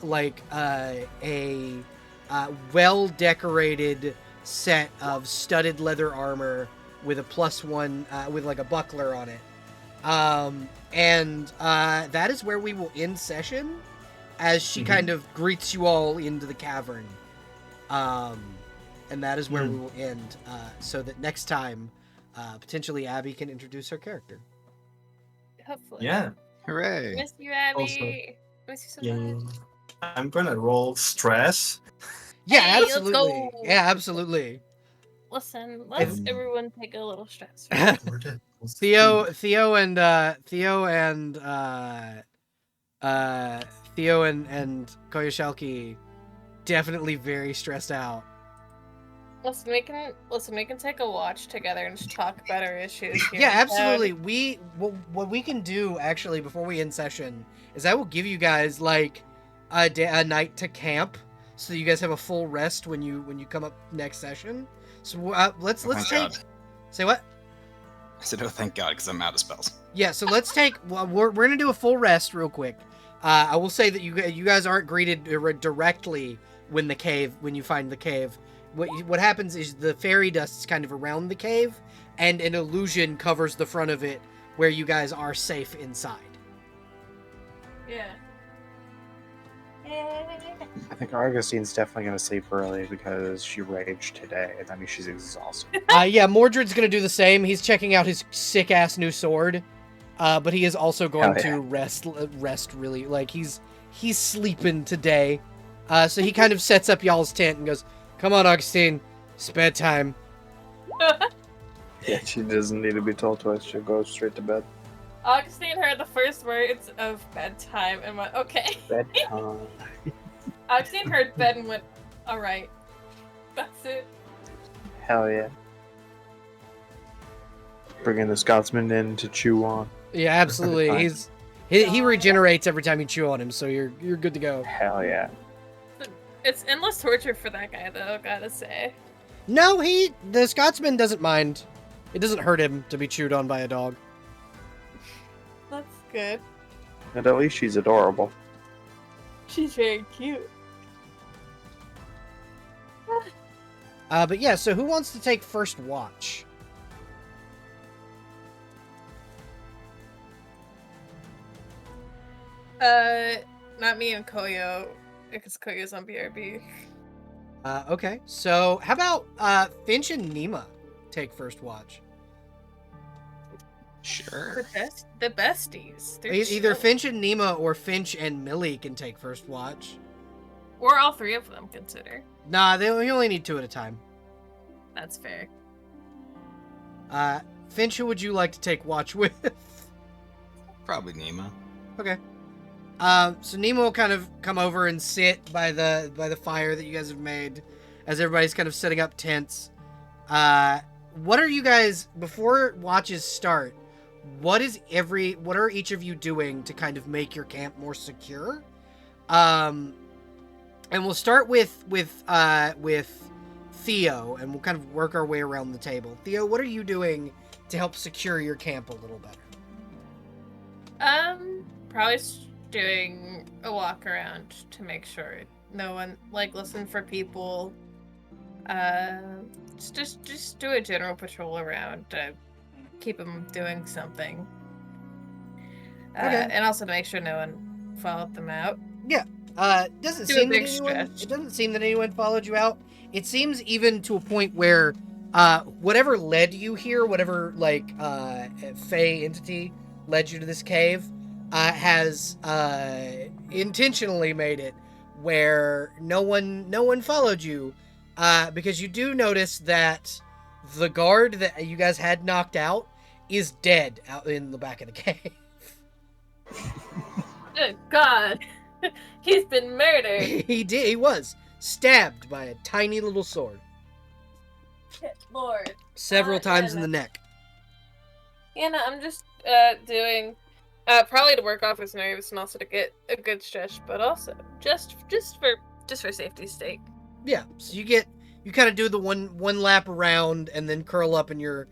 well-decorated set of studded leather armor with a +1 with like a buckler on it. And that is where we will end session, as she kind of greets you all into the cavern. And that is where we will end, so that next time, potentially Abby can introduce her character. Hopefully. Yeah. Hooray! Miss you, Abby. Miss you so much. I'm gonna roll stress. Yeah, Hey, let's absolutely. go. Yeah, absolutly. Listen, let's everyone take a little stress. Theo and Koyoshalki definitely very stressed out. Listen, we can take a watch together and just talk about our issues here. Yeah, absolutely. What we can do actually before we end session is I will give you guys like a night to camp, so you guys have a full rest when you come up next session. So let's thank take. God. Say what? I said, oh, thank God, because I'm out of spells. Yeah, so let's take. Well, we're gonna do a full rest real quick. I will say that you guys aren't greeted directly when you find the cave. What happens is the fairy dust is kind of around the cave, and an illusion covers the front of it, where you guys are safe inside. Yeah. I think Augustine's definitely going to sleep early because she raged today. And that means she's exhausted. Yeah, Mordred's gonna do the same. He's checking out his sick-ass new sword. But he is also going Hell yeah. to rest really. Like, he's sleeping today. So he kind of sets up y'all's tent and goes, "Come on, Augustine. It's bedtime." Yeah, she doesn't need to be told twice. She'll go straight to bed. Augustine heard the first words of bedtime and went, okay. Bedtime. Augustine heard bed and went, alright. That's it. Hell yeah. Bringing the Scotsman in to chew on. Yeah, absolutely. Fine. He regenerates every time you chew on him, so you're good to go. Hell yeah. It's endless torture for that guy, though, gotta say. No, the Scotsman doesn't mind. It doesn't hurt him to be chewed on by a dog. That's good. And at least she's adorable. She's very cute. But yeah, so who wants to take first watch? Not me and Koyo, because Koyo's on BRB. Okay, so how about Finch and Nima take first watch? Sure. The besties. They're Either chill. Finch and Nima or Finch and Millie can take first watch. Or all three of them, consider. Nah, we only need 2 at a time. That's fair. Finch, who would you like to take watch with? Probably Nima. Okay. So Nima will kind of come over and sit by the fire that you guys have made as everybody's kind of setting up tents. What are you guys, before watches start, what are each of you doing to kind of make your camp more secure? And we'll start with Theo, and we'll kind of work our way around the table. Theo, what are you doing to help secure your camp a little better? Probably doing a walk around to make sure no one, listen for people. Just do a general patrol around to keep them doing something. Okay. And also to make sure no one followed them out. It doesn't seem that anyone followed you out. It seems even to a point where whatever led you here, whatever Fey entity led you to this cave, has intentionally made it where no one followed you, because you do notice that the guard that you guys had knocked out is dead out in the back of the cave. Good God. He's been murdered. He was stabbed by a tiny little sword. Good Lord. Several times in the neck. I'm just doing probably to work off his nerves and also to get a good stretch, but also just for safety's sake. Yeah, so you kind of do the one lap around and then curl up in your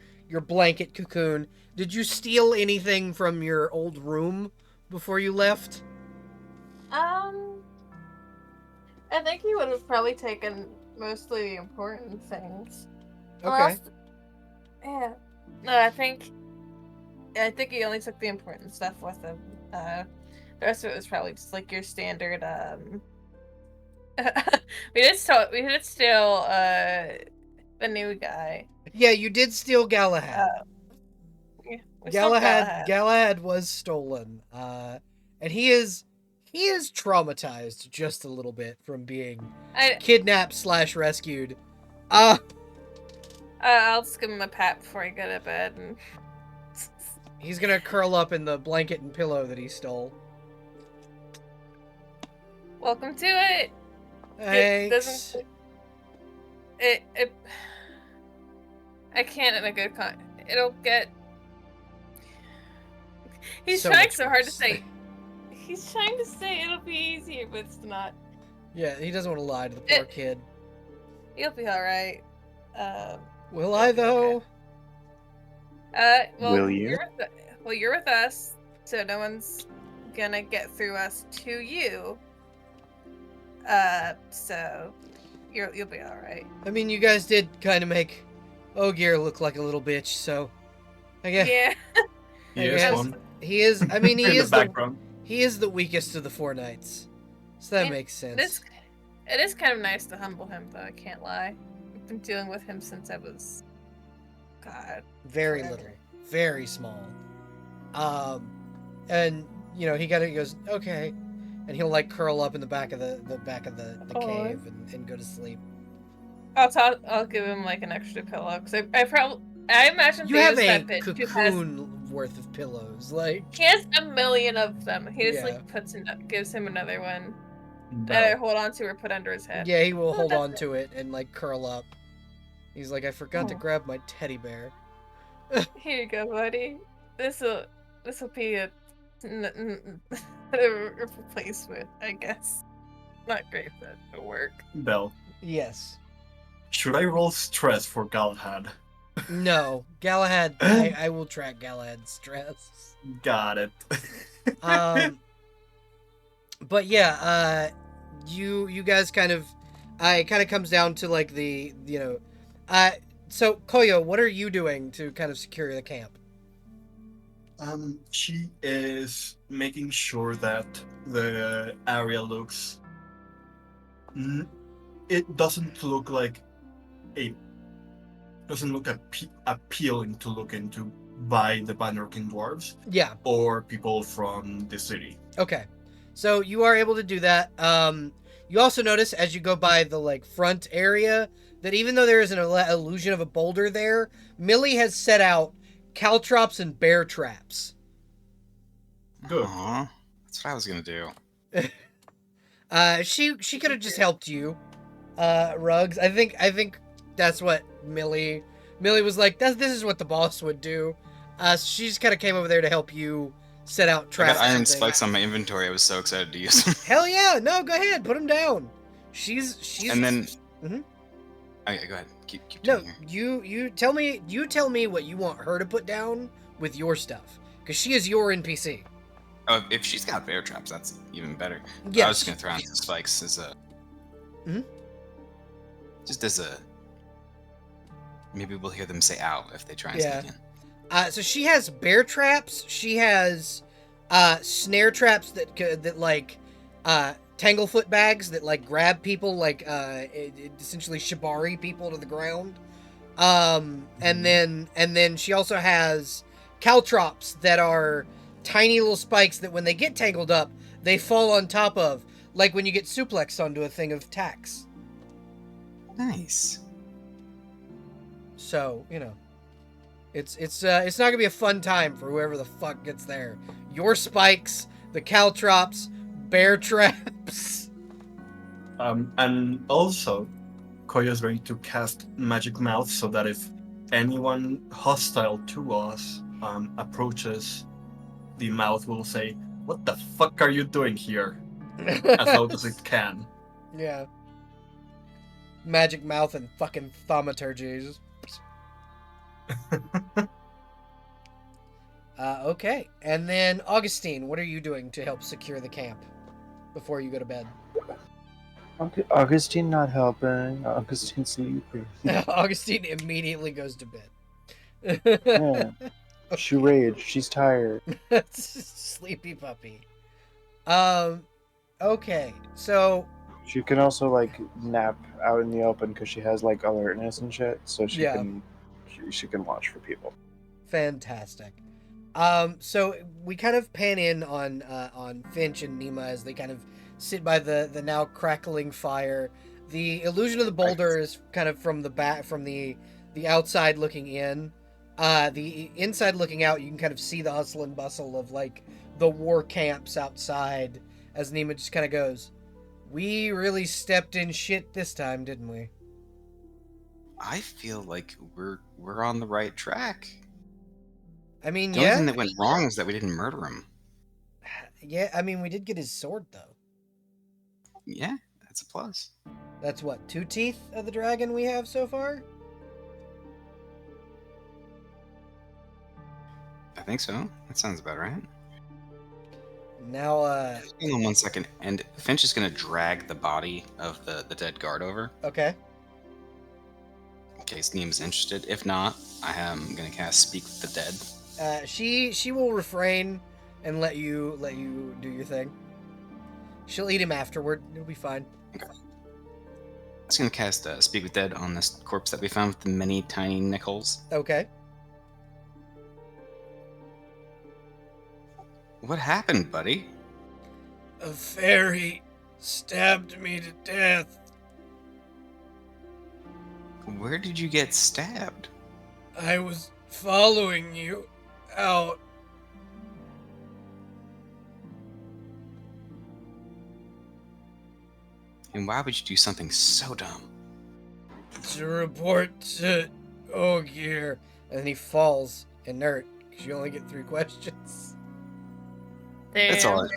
blanket cocoon. Did you steal anything from your old room before you left? I think he would have probably taken mostly the important things. Okay. Yeah. No, I think he only took the important stuff with him. The rest of it was probably just your standard. we did steal the new guy. Yeah, you did steal Galahad. Yeah, we stole Galahad was stolen. And he is traumatized just a little bit from being kidnapped / rescued. I'll just give him a pat before I go to bed. And he's gonna curl up in the blanket and pillow that he stole. Welcome to it. Thanks. I can't in a good it'll get. He's So trying much so hard to worse. say. He's trying to say it'll be easier, but it's not. Yeah, he doesn't want to lie to the poor kid. You'll be all right. Will I though? Okay. Well, Will you? You're with us, so no one's gonna get through us to you. So you'll be all right. I mean, you guys did kind of make Ogier look like a little bitch, so I guess Yeah. He is guess- one. he is. I mean, In the background. he is the weakest of the 4 knights. So that It- makes sense. It is kind of nice to humble him, though. I can't lie. I've been dealing with him since I was, God, Very forever. little, very small. And you know, he goes, okay, and he'll like curl up in the back of the Aw. cave and go to sleep. I'll give him like an extra pillow because I imagine You have Theo's a that bitch who has cocoon worth of pillows, like he has a million of them. He just Yeah. like gives him another one Belle. that I hold on to or put under his head. yeah, he will Oh, hold that's on to it and like curl up. He's like, I forgot to Aw. grab my teddy bear. Here you go, buddy. This'll be a replacement, I guess. Not great, but it'll work. Belle, Yes. should I roll stress for Galahad? No, Galahad. I will track Galahad's stress. Got it. But yeah, you guys kind of, it kind of comes down to like the so Koyo, what are you doing to kind of secure the camp? She is making sure that the area looks. It doesn't look like doesn't look appealing to look into by the Bannerking dwarves Yeah. or people from the city. Okay. So you are able to do that. You also notice as you go by the like front area that even though there is an illusion of a boulder there, Millie has set out caltrops and bear traps. Good. Aw, that's what I was gonna do. She could have just helped you, Ruggs. I think that's what Millie was like. This is what the boss would do. So she just kind of came over there to help you set out I traps. got iron and things. spikes on my inventory. I was so excited to use them. Hell yeah! No, go ahead, put them down. She's. And then. Mhm. Okay, go ahead. Keep No, doing here. you tell me what you want her to put down with your stuff, because she is your NPC. Oh, if she's got bear traps, that's even better. Yes. I was just gonna throw out some spikes as a. Mhm. Just as a. Maybe we'll hear them say "ow" if they try and Yeah. sneak in. So she has bear traps. She has snare traps that like tanglefoot bags that like grab people, like essentially shibari people to the ground. And then she also has caltrops that are tiny little spikes that when they get tangled up, they fall on top of, like when you get suplexed onto a thing of tacks. Nice. So, you know, it's not gonna be a fun time for whoever the fuck gets there. Your spikes, the caltrops, bear traps. And also, Koya is going to cast Magic Mouth so that if anyone hostile to us approaches, the mouth will say, "What the fuck are you doing here?" as loud as it can. Yeah. Magic mouth and fucking thaumaturgies. Okay. And then Augustine, what are you doing to help secure the camp before you go to bed? Augustine not helping. Augustine sleeping. Augustine immediately goes to bed. Yeah. She raged. She's tired. Sleepy puppy. Okay. So She can also like nap out in the open because she has like alertness and shit. So she Yeah. she can watch for people. fantastic. So we kind of pan in on Finch and Nima as they kind of sit by the now crackling fire. The illusion of the boulder is kind of from the back, from the outside looking in. The inside looking out, you can kind of see the hustle and bustle of like the war camps outside. As Nima just kind of goes, "We really stepped in shit this time, didn't we?" I feel like we're on the right track. I mean, The only yeah, thing that went wrong is that we didn't murder him. yeah. I mean, we did get his sword though. Yeah, that's a plus. That's what, 2 teeth of the dragon we have so far? I think so. That sounds about right. Now, Hang on 1 second. And Finch is going to drag the body of the dead guard over okay. in case Neem's interested. If not, I am going to cast Speak with the Dead. She will refrain and let you do your thing. She'll eat him afterward. It'll be fine. Okay. I was going to cast Speak with Dead on this corpse that we found with the many tiny neck holes. Okay. What happened, buddy? A fairy stabbed me to death. Where did you get stabbed? I was following you out. And why would you do something so dumb? To report to Ogier. And then he falls inert because you only get 3 questions. That's Damn. all.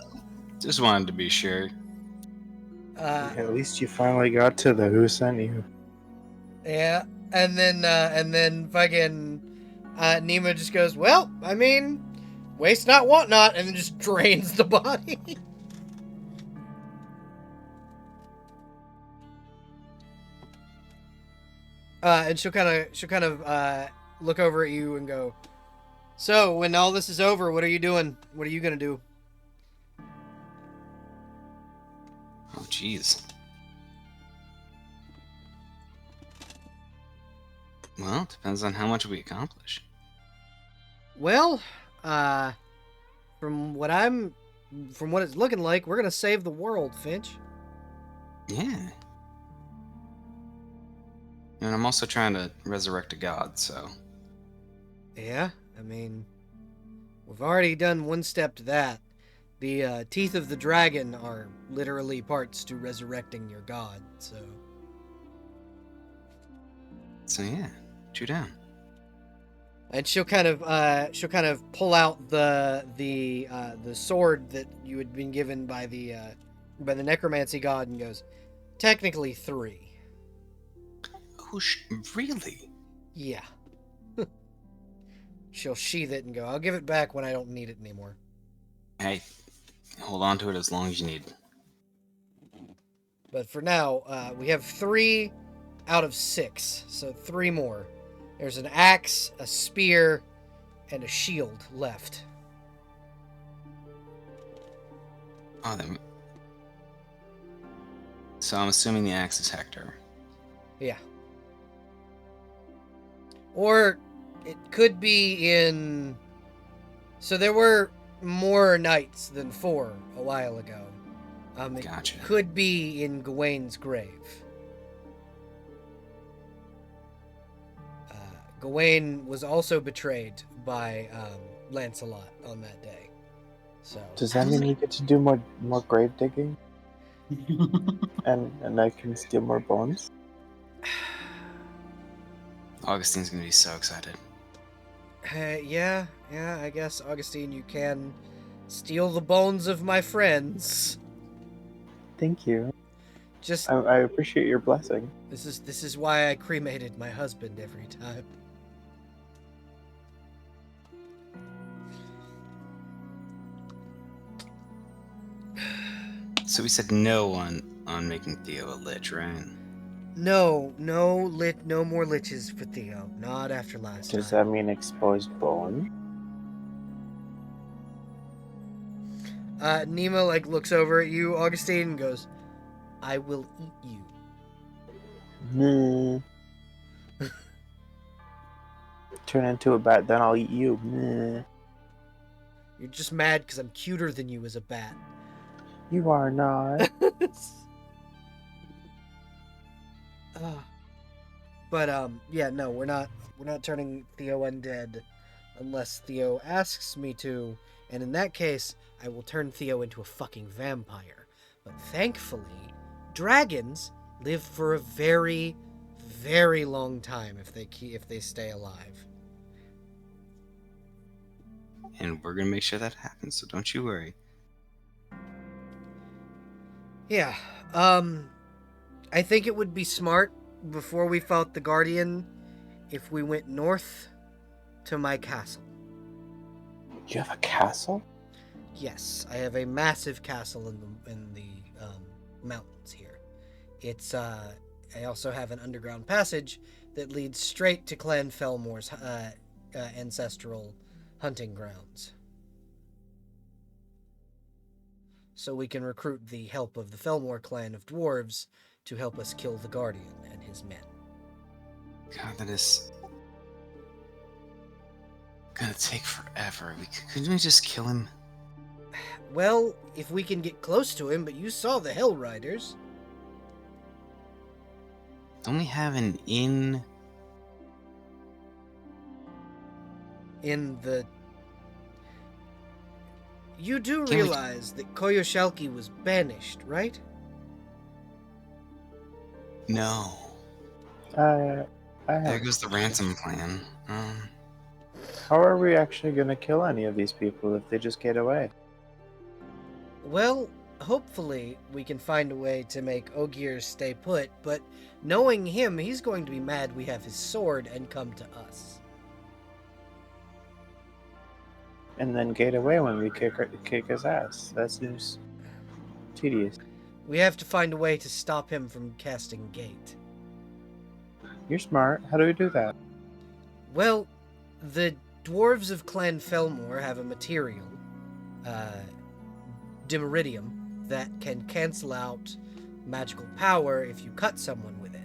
Just wanted to be sure. At least you finally got to the who sent you. Yeah, and then fucking Nemo just goes, well, I mean, waste not, want not, and then just drains the body. And she'll kind of look over at you and go, so when all this is over, what are you doing? What are you gonna do? Oh, jeez. Well, depends on how much we accomplish. Well, from what it's looking like, we're gonna save the world, Finch. Yeah. And I'm also trying to resurrect a god, so... Yeah, I mean, we've already done one step to that. The teeth of the dragon are literally parts to resurrecting your god, so... So yeah, chew down. And she'll kind of pull out the sword that you had been given by the necromancy god and goes, technically 3. Oh, really? Yeah. She'll sheath it and go, I'll give it back when I don't need it anymore. Hey, hold on to it as long as you need. But for now, we have 3 out of 6, so 3 more. There's an axe, a spear, and a shield left. Oh, then... So I'm assuming the axe is Hector. Yeah. Or it could be in... So there were more knights than 4 a while ago. It Gotcha. could be in Gawain's grave. Gawain was also betrayed by Lancelot on that day. So Does that mean you get to do more grave digging? and I can steal more bones? Augustine's gonna be so excited. yeah, I guess, Augustine, you can steal the bones of my friends. Thank you. Just I appreciate your blessing. this is why I cremated my husband every time. So we said no on making Theo a lich, right? No more liches for Theo. Not after last Does time. that mean exposed bone? Nemo looks over at you, Augustine, and goes, I will eat you. Nah. Turn into a bat, then I'll eat you. Nah. You're just mad because I'm cuter than you as a bat. You are not. But yeah, no, we're not turning Theo undead unless Theo asks me to, and in that case, I will turn Theo into a fucking vampire. But thankfully, dragons live for a very, very long time if they stay alive. And we're gonna make sure that happens, so don't you worry. Yeah, I think it would be smart before we fought the Guardian if we went north to my castle. You have a castle? Yes, I have a massive castle in the mountains here. It's I also have an underground passage that leads straight to Clan Felmore's ancestral hunting grounds. so we can recruit the help of the Felmore clan of dwarves to help us kill the Guardian and his men. God, that is gonna take forever. Couldn't we just kill him? Well, if we can get close to him, but you saw the Hell Riders. Don't we have an inn? In the... You do Can we- realize that Koyoshalki was banished, right? No. I There have. goes the ransom plan. How are we actually gonna kill any of these people if they just get away? Well, hopefully we can find a way to make Ogier stay put, but knowing him, he's going to be mad we have his sword and come to us. And then get away when we kick his ass. That seems tedious. We have to find a way to stop him from casting Gate. You're smart. How do we do that? Well, the dwarves of Clan Felmore have a material, Dimeridium, that can cancel out magical power if you cut someone with it.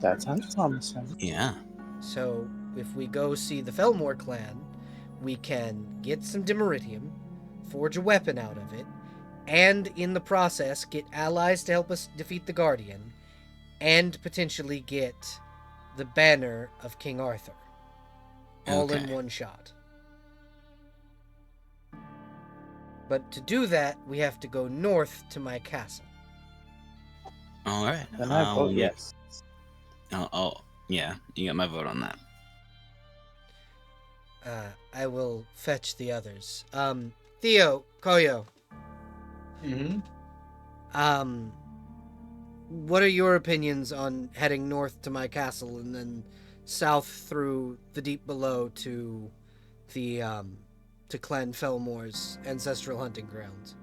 That sounds promising. Yeah. So, if we go see the Felmore clan, we can get some Dimeridium, forge a weapon out of it, and in the process get allies to help us defeat the Guardian, and potentially get the banner of King Arthur. All in Okay. one shot. But to do that, we have to go north to my castle. All right. Then I vote yes. Yeah, you got my vote on that. I will fetch the others. Theo, Koyo, Mm-hmm. what are your opinions on heading north to my castle and then south through the deep below to the to Clan Felmore's ancestral hunting grounds?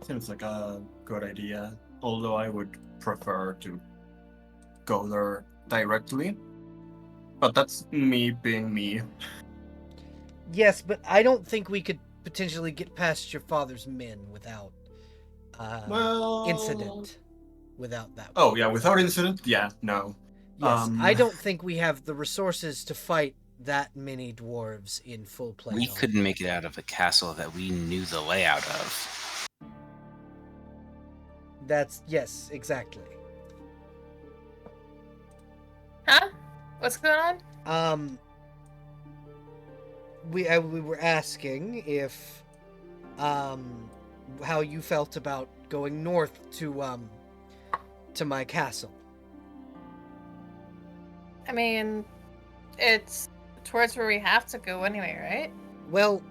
Seems like a good idea. Although I would prefer to go there directly. But that's me being me. Yes, but I don't think we could potentially get past your father's men without incident. Without that. Oh yeah, without incident, yeah, no. Yes, I don't think we have the resources to fight that many dwarves in full play. We couldn't make it out of a castle that we knew the layout of. Yes, exactly. Huh? What's going on? We were asking if how you felt about going north to my castle. I mean, it's towards where we have to go anyway, right? Well,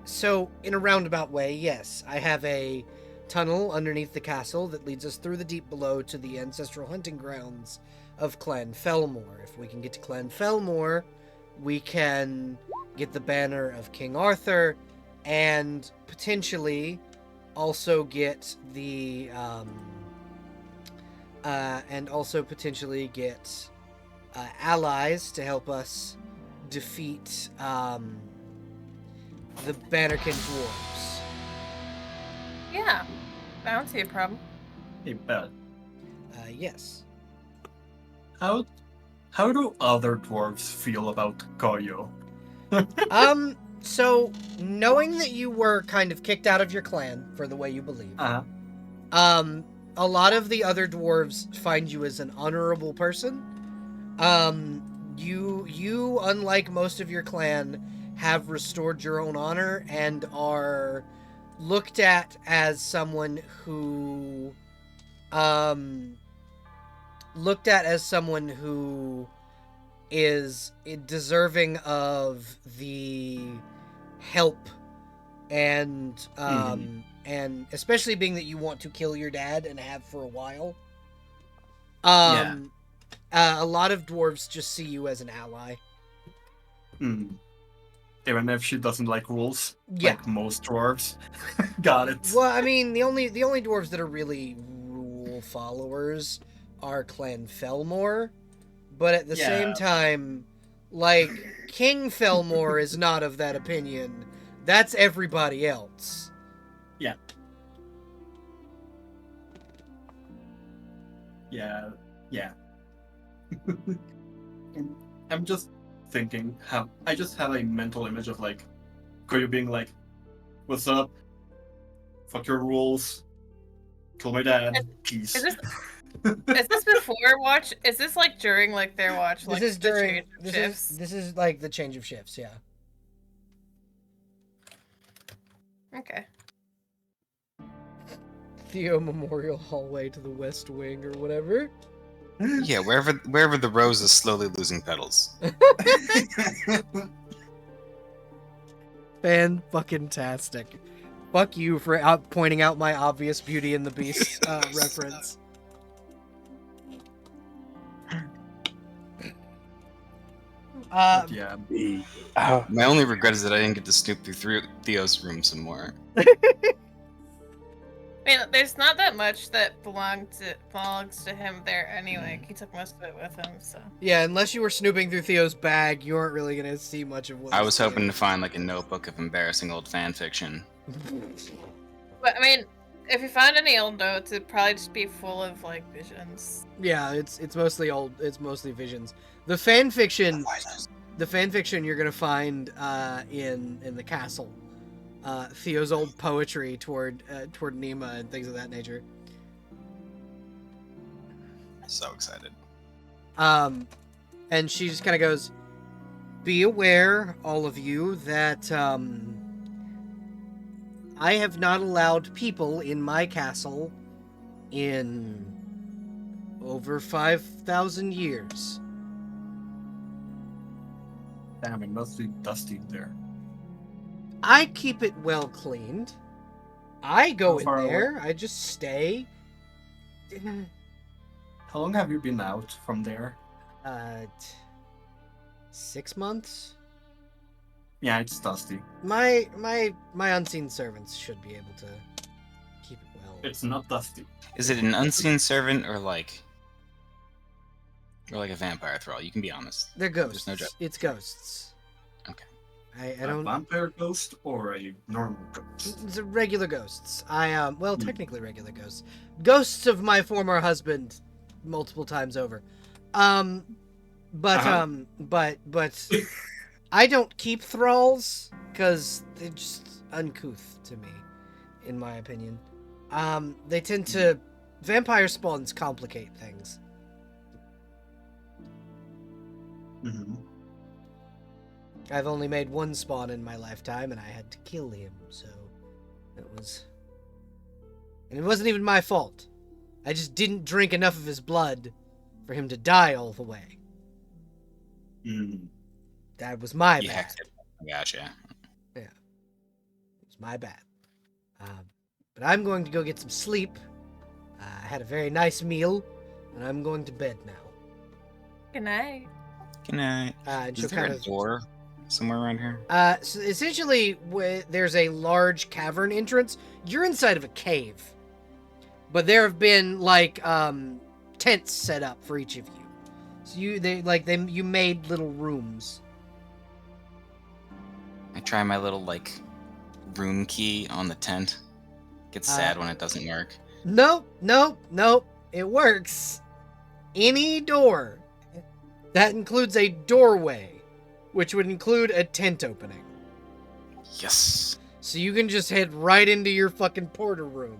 so in a roundabout way, yes. I have a tunnel underneath the castle that leads us through the deep below to the ancestral hunting grounds of Clan Felmore. If we can get to Clan Felmore, we can get the banner of King Arthur and potentially also get the allies to help us defeat the Bannerkin dwarves. Yeah. I don't see a problem. Hey, Belle, Yes. how do other dwarves feel about Koyo? So knowing that you were kind of kicked out of your clan for the way you believe, a lot of the other dwarves find you as an honorable person. You, unlike most of your clan, have restored your own honor and are looked at as someone who, is deserving of the help and and especially being that you want to kill your dad and have for a while. A lot of dwarves just see you as an ally. Even if she doesn't like rules, Yeah. like most dwarves. Got it. Well, I mean, the only dwarves that are really rule followers are Clan Felmore, but at the same time, Like, King Felmore is not of that opinion. That's everybody else. Yeah. Yeah. Yeah. And I'm just thinking how I just have a mental image of like Koyu being like, "What's up? Fuck your rules. Kill my dad. Peace." Is this before watch? Is this like during like their watch? Like This is the during change of this shifts? is like the change of shifts, yeah. Okay. Theo Memorial Hallway to the West Wing or whatever. Yeah, wherever the rose is slowly losing petals. Fan-fucking-tastic. Fuck you for pointing out my obvious Beauty and the Beast reference. But yeah. Oh, My only regret is that I didn't get to snoop through Theo's room some more. I mean, there's not that much that belongs to him there anyway. He took most of it with him, so. Yeah, unless you were snooping through Theo's bag, you aren't really gonna see much of what I was hoping to find like a notebook of embarrassing old fan fiction. But I mean, if you find any old notes, it'd probably just be full of like visions. Yeah, it's mostly old. It's mostly visions. The fan fiction you're gonna find in the castle. Theo's old poetry toward Nima and things of that nature. So excited. And she just kind of goes, "Be aware, all of you, that I have not allowed people in my castle in over 5,000 years." Damn, it must be dusty in there. I keep it well cleaned. I go How in far there. I just stay. How long have you been out from there? 6 months. Yeah, it's dusty. My unseen servants should be able to keep it well. It's not dusty. Is it an unseen servant or like a vampire thrall? You can be honest. They're ghosts. There's no joke. It's ghosts. Okay. I A don't. vampire ghost or a normal ghost? It's regular ghosts. Well, Hmm. technically regular ghosts. Ghosts of my former husband, multiple times over. But I don't keep thralls because they're just uncouth to me, in my opinion. They tend to vampire spawns complicate things. Mm-hmm. I've only made one spawn in my lifetime, and I had to kill him, so it was... And it wasn't even my fault. I just didn't drink enough of his blood for him to die all the way. Mm. That was my You bad. hacked it. I gotcha. It was my bad. But I'm going to go get some sleep. I had a very nice meal, and I'm going to bed now. Good night. Good night. And Is she'll there kind a of... door somewhere around here? So essentially, there's a large cavern entrance. You're inside of a cave, but there have been like tents set up for each of you. So you made little rooms. I try my little like room key on the tent. Gets sad when it doesn't work. Nope. It works. Any door. That includes a doorway, which would include a tent opening. Yes. So you can just head right into your fucking porter room.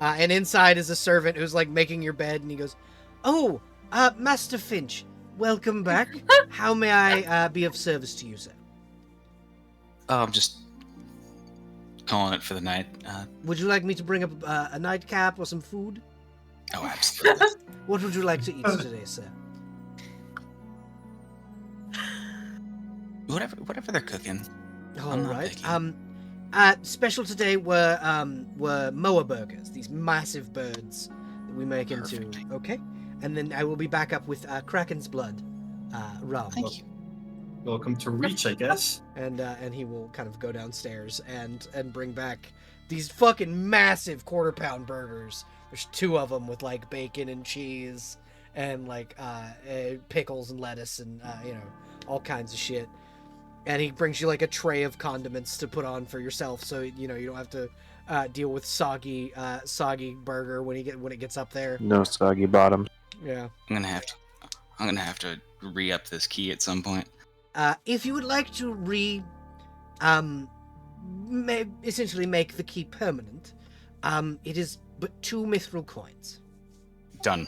And inside is a servant who's like making your bed, and he goes, "Oh, Master Finch, welcome back. How may I be of service to you, sir?" Oh, I'm just calling it for the night. Would you like me to bring up a nightcap or some food? Oh, absolutely. What would you like to eat today, sir? Whatever they're cooking. All I'm not right. picky. Special today were moa burgers, these massive birds that we make Perfect. into. Okay, and then I will be back up with Kraken's blood, rum. Thank you. Welcome to Reach, I guess. And he will kind of go downstairs and bring back these fucking massive quarter-pound burgers. There's 2 of them with like bacon and cheese and like pickles and lettuce and all kinds of shit. And he brings you like a tray of condiments to put on for yourself, so you don't have to deal with soggy burger when it gets up there. No soggy bottom. Yeah. I'm gonna have to re-up this key at some point. If you would like to essentially make the key permanent, it is but 2 mithril coins. Done.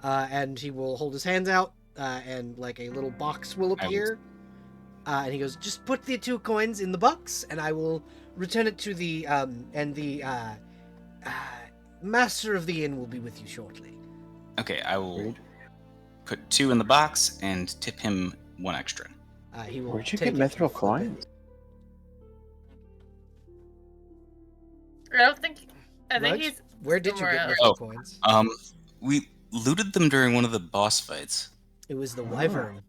And he will hold his hands out, and like a little box will appear. And he goes, just put the 2 coins in the box, and I will return it to the master of the inn will be with you shortly. Okay, I will put 2 in the box and tip him 1 extra. He will Where'd you take get it and mithril flip it. coins? I think Rudge, he's. where did you get somewhere mithril else. coins? We looted them during one of the boss fights. It was the wyvern.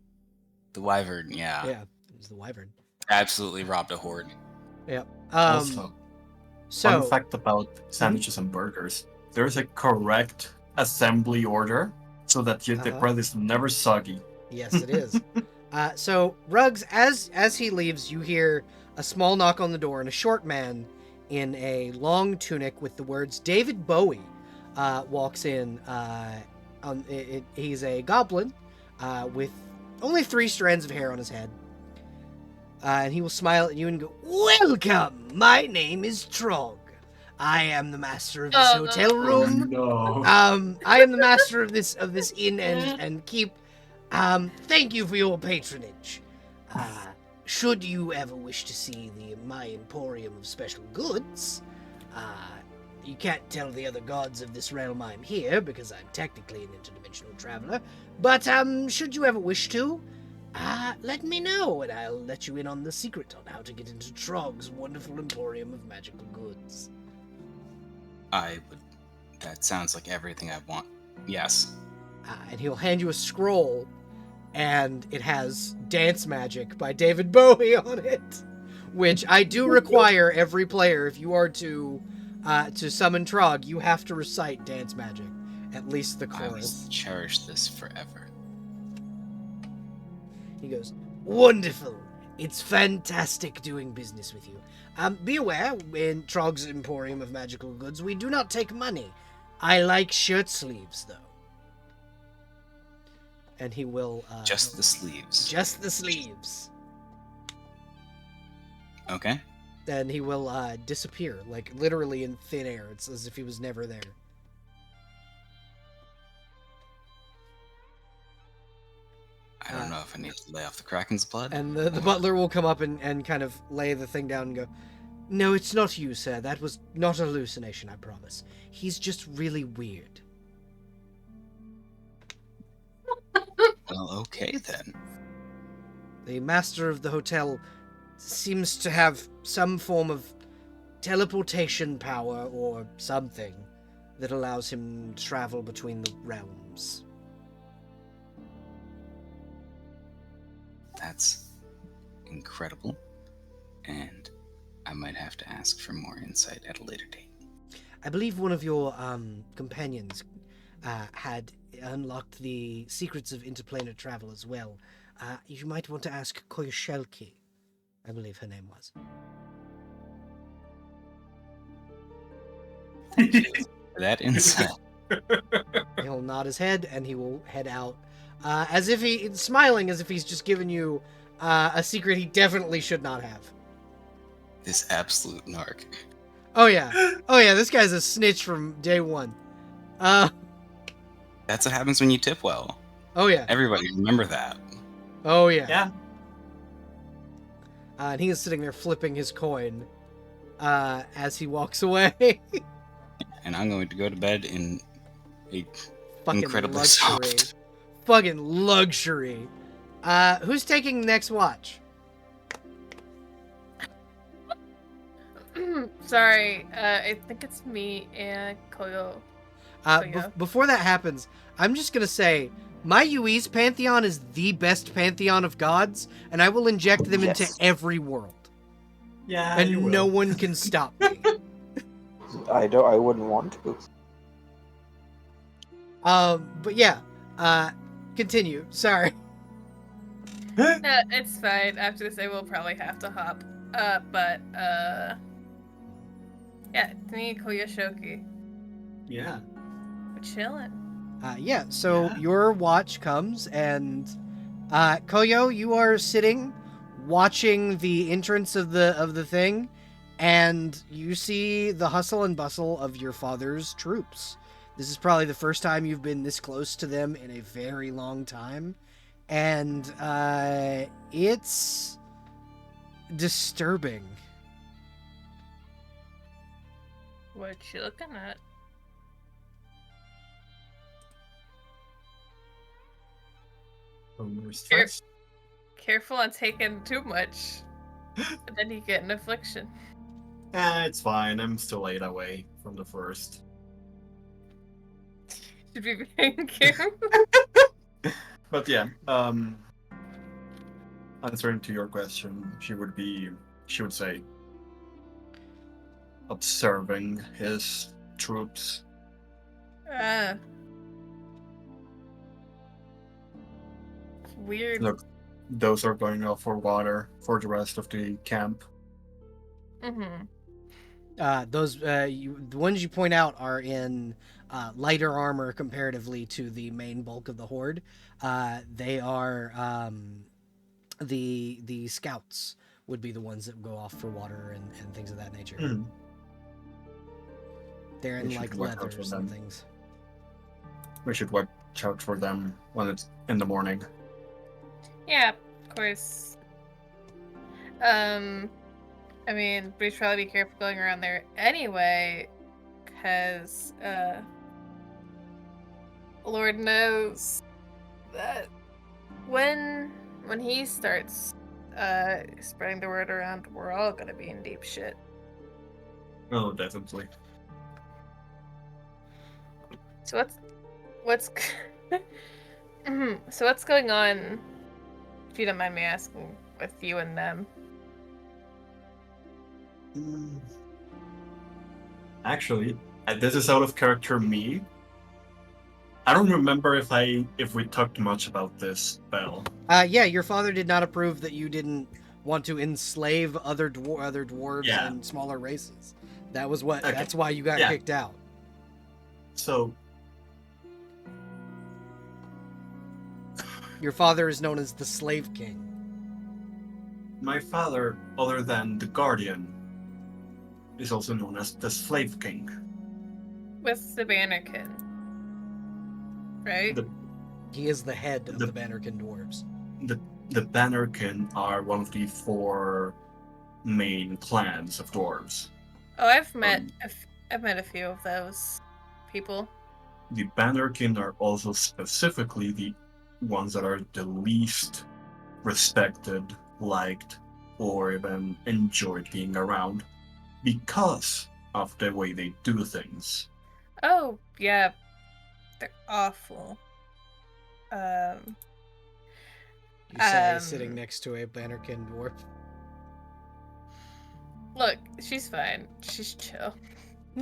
The wyvern, yeah. Yeah, it was the wyvern. Absolutely robbed a horde. Yep. Also, So fun fact about sandwiches and burgers: there's a correct assembly order so that the bread is never soggy. yes, it is. So Ruggs, as he leaves, you hear a small knock on the door, and a short man in a long tunic with the words David Bowie walks in. He's a goblin with only 3 strands of hair on his head. And he will smile at you and go, "Welcome! My name is Trog. I am the master of this hotel room. No. I am the master of this inn and keep. Thank you for your patronage. Should you ever wish to see my emporium of special goods, you can't tell the other gods of this realm I'm here because I'm technically an interdimensional traveler. But should you ever wish to, let me know and I'll let you in on the secret on how to get into Trog's wonderful emporium of magical goods." That sounds like everything I want. Yes. And he'll hand you a scroll, and it has Dance Magic by David Bowie on it, which I do require every player. If you are to summon Trog, you have to recite Dance Magic, at least the I will chorus. cherish this forever. He goes, "Wonderful. It's fantastic doing business with you. Be aware, in Trog's Emporium of Magical Goods, we do not take money. I like shirt sleeves, though." And he will... Just the sleeves. Just the sleeves. Okay. And he will disappear, like literally in thin air. It's as if he was never there. I don't know if I need to lay off the Kraken's blood. And the butler will come up and kind of lay the thing down and go, "No, it's not you, sir. That was not a hallucination, I promise. He's just really weird." Well, okay then. The master of the hotel seems to have some form of teleportation power or something that allows him to travel between the realms. That's incredible. And I might have to ask for more insight at a later date. I believe one of your companions had unlocked the secrets of interplanar travel as well. You might want to ask Koyoshelki, I believe her name was. That insight. He'll nod his head and he will head out, as if he's smiling, as if he's just given you a secret he definitely should not have. This absolute narc. Oh yeah, this guy's a snitch from day one. That's what happens when you tip well. Oh yeah, Everybody remember that. oh yeah. Yeah. And he is sitting there flipping his coin as he walks away. And I'm going to go to bed in a Fucking incredibly luxury. soft. Fucking luxury. Who's taking next watch? Sorry, I think it's me and Koyo. Yeah. Before that happens, I'm just gonna say, my UE's pantheon is the best pantheon of gods, and I will inject them into every world. Yeah. you And will. no one can stop me. I wouldn't want to. But yeah, continue. Sorry. No, it's fine. After this, I will probably have to hop. Yeah, me Koyoshoki. Yeah. We're chilling. Yeah, so Yeah. your watch comes, and Koyo, you are sitting watching the entrance of the thing, and you see the hustle and bustle of your father's troops. This is probably the first time you've been this close to them in a very long time, and it's disturbing. What you looking at? Stress. Careful on taking too much, and then you get an affliction. It's fine. I'm still 8 away from the first. Should be being careful. But yeah, answering to your question, she would say, observing his troops. Weird. Look, those are going off for water for the rest of the camp. Mm-hmm. The ones you point out are in lighter armor comparatively to the main bulk of the horde. They are the scouts would be the ones that go off for water and things of that nature. Hmm. They're in We should like watch out for leathers and them. things. We should watch out for them when it's in the morning. Yeah, of course. I mean, we should probably be careful going around there anyway, because, Lord knows that when he starts, spreading the word around, we're all gonna be in deep shit. Oh, definitely. So what's so what's going on, if you don't mind me asking, with you and them? Actually, this is out of character me. I don't remember if we talked much about this, Belle. Yeah, your father did not approve that you didn't want to enslave other dwarves Yeah. and smaller races. That was what. Okay. That's why you got Yeah. kicked out. So, Your father is known as the Slave King. my father, other than the Guardian, is also known as the Slave King. With the Bannerkin, right? He is the head of The- the Bannerkin dwarves. The Bannerkin are one of the 4 main clans of dwarves. Oh, I've met Um, I've met a few of those people. The Bannerkin are also specifically the ones that are the least respected, liked, or even enjoyed being around because of the way they do things. Oh, yeah. They're awful. You say, Um, sitting next to a Bannerkin dwarf. Look, she's fine. She's chill.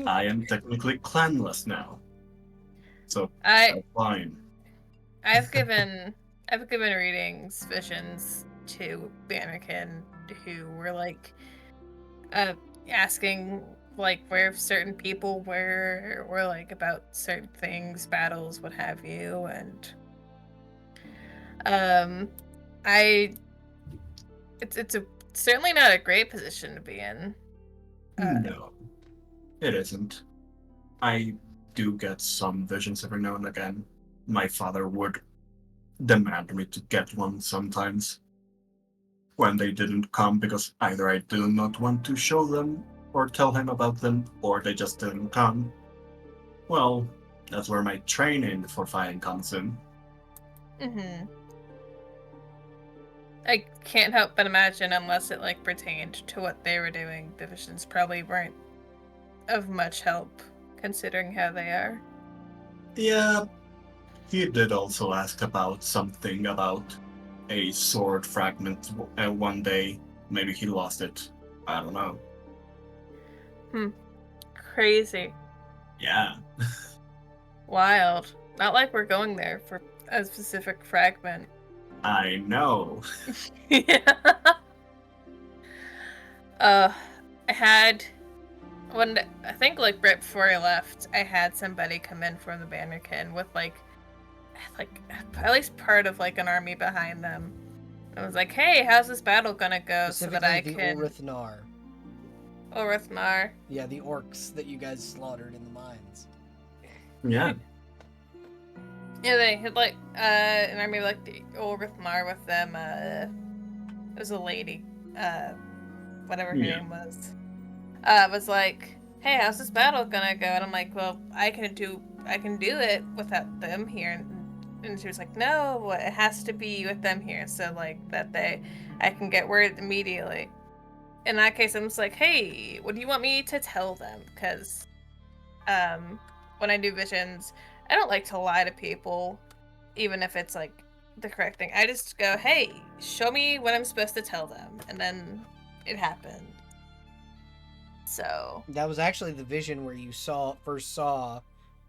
I am technically clanless now, so I that's fine. I've given readings, visions to Bannerkin who were like asking like where certain people were, or like about certain things, battles, what have you, and it's certainly not a great position to be in. No, it isn't. I do get some visions every now and again. My father would demand me to get one sometimes. When they didn't come because either I did not want to show them or tell him about them, or they just didn't come. Well, that's where my training for fighting comes in. Mm-hmm. I can't help but imagine, unless it like pertained to what they were doing, the visions probably weren't of much help, considering how they are. Yeah, he did also ask about something about a sword fragment one day. Maybe he lost it. I don't know. Crazy. Yeah. Wild. Not like we're going there for a specific fragment. I know. Yeah. I had I think like right before I left, I had somebody come in from the Bannerkin with like at least part of like an army behind them. I was like, "Hey, how's this battle gonna go?" So that Specifically, I the can. Ulrithnar. Orithnar. Yeah, the orcs that you guys slaughtered in the mines. Yeah. Yeah, they had like an army of, like the Orithnar with them. It was a lady. Whatever her Yeah. name was. Was like, "Hey, how's this battle gonna go?" And I'm like, "Well, I can do it without them here." And she was like, "No, it has to be with them here, so like I can get word immediately." In that case, I'm just like, "Hey, what do you want me to tell them?" Because, when I do visions, I don't like to lie to people, even if it's like the correct thing. I just go, "Hey, show me what I'm supposed to tell them," and then it happened. So That was actually the vision where you first saw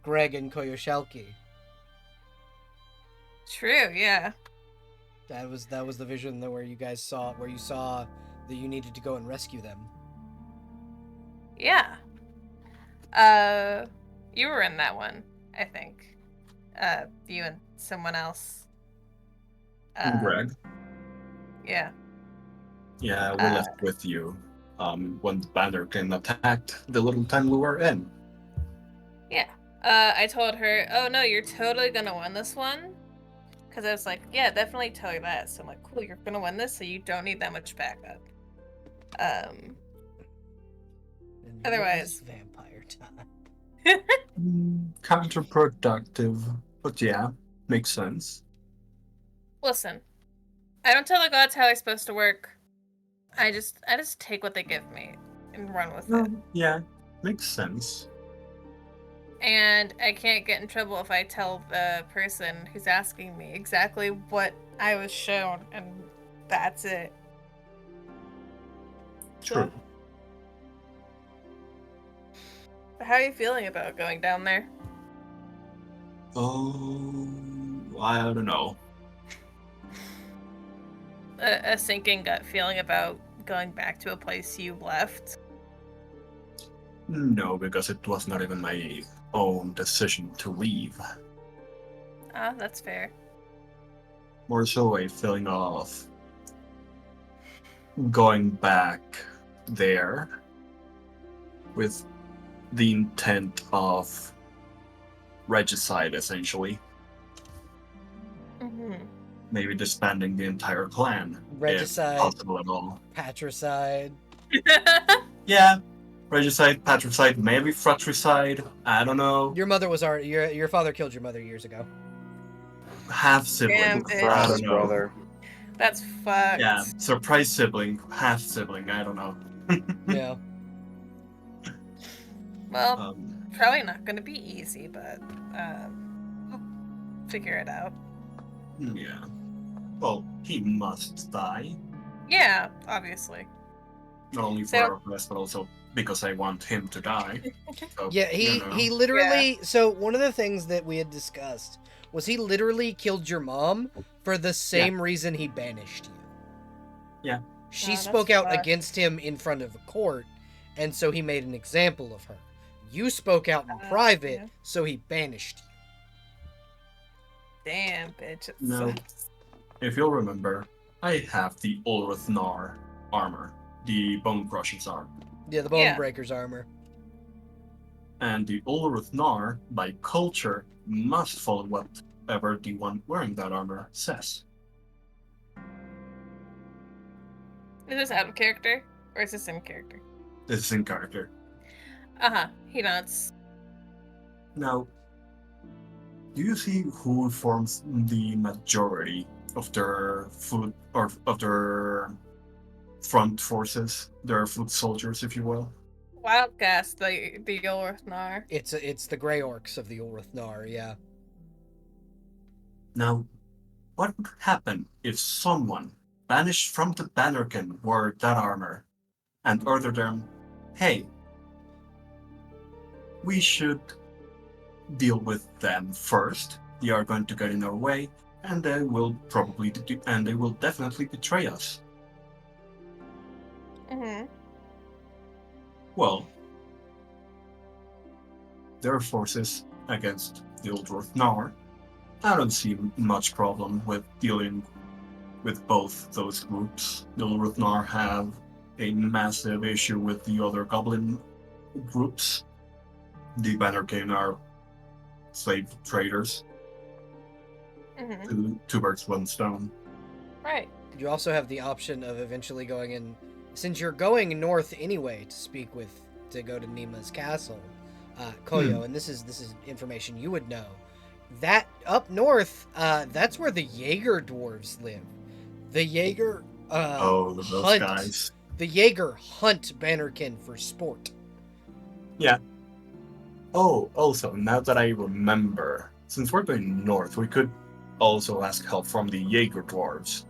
Greg and Koyoshelki. true, yeah. That was the vision where you saw that you needed to go and rescue them. Yeah. You were in that one, I think. You and someone else. Greg. Yeah. Yeah, we left with you. When the Bannerkin attacked the little town we were in. Yeah. I told her, "Oh no, you're totally gonna win this one." Because I was like, "Yeah, definitely tell her that." So I'm like, "Cool, you're gonna win this, so you don't need that much backup." And then Otherwise- it was vampire time. Counterproductive, but yeah, makes sense. Listen, I don't tell the gods how they're supposed to work. I just take what they give me and run with it. Yeah, makes sense. And I can't get in trouble if I tell the person who's asking me exactly what I was shown, and that's it. True. How are you feeling about going down there? Oh, I don't know. A sinking gut feeling about going back to a place you left? No, because it was not even my own decision to leave. Ah, that's fair. More so a feeling of going back there with the intent of regicide, essentially. Mm-hmm. Maybe disbanding the entire clan. Regicide. If possible at all. Patricide. Yeah, regicide, patricide, maybe fratricide. I don't know. Your mother was already your father killed your mother years ago. Half sibling. Damn, I bitch. don't Frost know. brother. That's fucked. Yeah, surprise sibling, half sibling. I don't know. Yeah. Well, probably not going to be easy, but we'll figure it out. Yeah. Well, he must die. Yeah, obviously. Not only for our best, but also because I want him to die. So, Yeah, he you know. he literally. So one of the things that we had discussed was he literally killed your mom for the same reason he banished you. Yeah. She that's spoke out fucked. against him in front of a court, and so he made an example of her. You spoke out in private, yeah. so he banished you. Damn, bitch. It No. sucks. If you'll remember, I have the Ulrithnar armor, the Bone Crushers armor. Yeah, the Bone Yeah. Breaker's armor. And the Ulrithnar, by culture, must follow whatever the one wearing that armor says. Is this out of character? Or is this in character? This is in character. Uh-huh. He nods. Now, do you see who forms the majority of their foot or of their front forces, their foot soldiers, if you will? Wildcast, the Yorthnar. It's the Grey Orcs of the Ulrithnar, yeah. Now, what would happen if someone banished from the Bannerkin wore that armor and ordered them, hey, we should deal with them first. They are going to get in our way, and they will definitely betray us. Mm-hmm. Well, their forces against the Old Rithnar. I don't see much problem with dealing with both those groups. The Old Rithnar have a massive issue with the other goblin groups. The Bannerkin are slave traders. Mm-hmm. Two birds, one stone. Right. You also have the option of eventually going in, since you're going north anyway to go to Nima's castle, Koyo, and this is information you would know. That up north, that's where the Jaeger dwarves live. The Jaeger Those hunt. guys. The Jaeger hunt Bannerkin for sport. Yeah. Oh, also, now that I remember, since we're going north, we could also ask help from the Jaeger dwarves.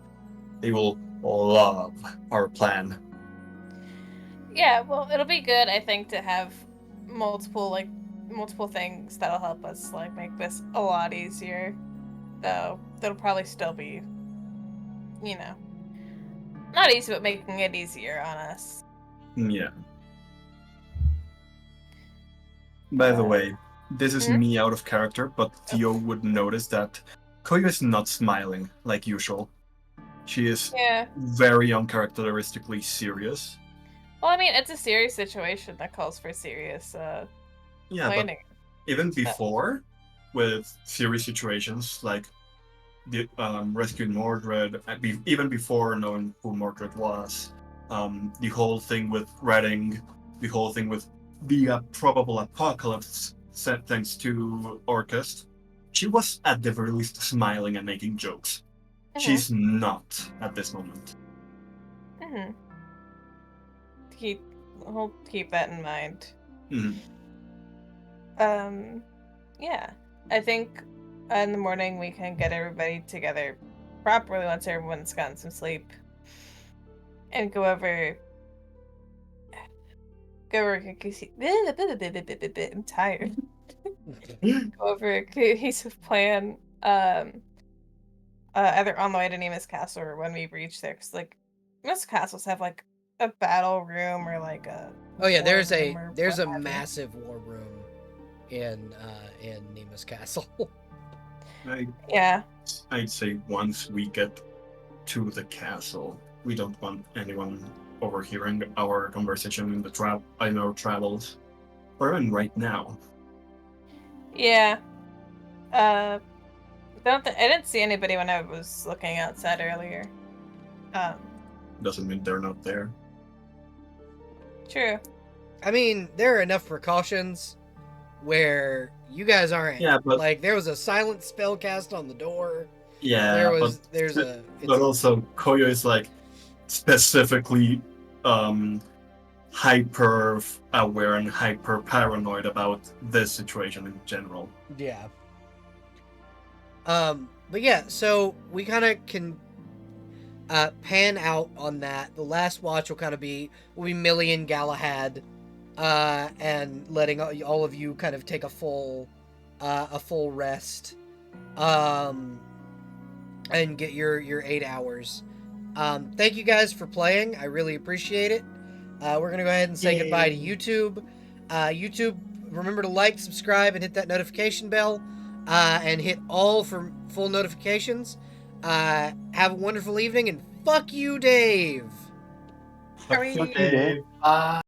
They will love our plan. Yeah, well, it'll be good, I think, to have multiple things that'll help us make this a lot easier. Though that'll probably still be, not easy, but making it easier on us. Yeah. By the way, this is me out of character, but Theo would notice that Koyo is not smiling like usual. She is very uncharacteristically serious. Well, I mean, it's a serious situation that calls for serious planning. But even before, with serious situations like the rescuing Mordred, even before knowing who Mordred was, the whole thing with Redding, the whole thing with the probable apocalypse set thanks to Orcust, she was at the very least smiling and making jokes. She's not at this moment. I'll keep that in mind. Yeah. I think in the morning we can get everybody together properly once everyone's gotten some sleep. And go over I'm tired. Go over a cohesive plan. Either on the way to Nima's castle or when we reach there, because most castles have a battle room or a there's a what have you. massive war room in Nima's castle. I'd say once we get to the castle, we don't want anyone overhearing our conversation in our travels, or even right now. Yeah. I didn't see anybody when I was looking outside earlier. Doesn't mean they're not there. True. I mean, there are enough precautions where you guys aren't. Yeah, but there was a silent spell cast on the door. Yeah, but also Koyo is specifically hyper aware and hyper paranoid about this situation in general. Yeah. But yeah, so we kind of can pan out on that. The last watch will be Millie and Galahad, and letting all of you kind of take a full rest, and get your 8 hours. Thank you guys for playing. I really appreciate it. We're gonna go ahead and say goodbye to YouTube. YouTube, remember to like, subscribe, and hit that notification bell, and hit all for full notifications. Have a wonderful evening, and fuck you, Dave. Fuck you, Dave. Bye.